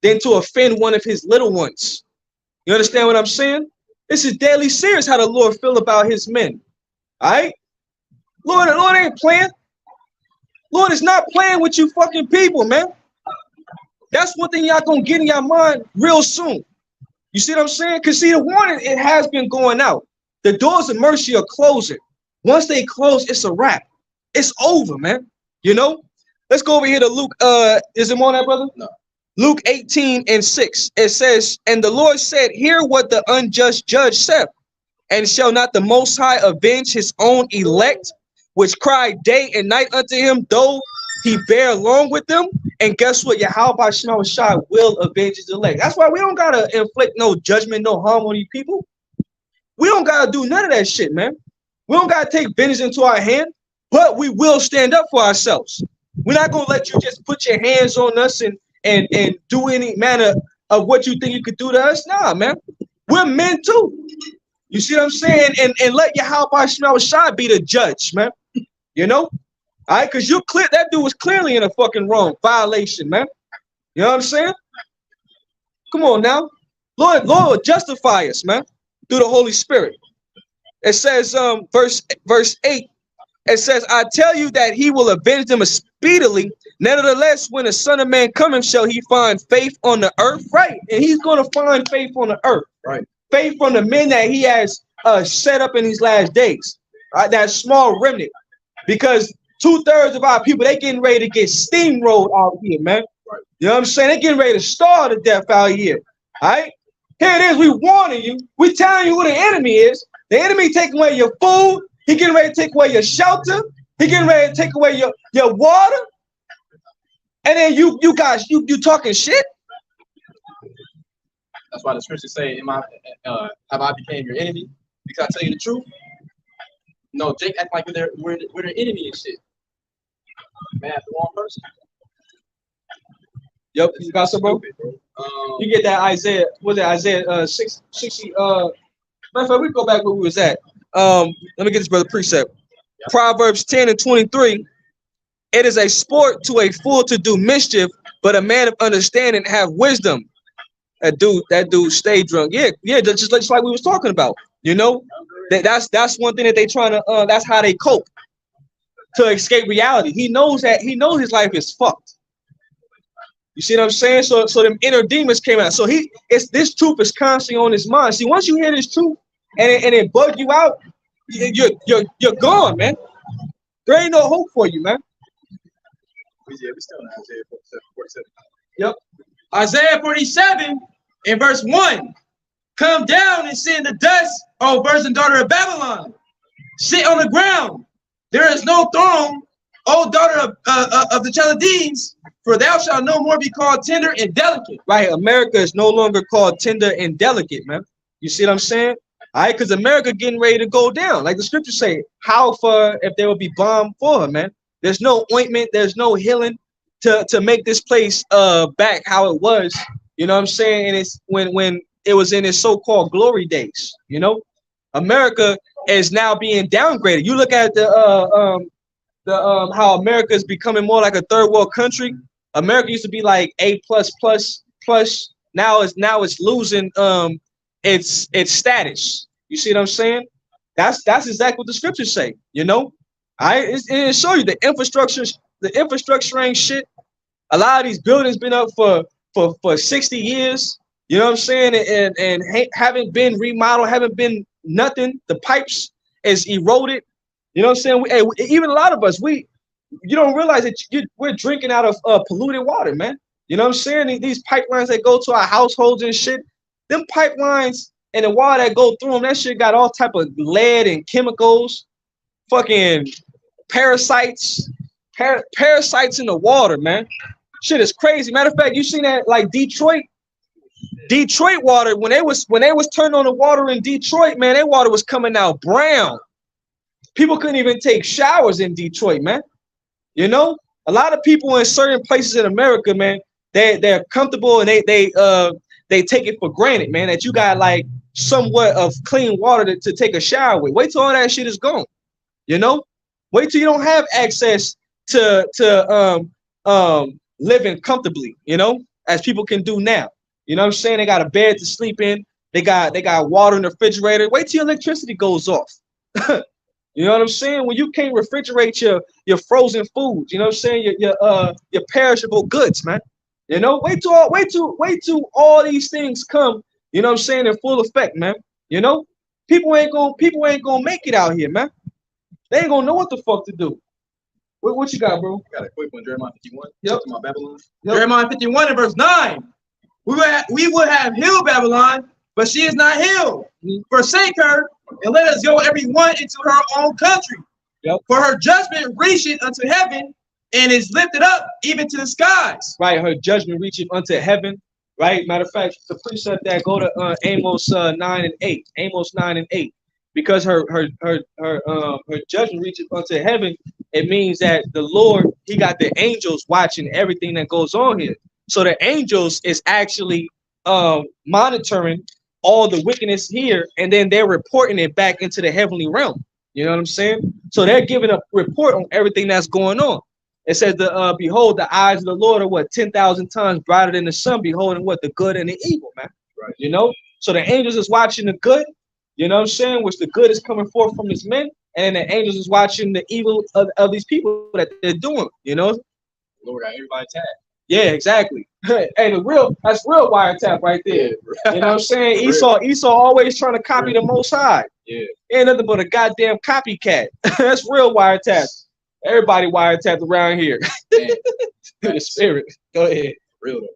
than to offend one of his little ones. You understand what I'm saying? This is deadly serious how the Lord feel about his men. All right? Lord ain't playing. Lord is not playing with you fucking people, man. That's one thing y'all gonna get in your mind real soon. You see what I'm saying? Because see, the warning, it has been going out. The doors of mercy are closing. Once they close, it's a wrap. It's over, man. You know? Let's go over here to Luke. Is it more on that, brother? No. Luke 18 and 6. It says, and the Lord said, hear what the unjust judge said. And shall not the Most High avenge his own elect, which cry day and night unto him, though he bear along with them? And guess what? Yahweh Shema Shai will avenge his elect. That's why we don't gotta inflict no judgment, no harm on these people. We don't gotta do none of that shit, man. We don't gotta take vengeance into our hand, but we will stand up for ourselves. We're not gonna let you just put your hands on us and do any manner of what you think you could do to us. Nah, man. We're men too. You see what I'm saying? And let Yahweh Shema Shai be the judge, man. You know? All right, because you're clear, that dude was clearly in a fucking wrong violation, man. You know what I'm saying? Come on now. Lord will justify us, man, through the Holy Spirit. It says, verse 8, it says, I tell you that he will avenge them speedily. Nevertheless, when the Son of Man cometh, shall he find faith on the earth? Right. And he's going to find faith on the earth. Right. Faith from the men that he has set up in these last days. Right. That small remnant. Because 2/3 of our people, they getting ready to get steamrolled out here, man. Right. You know what I'm saying? They getting ready to starve to death out here. All right. Here it is. We warning you. We telling you who the enemy is. The enemy taking away your food. He getting ready to take away your shelter. He getting ready to take away your water. And then you guys, you talking shit. That's why the scriptures say, have I became your enemy? Because I tell you the truth. No, Jake act like we're the enemy and shit. Man, the wrong person. Yep, you got some, bro? You get that Isaiah, was it Isaiah 60? Matter of fact, we go back where we was at. Let me get this brother precept. Yeah. Proverbs 10:23. It is a sport to a fool to do mischief, but a man of understanding have wisdom. That dude stay drunk. Yeah, just like we was talking about. You know, that's one thing that they trying to. That's how they cope to escape reality. He knows his life is fucked. You see what I'm saying? So them inner demons came out. So this truth is constantly on his mind. See, once you hear this truth and it bug you out, you're gone, man. There ain't no hope for you, man. Yeah, we still in Isaiah 47. Yep. Isaiah 47 in verse 1. Come down and sit in the dust, O virgin daughter of Babylon. Sit on the ground. There is no throne, O daughter of the Chaldeans, for thou shalt no more be called tender and delicate. Right. America is no longer called tender and delicate, man. You see what I'm saying? All right, because America getting ready to go down. Like the scriptures say, how far if there will be bomb for her, man? There's no ointment, there's no healing to make this place back how it was. You know what I'm saying? And it's when it was in its so-called glory days, you know? America is now being downgraded. You look at how America is becoming more like a third world country. America used to be like A++++. Now it's losing its status. You see what I'm saying? That's exactly what the scriptures say, you know? It show you the infrastructure ain't shit. A lot of these buildings been up for 60 years. You know what I'm saying? And haven't been remodeled, haven't been nothing. The pipes is eroded. You know what I'm saying? Even a lot of us, you don't realize that we're drinking out of polluted water, man. You know what I'm saying? These pipelines that go to our households and shit, them pipelines and the water that go through them, that shit got all type of lead and chemicals, fucking parasites in the water, man. Shit is crazy. Matter of fact, you seen that like Detroit water when they was turning on the water in Detroit, man, that water was coming out brown. People couldn't even take showers in Detroit, man. You know, a lot of people in certain places in America, man, they're comfortable and they take it for granted, man, that you got like somewhat of clean water to take a shower with. Wait till all that shit is gone. You know, wait till you don't have access to living comfortably, you know, as people can do now. You know what I'm saying? They got a bed to sleep in. They got water in the refrigerator. Wait till your electricity goes off. You know what I'm saying? When you can't refrigerate your frozen foods, you know what I'm saying? Your perishable goods, man. You know, wait till all these things come, you know what I'm saying, in full effect, man. You know, people ain't gonna make it out here, man. They ain't gonna know what the fuck to do. What you got, bro? I got a quick one, Jeremiah 51. Yep. To my Babylon. Yep. Jeremiah 51 and verse 9. We would have healed Babylon, but she is not healed. Forsake her, and let us go every one into her own country. Yep. For her judgment reacheth unto heaven, and is lifted up even to the skies. Right, her judgment reacheth unto heaven. Right. Matter of fact, the precept that go to Amos 9 and 8. Amos 9 and 8. Because her judgment reaches unto heaven, it means that the Lord, he got the angels watching everything that goes on here. So the angels is actually monitoring all the wickedness here, and then they're reporting it back into the heavenly realm. You know what I'm saying? So they're giving a report on everything that's going on. It says, behold, the eyes of the Lord are what 10,000 times brighter than the sun, beholding what the good and the evil, man. Right. You know, so the angels is watching the good, you know what I'm saying, which the good is coming forth from his men, and the angels is watching the evil of these people that they're doing, you know. Lord got everybody tagged. Yeah, exactly. Hey, that's real wiretap right there. You know what I'm saying? Esau always trying to copy the Most High. Yeah. Ain't nothing but a goddamn copycat. That's real wiretap. Everybody wiretapped around here. The spirit. Go ahead. Real though.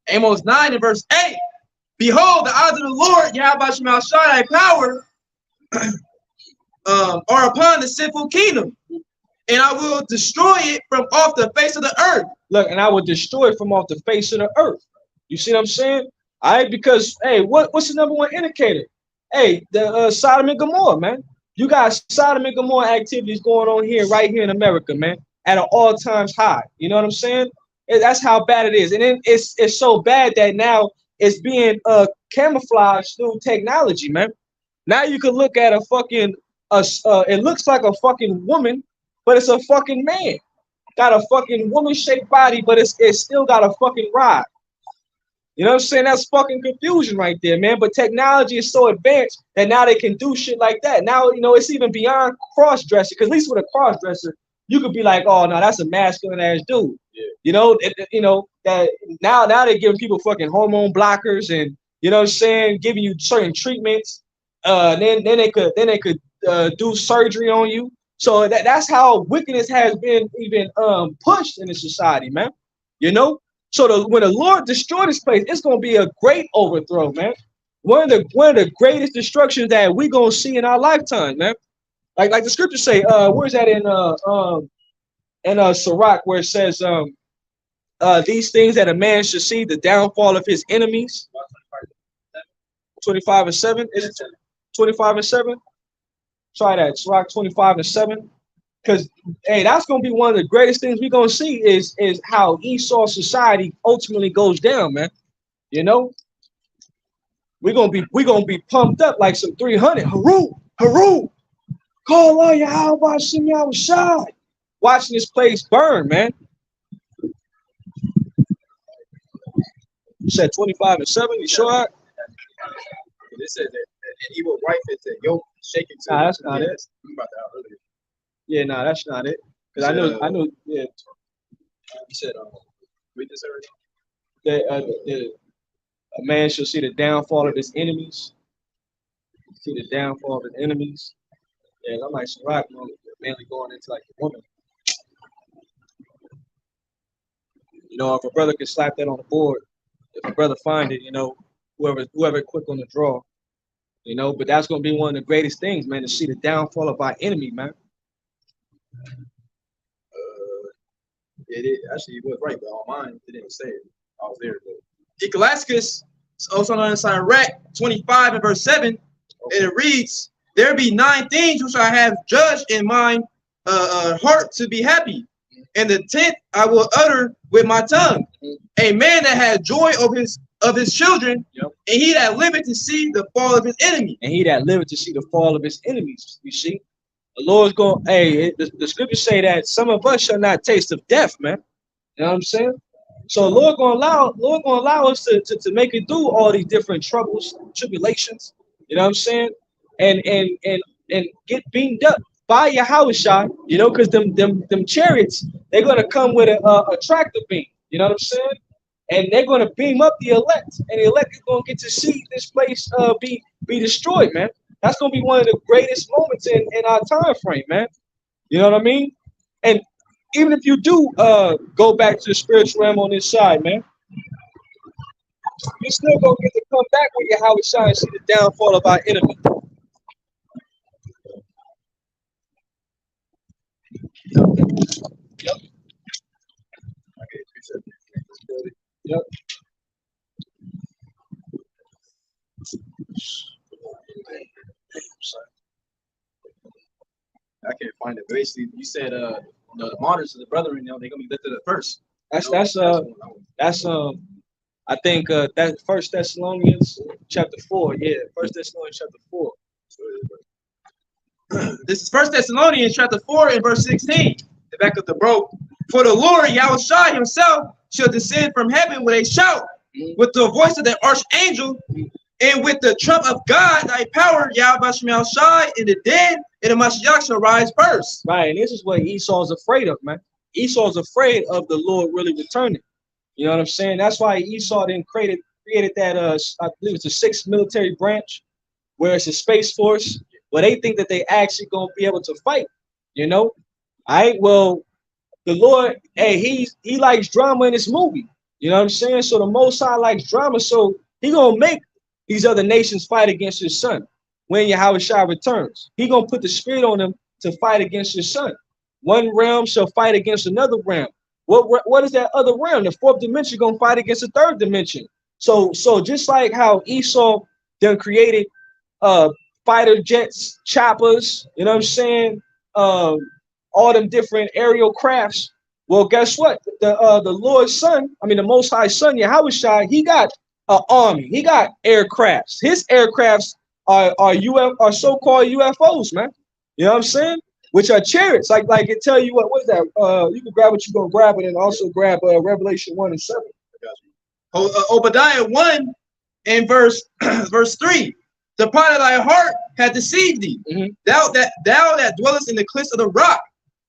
Amos 9 and verse 8. Behold, the eyes of the Lord, Yahweh Shema Shai, power, are upon the sinful kingdom, and I will destroy it from off the face of the earth. Look, and I will destroy it from off the face of the earth. You see what I'm saying? All right, because hey, what's the number one indicator? Hey, the Sodom and Gomorrah, man. You got Sodom and Gomorrah activities going on here, right here in America, man, at an all-time high. You know what I'm saying? That's how bad it is, and then it's so bad that now it's being camouflaged through technology, man. Now you can look at a fucking it looks like a fucking woman, but it's a fucking man. Got a fucking woman-shaped body, but it's still got a fucking rod. You know what I'm saying? That's fucking confusion right there, man. But technology is so advanced that now they can do shit like that. Now, you know, it's even beyond cross-dressing. Because at least with a cross-dresser, you could be like, oh, no, that's a masculine-ass dude. Yeah. You know, that now they're giving people fucking hormone blockers and, you know what I'm saying, giving you certain treatments. Then they could do surgery on you. So that's how wickedness has been even pushed in the society, man. You know? So when the Lord destroy this place, it's gonna be a great overthrow, man. One of the greatest destructions that we're gonna see in our lifetime, man. Like the scriptures say, where's that in Sirach, where it says these things that a man should see, the downfall of his enemies. 25:7, is it 25:7? Try that, Sirach 25:7. Because hey, that's gonna be one of the greatest things we're gonna see is how Esau society ultimately goes down, man. You know, we're gonna be pumped up like some 300. Haru, call on Yahweh Shem Yahushai. Watching this place burn, man. You said 25:7. You sure? It says that an evil wife is a yoke shaking. Nah, that's not it. We about that earlier. Yeah, nah, that's not it. Because I know, yeah. You said, read this already. That a man shall see the downfall of his enemies. See the downfall of his enemies. Yeah, I'm like Sirach, mainly going into like the woman. You know, if a brother can slap that on the board, if a brother find it, you know, whoever quick on the draw, you know, but that's gonna be one of the greatest things, man, to see the downfall of our enemy, man. It actually was right, but on mine it didn't say it. I was there. Ecclesiastes, also known as Sirach 25 and verse 7, and it reads, "There be 9 things which I have judged in mine heart to be happy, and the 10th I will utter with my tongue. A man that has joy of his children, Yep. and he that liveth to see the fall of his enemy." And he that liveth to see the fall of his enemies. You see, the Lord's going. Hey, the scriptures say that some of us shall not taste of death, man. You know what I'm saying? So Lord gonna allow us to make it through all these different troubles, tribulations. You know what I'm saying? And get beamed up by Yahushua. You know, because them chariots, they're gonna come with a tractor beam. You know what I'm saying? And they're gonna beam up the elect, and the elect is gonna get to see this place be destroyed, man. That's gonna be one of the greatest moments in our time frame, man. You know what I mean? And even if you do go back to the spiritual realm on this side, man, you still gonna get to come back with your Yahushua and see the downfall of our enemy. Yep. Yep. I can't find it. Basically, you said the martyrs of the brethren, you know, they're gonna be lifted at first. That's I think that 1 Thessalonians chapter 4. Yeah, 1 Thessalonians chapter 4. This is 1 Thessalonians chapter 4 and verse 16. The back of the bro. For the Lord Yahushua himself shall descend from heaven with a shout, with the voice of the archangel, and with the trump of God, thy power, Yahushua, and the dead, and the Mashiach shall rise first. Right, and this is what Esau's afraid of, man. Esau's afraid of the Lord really returning. You know what I'm saying? That's why Esau then created that I believe it's a 6th military branch, where it's a space force, where they think that they actually gonna be able to fight. You know, all right. Well, the Lord, hey, he likes drama in this movie. You know what I'm saying? So the Most High likes drama, so he gonna make these other nations fight against his son when Yahushua returns. He gonna put the spirit on them to fight against his son. One realm shall fight against another realm. What is that other realm? The 4th dimension gonna fight against the 3rd dimension. So just like how Esau done created fighter jets, choppers, you know what I'm saying? All them different aerial crafts. Well, guess what? The Lord's son, I mean the Most High Son, Yahushua, he got an army. He got aircrafts. His aircrafts are so-called UFOs, man. You know what I'm saying? Which are chariots. Like it tell you what is that? You can grab what you're gonna grab it and also grab Revelation 1 and 7. Obadiah 1 and verse 3. The pride of thy heart hath deceived thee. Thou that dwellest in the cliffs of the rock,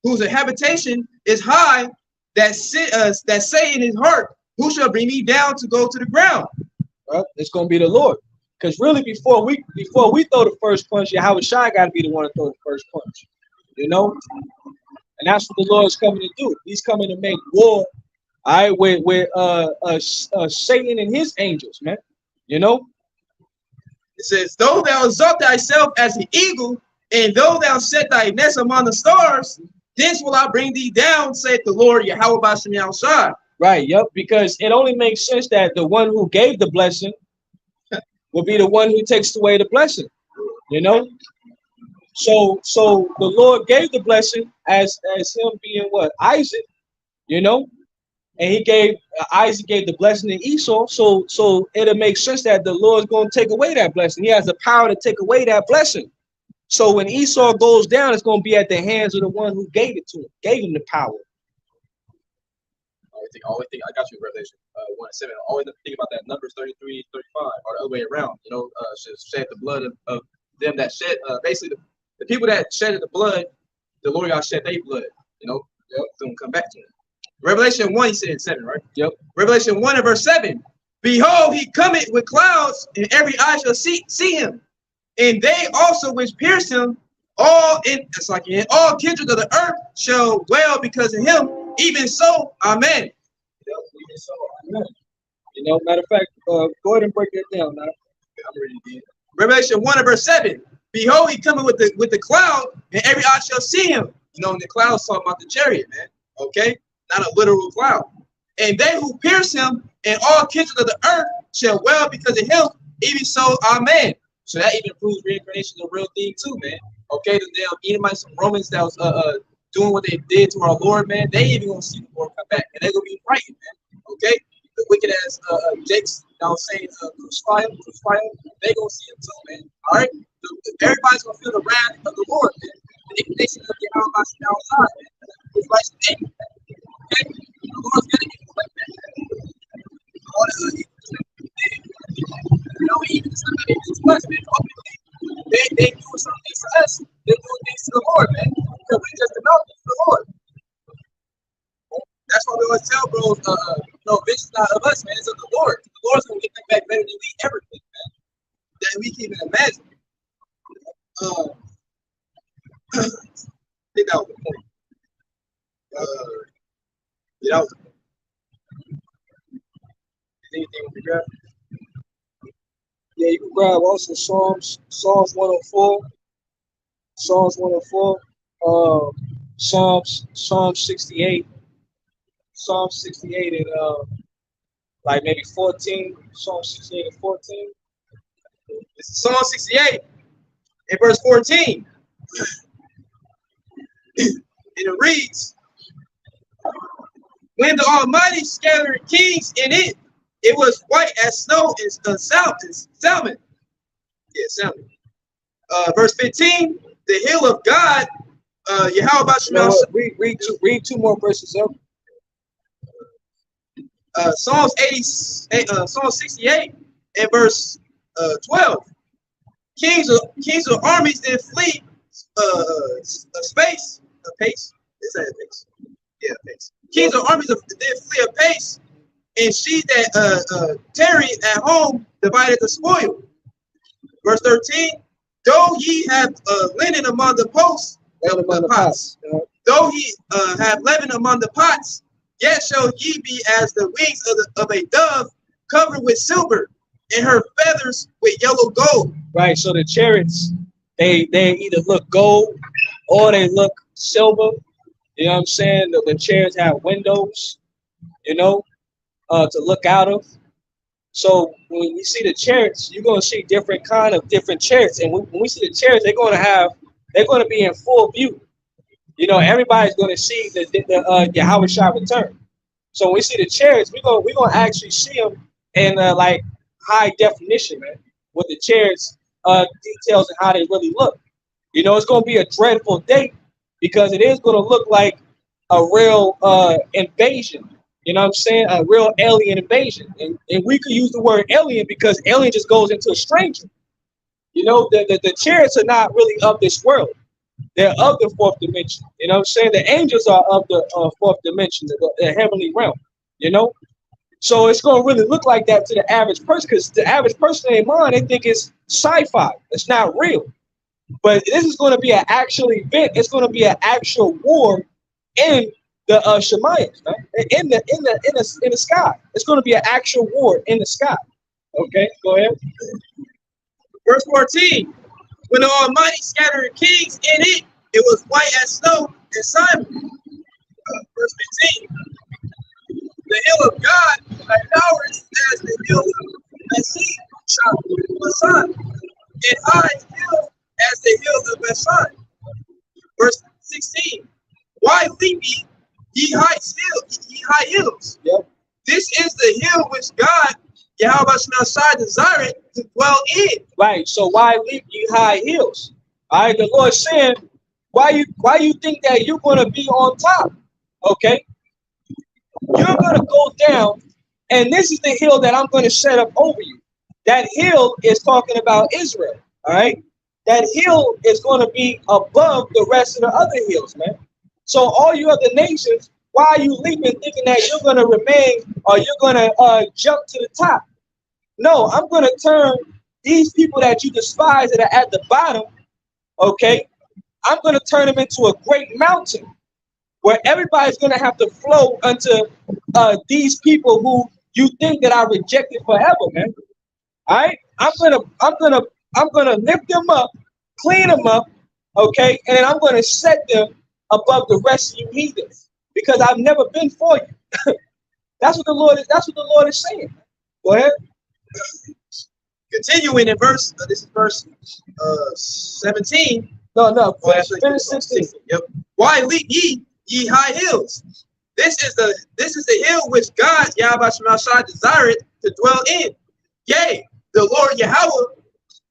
whose habitation is high, that say in his heart, who shall bring me down to go to the ground? Well, it's gonna be the Lord. Because really, before we throw the first punch, Yahushua got to be the one to throw the first punch. You know, and that's what the Lord is coming to do. He's coming to make war, all right, with Satan and his angels, man. You know. It says, though thou exalt thyself as an eagle, and though thou set thy nest among the stars, this will I bring thee down, saith the Lord Yahweh Bashem Yahushua. Right, yep, because it only makes sense that the one who gave the blessing will be the one who takes away the blessing, you know? So the Lord gave the blessing as him being what? Isaac, you know? And he gave Isaac gave the blessing to Esau, so it'll make sense that the Lord's going to take away that blessing. He has the power to take away that blessing. So when Esau goes down, it's going to be at the hands of the one who gave it to him, gave him the power. Always think, I got you in Revelation 1 and 7. Always think about that Numbers 33, 35, or the other way around. You know, shed the blood of them that shed. Basically, the people that shedded the blood, the Lord God shed their blood. You know, it's going to come back to him. Revelation 1, he said in 7, right? Yep. Revelation 1 and verse 7. Behold, he cometh with clouds, and every eye shall see him. And they also which pierced him, all kindreds of the earth shall dwell because of him. Even so, amen. Even so, amen. You know, matter of fact, go ahead and break that down now. I'm ready to get Revelation 1 and verse 7. Behold, he coming with the cloud, and every eye shall see him. You know, and the cloud's talking about the chariot, man. Okay? Not a literal cloud. And they who pierce him and all kindreds of the earth shall dwell because of him. Even so, amen. So that even proves reincarnation is a real thing too, man. Okay, the damn Edomites, some Romans that was doing what they did to our Lord, man, they even gonna see the Lord come back, and they're gonna be frightened, man. Okay, the wicked ass Jakes, I was saying, crucify him, they gonna see him too, man. All right, everybody's gonna feel the wrath of the Lord, man. The indignation of the outside, man. It's like some anger, man. Okay, the Lord's gonna get like that. All the you know, even somebody who's blessed, man, they do some things to us. They do things to the Lord, man. Because we just developed to the Lord. That's why we always tell bros, no, vision's not of us, man. It's of the Lord. The Lord's gonna get them back better than we ever could, man. That we can't even imagine. I think that was the point. Yeah, that was the point. Is anything we grab? Yeah, you can grab also Psalms 104, Psalms 104, Psalm 68, Psalm 68 and like maybe 14, Psalm 68 and 14. This is Psalm 68 in verse 14. And it reads, when the Almighty scattered kings in it, it was white as snow and salmon. Yeah, salmon. Verse 15, the hill of God, Yahweh Bashem. Read two more verses up. Psalms 68 and verse 12. Kings of armies then flee a pace. Is that a pace? Yeah, a pace. Kings of armies then flee a pace, and she that tarry at home divided the spoil. Verse 13. Though ye have linen among the posts, the pots. Though he have leaven among the pots, yet shall ye be as the wings of a dove covered with silver, and her feathers with yellow gold. Right. So the chariots, they either look gold or they look silver. You know what I'm saying? The chariots have windows, you know, to look out of. So when you see the chariots, you're gonna see different chariots, and when we see the chariots, they're gonna be in full view. You know, everybody's gonna see the Yahweh Shah return. So when we see the chariots, we're gonna actually see them in like high definition, man, with the chariots details and how they really look. You know, it's gonna be a dreadful day because it is gonna look like a real invasion. You know what I'm saying? A real alien invasion. And we could use the word alien because alien just goes into a stranger. You know, the chariots are not really of this world. They're of the fourth dimension. You know what I'm saying? The angels are of the fourth dimension, the heavenly realm. You know? So it's going to really look like that to the average person because the average person in mind, they think it's sci-fi. It's not real. But this is going to be an actual event. It's going to be an actual war in the Shemayim, man, in the sky. It's going to be an actual war in the sky. Okay, go ahead. Verse 14. When the Almighty scattered kings in it, it was white as snow and Simon. Verse 15. The hill of God towers as the hill of the sea, the sun, and high hill as the hill of the sun. Verse 16. Why leap ye high hills? Yep. This is the hill which God, Yahweh Shai, desired to dwell in. Right. So why leap ye high hills? All right. The Lord saying, why you think that you're going to be on top? Okay. You're going to go down, and this is the hill that I'm going to set up over you. That hill is talking about Israel. All right. That hill is going to be above the rest of the other hills, man. So all you other nations, why are you leaping thinking that you're going to remain or you're going to jump to the top? No, I'm going to turn these people that you despise that are at the bottom, okay, I'm going to turn them into a great mountain where everybody's going to have to flow unto these people who you think that I rejected forever, man. All right, I'm gonna lift them up, clean them up, okay, and then I'm going to set them above the rest of you heathens because I've never been for you. That's what the Lord is saying. Go ahead. Continuing in verse, this is verse 17. No, actually, finish 16. Yep. Why leap ye high hills? This is the hill which God Yahweh Shai desired to dwell in. Yea, the Lord Yahweh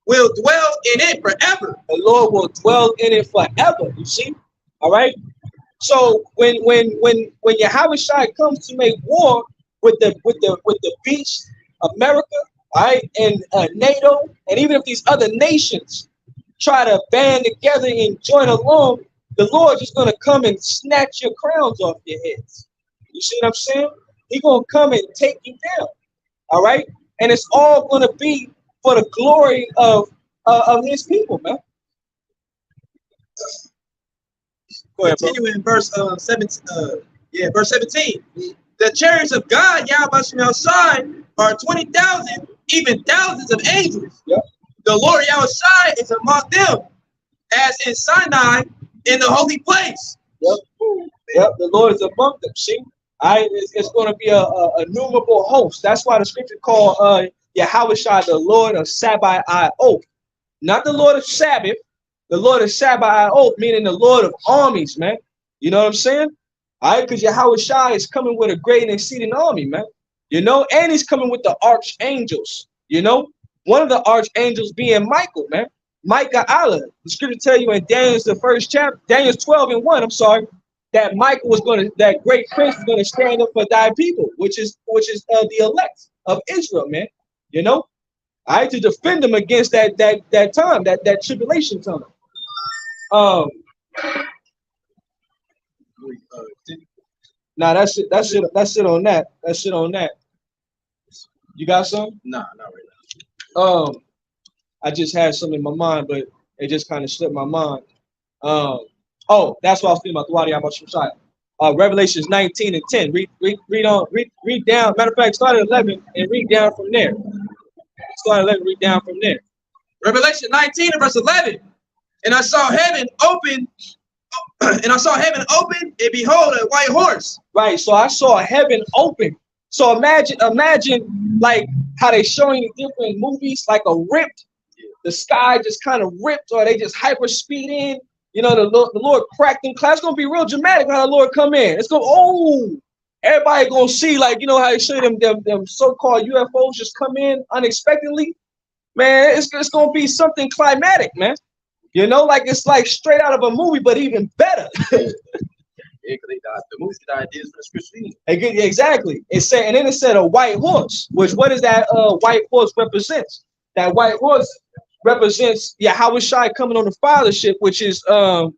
will dwell in it forever. The Lord will dwell in it forever. You see, all right. So when Yahweh Shai comes to make war with the beast, America, all right, and NATO, and even if these other nations try to band together and join along, the Lord's just going to come and snatch your crowns off your heads. You see what I'm saying? He's going to come and take you down. All right. And it's all going to be for the glory of his people, man. Go ahead, continue in verse 17. Verse 17. The chariots of God, Yahweh Shai, are 20,000, even thousands of angels. Yep. The Lord Yahweh Shai is among them, as in Sinai in the holy place. Yep. The Lord is among them. See, it's going to be a innumerable host. That's why the scripture called Yahweh Shai the Lord of Sabaoth, not the Lord of Sabbath. The Lord of Sabaoth, meaning the Lord of armies, man. You know what I'm saying? All right, because Yahweh Shai is coming with a great and exceeding army, man. You know, and he's coming with the archangels. You know, one of the archangels being Michael, man. Micah Allah. The scripture tell you in Daniel's the first chapter, Daniel's 12:1. I'm sorry. that Michael was that great prince was gonna stand up for thy people, which is the elect of Israel, man. You know, I had to defend them against that time, that tribulation time. Nah, that's it on that. That's it on that. You got some? Nah, not right now. I just had something in my mind, but it just kind of slipped my mind. Oh, that's what I was thinking about the Wadi Abba Shemshai. Revelations 19 and 10. Read down. Matter of fact, start at 11 and read down from there. Start at 11, read down from there. Revelation 19 and verse 11. And I saw heaven open, and behold, a white horse. Right. So I saw heaven open. So imagine like how they showing in different movies, like a ripped, the sky just kind of ripped, or they just hyper speed in. You know, the Lord cracked in class. It's gonna be real dramatic how the Lord come in. It's gonna everybody gonna see, like, you know how they show them so-called UFOs just come in unexpectedly. Man, it's gonna be something climatic, man. You know, like it's like straight out of a movie, but even better. Yeah, because the movies get ideas from the scripture. Exactly. And then it said a white horse, which what does that white horse represents? That white horse represents Yahushua coming on the fathership, which is the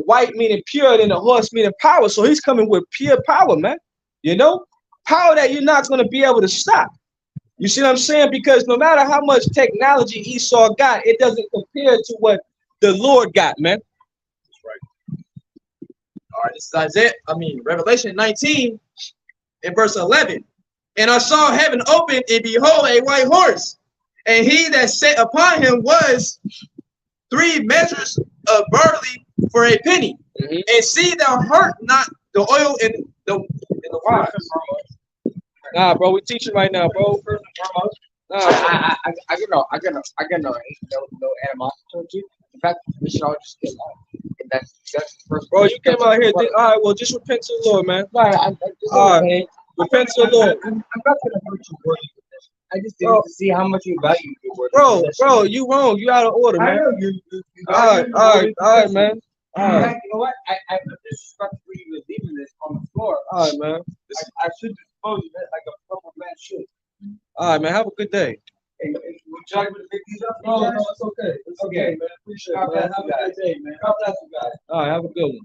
white meaning pure and the horse meaning power. So he's coming with pure power, man. You know, power that you're not going to be able to stop. You see what I'm saying? Because no matter how much technology Esau got, it doesn't compare to what the Lord got, man. That's right. All right, this is Revelation 19 and verse 11. And I saw heaven open, and behold, a white horse. And he that sat upon him was 3 measures of barley for a penny. Mm-hmm. And see thou hurt not the oil in the wine. Nah, bro, we teaching right now, bro. I get no animosity towards you. In fact, we should all just get along. That's the first. Bro, you came out here. All right, well, just repent to the Lord, man. All right, repent to the Lord. I'm not gonna hurt you, bro. I just need to see how much you value your word. Bro, you wrong. You out of order, man. I know you. All right, man. All right. You know what? I disrespectfully was leaving this on the floor. All right, man. I should dispose of it like a proper man should. All right, man. Have a good day. Hey, would you like me to pick these up? No, it's okay. It's okay, man. Appreciate it, man. Have a good day, man. God bless you guys. All right, have a good one.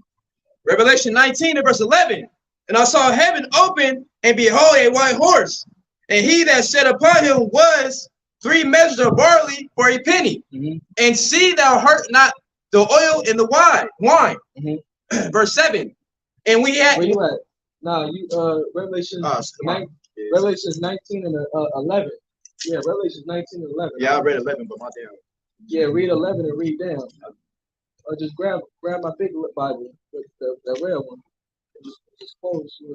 Revelation 19 and verse 11. And I saw heaven open, and behold, a white horse. And he that sat upon him was 3 measures of barley for a penny. Mm-hmm. And see thou hurt not the oil in the wine. Mm-hmm. Verse 7. And we had. Where you at? Nah, you Revelation 19 and 11. Yeah, Revelation 19 and 11. Yeah, I read 11, but my damn. Yeah, read 11 and read down. Or just grab my big Bible, the red one. Just close so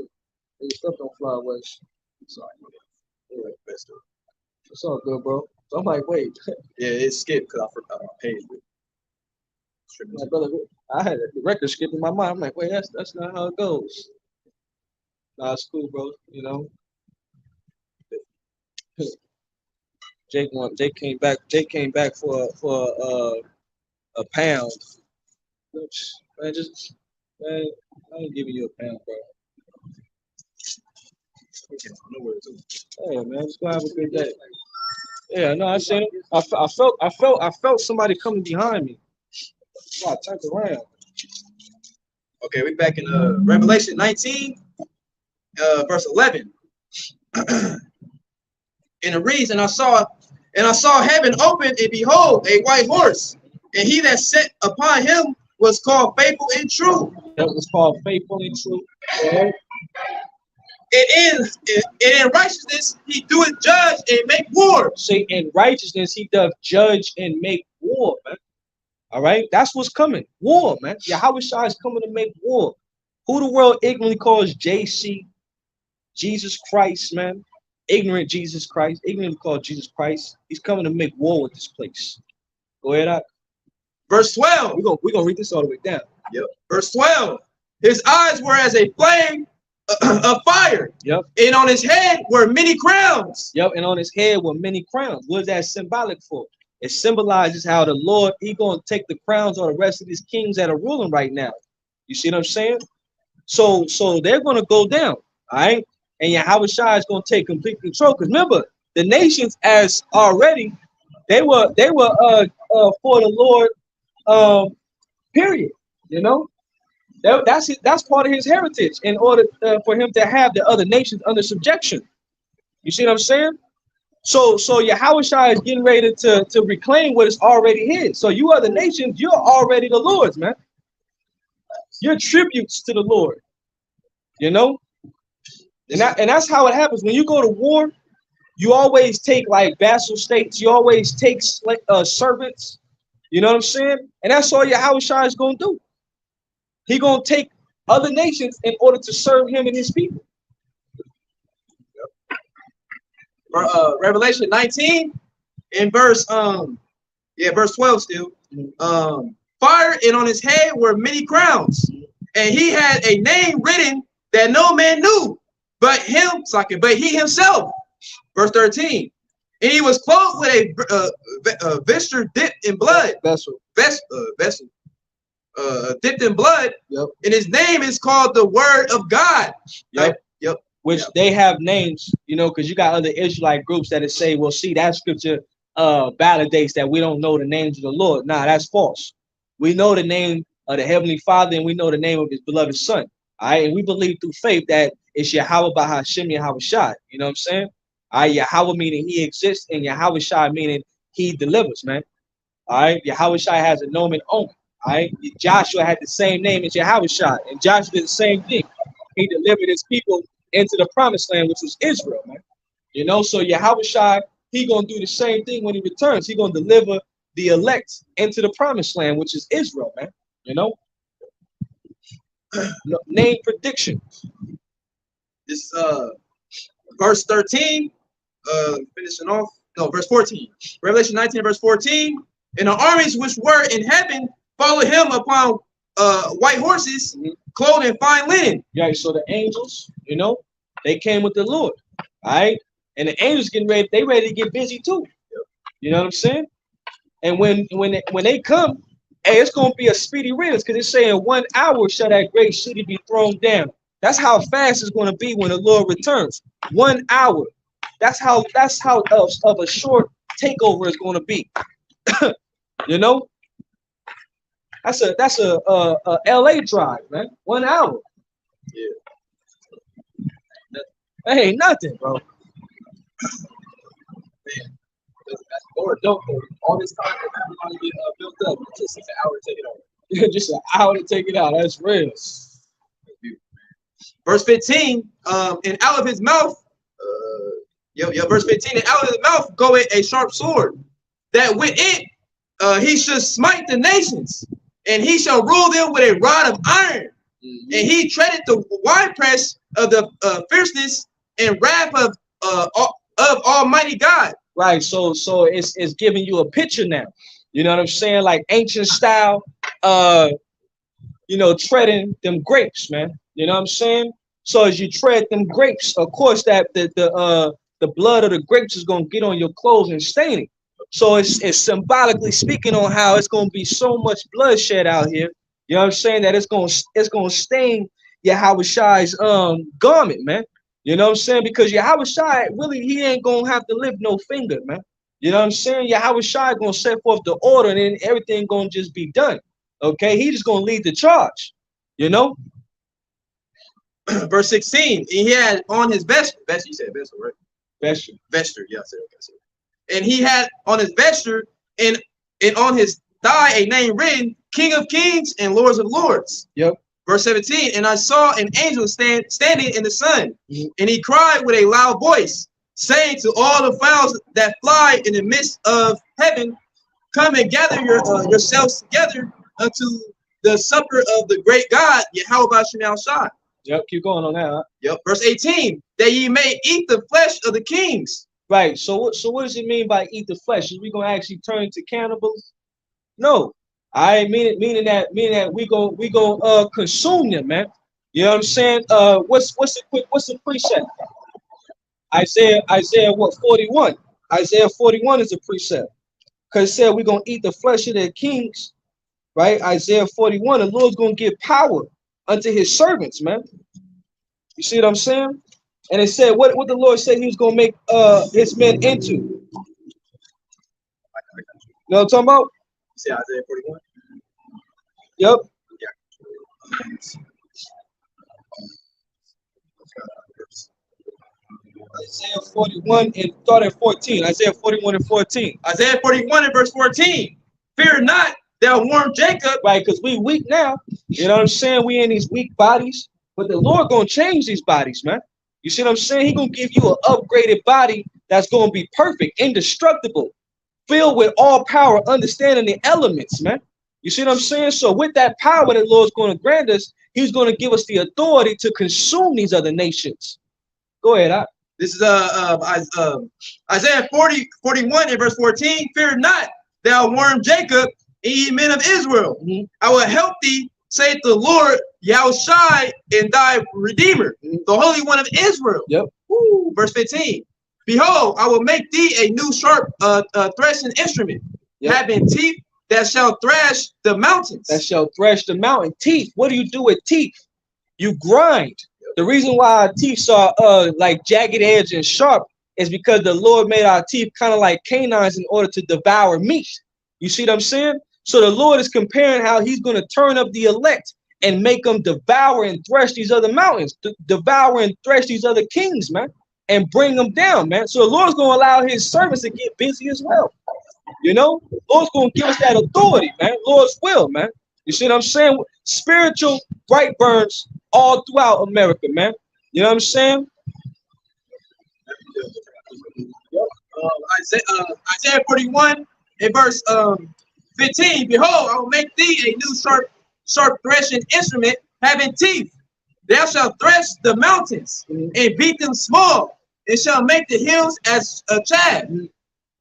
the stuff don't fly away. Sorry. It's all good, bro. So I'm like, wait. Yeah, it skipped because I forgot my page. My brother, I had the record skip in my mind. I'm like, wait, that's not how it goes. Nah, it's cool, bro. You know. Jake came back for a pound. Man, I ain't giving you a pound, bro. Hey, man, just gonna have a good day. Yeah, no, I seen it. I felt somebody coming behind me. So I turned around. Okay, we're back in Revelation 19, verse 11. And it reads, and I saw heaven open, and behold, a white horse, and he that sat upon him was called Faithful and True. That was called Faithful and True. Yeah. And in righteousness he doeth judge and make war. See, in righteousness he doth judge and make war, man. All right, that's what's coming. War, man. Yahushua is coming to make war. Who the world ignorantly calls JC, Jesus Christ, man. Ignorant Jesus Christ, ignorantly called Jesus Christ. He's coming to make war with this place. Go ahead, out. Verse 12. We're gonna read this all the way down. Yep. Verse 12. His eyes were as a flame of fire. Yep. And on his head were many crowns. Yep. And on his head were many crowns. What is that symbolic for? It symbolizes how the Lord, he's gonna take the crowns on the rest of these kings that are ruling right now. You see what I'm saying? So they're gonna go down, all right? And Yahweh Shai is gonna take complete control. Because remember, the nations as already they were for the Lord, period. You know, that's part of his heritage in order for him to have the other nations under subjection. You see what I'm saying? So Yahweh Shai is getting ready to reclaim what is already his. So you other nations, you're already the Lord's, man. You're tributes to the Lord. You know, and that's how it happens when you go to war. You always take like vassal states. You always take servants. You know what I'm saying? And that's all Yahweh Shai is gonna do. He gonna take other nations in order to serve him and his people. Revelation 19 in verse 12 still. Fire, and on his head were many crowns, and he had a name written that no man knew but he himself. Verse 13. And he was clothed with a vesture dipped in blood. Vessel. Dipped in blood. Yep. And his name is called the Word of God. Yep. Which they have names, you know, because you got other Israelite groups that say, well, see, that scripture validates that we don't know the names of the Lord. Nah, that's false. We know the name of the Heavenly Father, and we know the name of his beloved Son. All right, and we believe through faith that it's Yahweh Bahashim Yahweh Shai. You know what I'm saying? All right, Yahweh meaning he exists, and Yahweh Shai meaning he delivers, man. All right, Yahweh Shai has a nomen omen. All right, Joshua had the same name as Yahweh Shai, and Joshua did the same thing. He delivered his people into the promised land, which was Israel, man. You know, so Yahweh Shai, he gonna do the same thing when he returns. He gonna deliver the elect into the promised land, which is Israel, man. You know, name prediction. This verse 13, finishing off. No, verse 14. Revelation 19, verse 14. And the armies which were in heaven followed him upon white horses, clothed in fine linen. Yeah, so the angels, you know, they came with the Lord. All right. And the angels getting ready, they ready to get busy too. You know what I'm saying? And when they come, hey, it's gonna be a speedy riddance, because it's saying 1 hour shall that great city be thrown down. That's how fast it's gonna be when the Lord returns. 1 hour. That's how of a short takeover is gonna be. You know? That's a LA drive, man. 1 hour. Yeah. That ain't nothing, bro. Man, that's Lord, don't all this time everybody get built up. It's just an hour to take it over. Just an hour to take it out. That's real. Verse 15, and out of his mouth, verse 15, and out of his mouth goeth a sharp sword, that with it he should smite the nations, and he shall rule them with a rod of iron. And he treaded the winepress of the fierceness and wrath of Almighty God. Right. So it's giving you a picture now. You know what I'm saying? Like ancient style, you know, treading them grapes, man. You know what I'm saying? So as you tread them grapes, of course, that the blood of the grapes is gonna get on your clothes and stain it. So it's symbolically speaking on how it's gonna be so much bloodshed out here. You know what I'm saying? That it's gonna stain Yahweh Shai's garment, man. You know what I'm saying? Because Yahweh Shai, really, he ain't gonna have to lift no finger, man. You know what I'm saying? Yahweh Shai gonna set forth the order, and then everything gonna just be done. Okay, he just gonna lead the charge. You know. Verse 16, he had on his vesture, you said vesture, right? Vesture, yeah, I said okay. And he had on his vesture and on his thigh a name written, King of Kings and Lords of Lords. Yep. Verse 17, and I saw an angel standing in the sun, and he cried with a loud voice, saying to all the fowls that fly in the midst of heaven, come and gather yourselves together unto the supper of the great God, Yahweh B'Shem Shai. Yep, keep going on that. Huh? Yep. Verse 18, that ye may eat the flesh of the kings. Right. So what does it mean by eat the flesh? Is we gonna actually turn into cannibals? No. I meaning that we go consume them, man. You know what I'm saying? What's the precept? Isaiah what 41? Isaiah 41 is a precept. Because it said we're gonna eat the flesh of their kings, right? Isaiah 41, the Lord's gonna give power unto his servants, man. You see what I'm saying? And it said, what the Lord said he was gonna make his men into. You know what I'm talking about? See Isaiah 41. Yep. Isaiah 41 and start at 14. Isaiah 41 and 14. Isaiah 41 and verse 14. Fear not, thou warm Jacob. Right, because we weak now. You know what I'm saying? We in these weak bodies, but the Lord gonna change these bodies, man. You see what I'm saying? He gonna give you an upgraded body that's gonna be perfect, indestructible, filled with all power, understanding the elements, man. You see what I'm saying? So with that power that the Lord's gonna grant us, he's gonna give us the authority to consume these other nations. Go ahead, This is Isaiah 41 and verse 14. Fear not, thou worm Jacob, and ye men of Israel. I will help thee, saith the Lord, RAWCHAA, and thy Redeemer, the Holy One of Israel. Yep. Woo. Verse 15. Behold, I will make thee a new sharp threshing instrument, having teeth that shall thrash the mountains. That shall thrash the mountain. Teeth. What do you do with teeth? You grind. The reason why our teeth are like jagged edge and sharp is because the Lord made our teeth kind of like canines in order to devour meat. You see what I'm saying? So the Lord is comparing how he's going to turn up the elect and make them devour and thresh these other mountains, devour and thresh these other kings, man, and bring them down, man. So the Lord's going to allow his servants to get busy as well. You know, Lord's going to give us that authority, man. Lord's will, man. You see what I'm saying? Spiritual bright burns all throughout America, man. You know what I'm saying? Isaiah 41 and verse 15. Behold, I will make thee a new sharp threshing instrument, having teeth. Thou shalt thresh the mountains and beat them small, and shall make the hills as a chaff.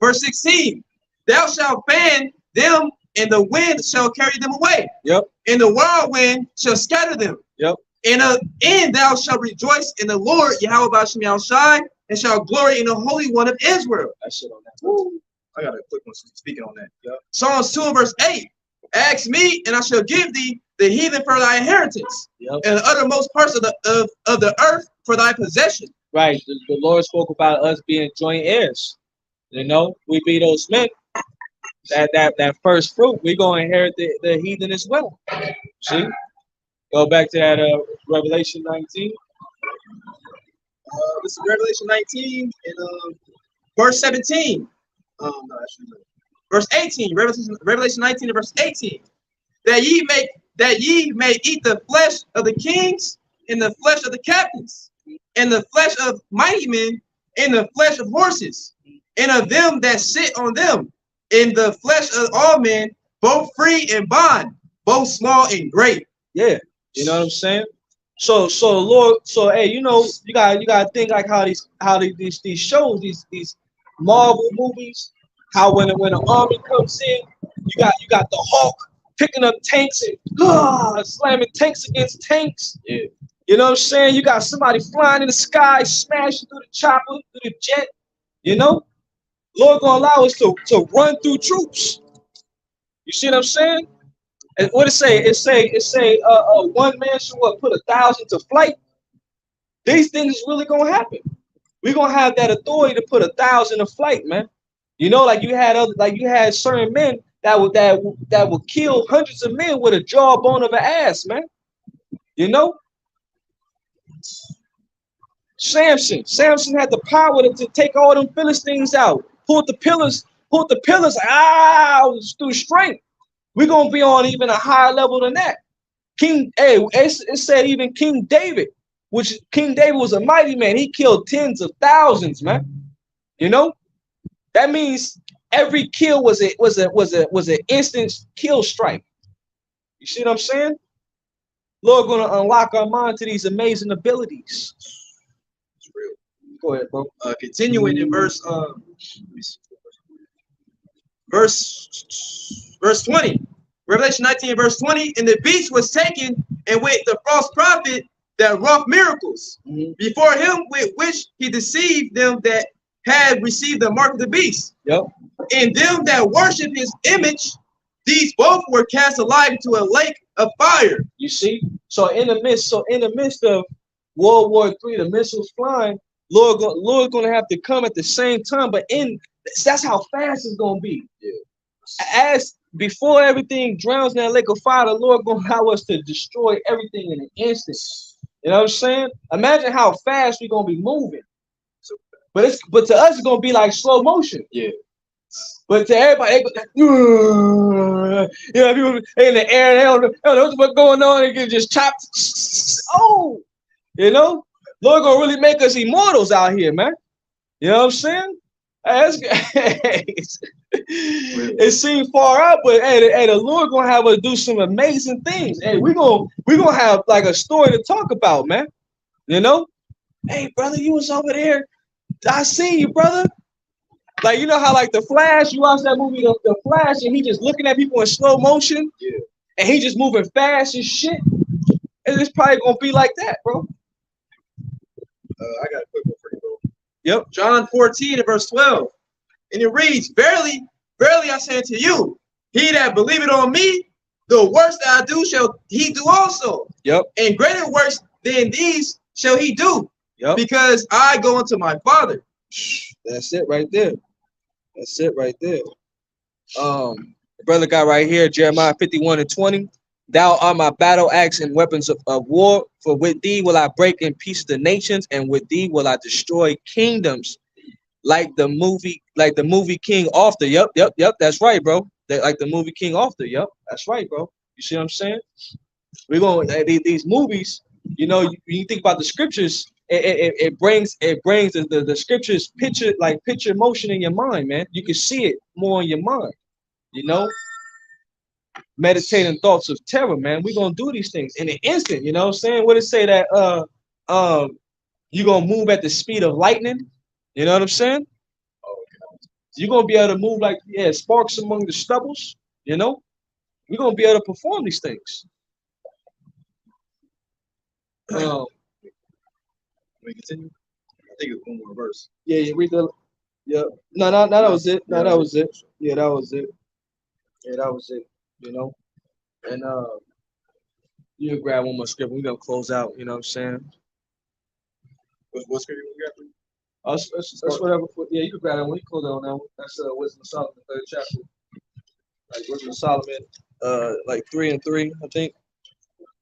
Verse 16. Thou shalt fan them, and the wind shall carry them away. Yep. And the whirlwind shall scatter them. Yep. And thou shalt rejoice in the Lord, Yahweh Shai, and shall glory in the Holy One of Israel. That shit on that. Woo. I got a quick one speaking on that. Yep. Psalms 2 and verse 8. Ask me, and I shall give thee the heathen for thy inheritance, and the uttermost parts of the earth for thy possession. Right. The Lord spoke about us being joint heirs. You know, we be those men. That first fruit, we're going to inherit the heathen as well. See? Go back to that Revelation 19. This is Revelation 19 and verse 17. No, actually, verse 18. Revelation 19 and verse 18. That ye may eat the flesh of the kings, and the flesh of the captains, and the flesh of mighty men, and the flesh of horses, and of them that sit on them, in the flesh of all men, both free and bond, both small and great. Yeah, you know what I'm saying? So Lord, hey, you know, you gotta think like how these shows, these Marvel movies, how when an army comes in, you got the Hulk picking up tanks and slamming tanks against tanks. Yeah. You know what I'm saying? You got somebody flying in the sky, smashing through the chopper, through the jet, you know? Lord gonna allow us to run through troops. You see what I'm saying? And what it say? It say one man should put 1,000 to flight. These things is really gonna happen. We're gonna have that authority to put 1,000 to flight, man. You know, like you had certain men that would kill hundreds of men with a jawbone of an ass, man. You know? Samson had the power to take all them Philistines out. Pulled the pillars through strength. We're gonna be on even a higher level than that. It said even King David was a mighty man. He killed tens of thousands, man. You know, that means every kill was an instant kill strike. You see what I'm saying? Lord gonna unlock our mind to these amazing abilities. It's real. Go ahead, bro. Continuing in verse 20. Revelation 19 verse 20. And the beast was taken, and with the false prophet that wrought miracles before him, with which he deceived them that had received the mark of the beast. Yep. And them that worship his image, these both were cast alive into a lake of fire. You see? So in the midst of World War III, the missiles flying, Lord gonna have to come at the same time, but that's how fast it's gonna be. Yeah. As before everything drowns in that lake of fire, the Lord gonna allow us to destroy everything in an instant. You know what I'm saying? Imagine how fast we're gonna be moving. But to us it's gonna be like slow motion. Yeah. But to everybody, people in the air, they don't know what's going on, they get just chopped. Oh, you know, Lord gonna really make us immortals out here, man. You know what I'm saying? It seems far out, but hey, the Lord gonna have us do some amazing things. Hey, we gonna have like a story to talk about, man. You know, hey brother, you was over there. I see you, brother. Like, you know how like the Flash, you watch that movie, the Flash, and he just looking at people in slow motion, Yeah. and he just moving fast and shit. And it's probably gonna be like that, bro. I got a quick one for you, bro. Yep. John 14 and verse 12. And it reads, Verily, verily I say unto you, he that believeth on me, the works that I do shall he do also. Yep. And greater works than these shall he do. Yep. Because I go unto my Father. That's it right there. That's it right there. The brother got right here, Jeremiah 51 and 20. Thou art my battle axe and weapons of war, for with thee will I break in pieces the nations, and with thee will I destroy kingdoms. Like the movie King Arthur. Yep, that's right, bro. Like the movie King Arthur. Yep, that's right, bro. You see what I'm saying? We're going these movies, you know, you think about the scriptures, it brings the scriptures picture motion in your mind, man. You can see it more in your mind, you know. Meditating thoughts of terror, man. We're gonna do these things in an instant, you know what I'm saying? What it say that you're gonna move at the speed of lightning, you know what I'm saying? You're gonna be able to move like sparks among the stubbles, you know. We're gonna be able to perform these things. Let me continue. I think it's one more verse. Yeah, read the. Yeah, no, that was it. No, that was it. Yeah, that was it. Yeah, that was it. You know, and you can grab one more script. We're gonna close out. You know what I'm saying? What scripture we got? That's whatever. Yeah, you can grab that one. You close out on that one. That's Wisdom of Solomon, 3rd chapter. Like Wisdom of Solomon, like 3 and 3, I think.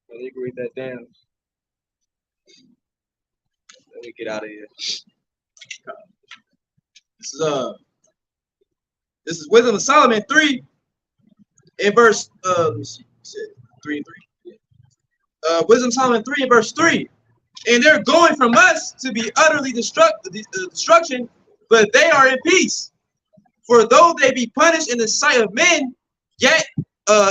And you can read that down. Let me get out of here. This is Wisdom of Solomon 3 in verse 3 and 3. Wisdom of Solomon 3 in verse 3. And they're going from us to be utterly destruction, but they are in peace. For though they be punished in the sight of men, yet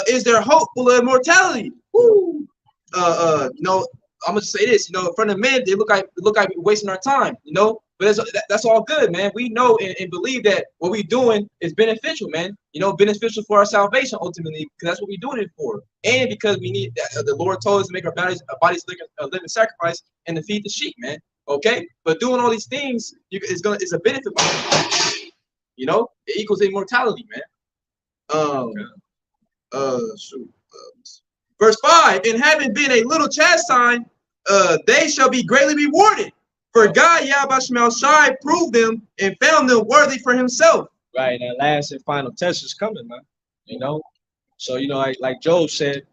is their hope full of immortality. Woo! You know, I'm gonna say this. You know, in front of men, they look like we're wasting our time. You know, but that's all good, man. We know and believe that what we're doing is beneficial, man. You know, beneficial for our salvation ultimately, because that's what we're doing it for, and because we need that. The Lord told us to make our bodies a living sacrifice and to feed the sheep, man. Okay, but doing all these things is a benefit. You know, it equals immortality, man. Verse 5, and having been a little chastised, they shall be greatly rewarded. For God, Yahweh Shai, proved them and found them worthy for himself. Right, that last and final test is coming, man. You know, so you know, like Job said,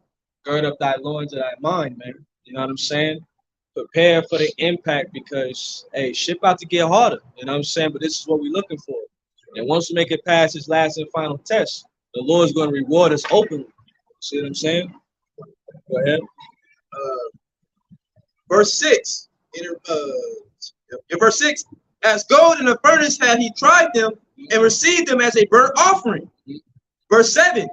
gird up thy loins and thy mind, man. You know what I'm saying? Prepare for the impact, because hey, shit about to get harder. You know what I'm saying? But this is what we're looking for. And once we make it past this last and final test, the Lord's going to reward us openly. See what I'm saying? Go ahead. Verse 6. In verse 6, as gold in a furnace had he tried them and received them as a burnt offering. Verse 7,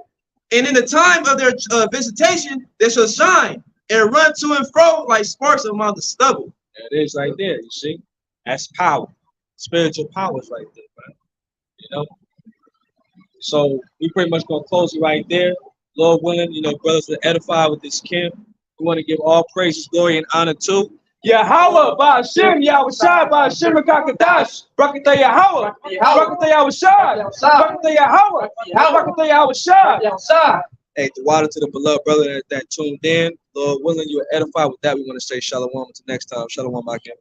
and in the time of their visitation, they shall shine and run to and fro like sparks among the stubble. There it is right there, you see? That's power. Spiritual powers right there, man. You know? So we pretty much going to close it right there. Lord willing, you know, brothers will edify with this camp. We want to give all praises, glory, and honor to Yahweh, Ba'ashem, Yahushua, Ba'ashem, QADASH, Brakatah Yahweh, Brakatah Yahushua, Brakatah Yahweh, Brakatah Yahushua. Hey, the water to the beloved brother that tuned in. Lord willing, you are edified with that. We want to say shalom until next time. Shalom again.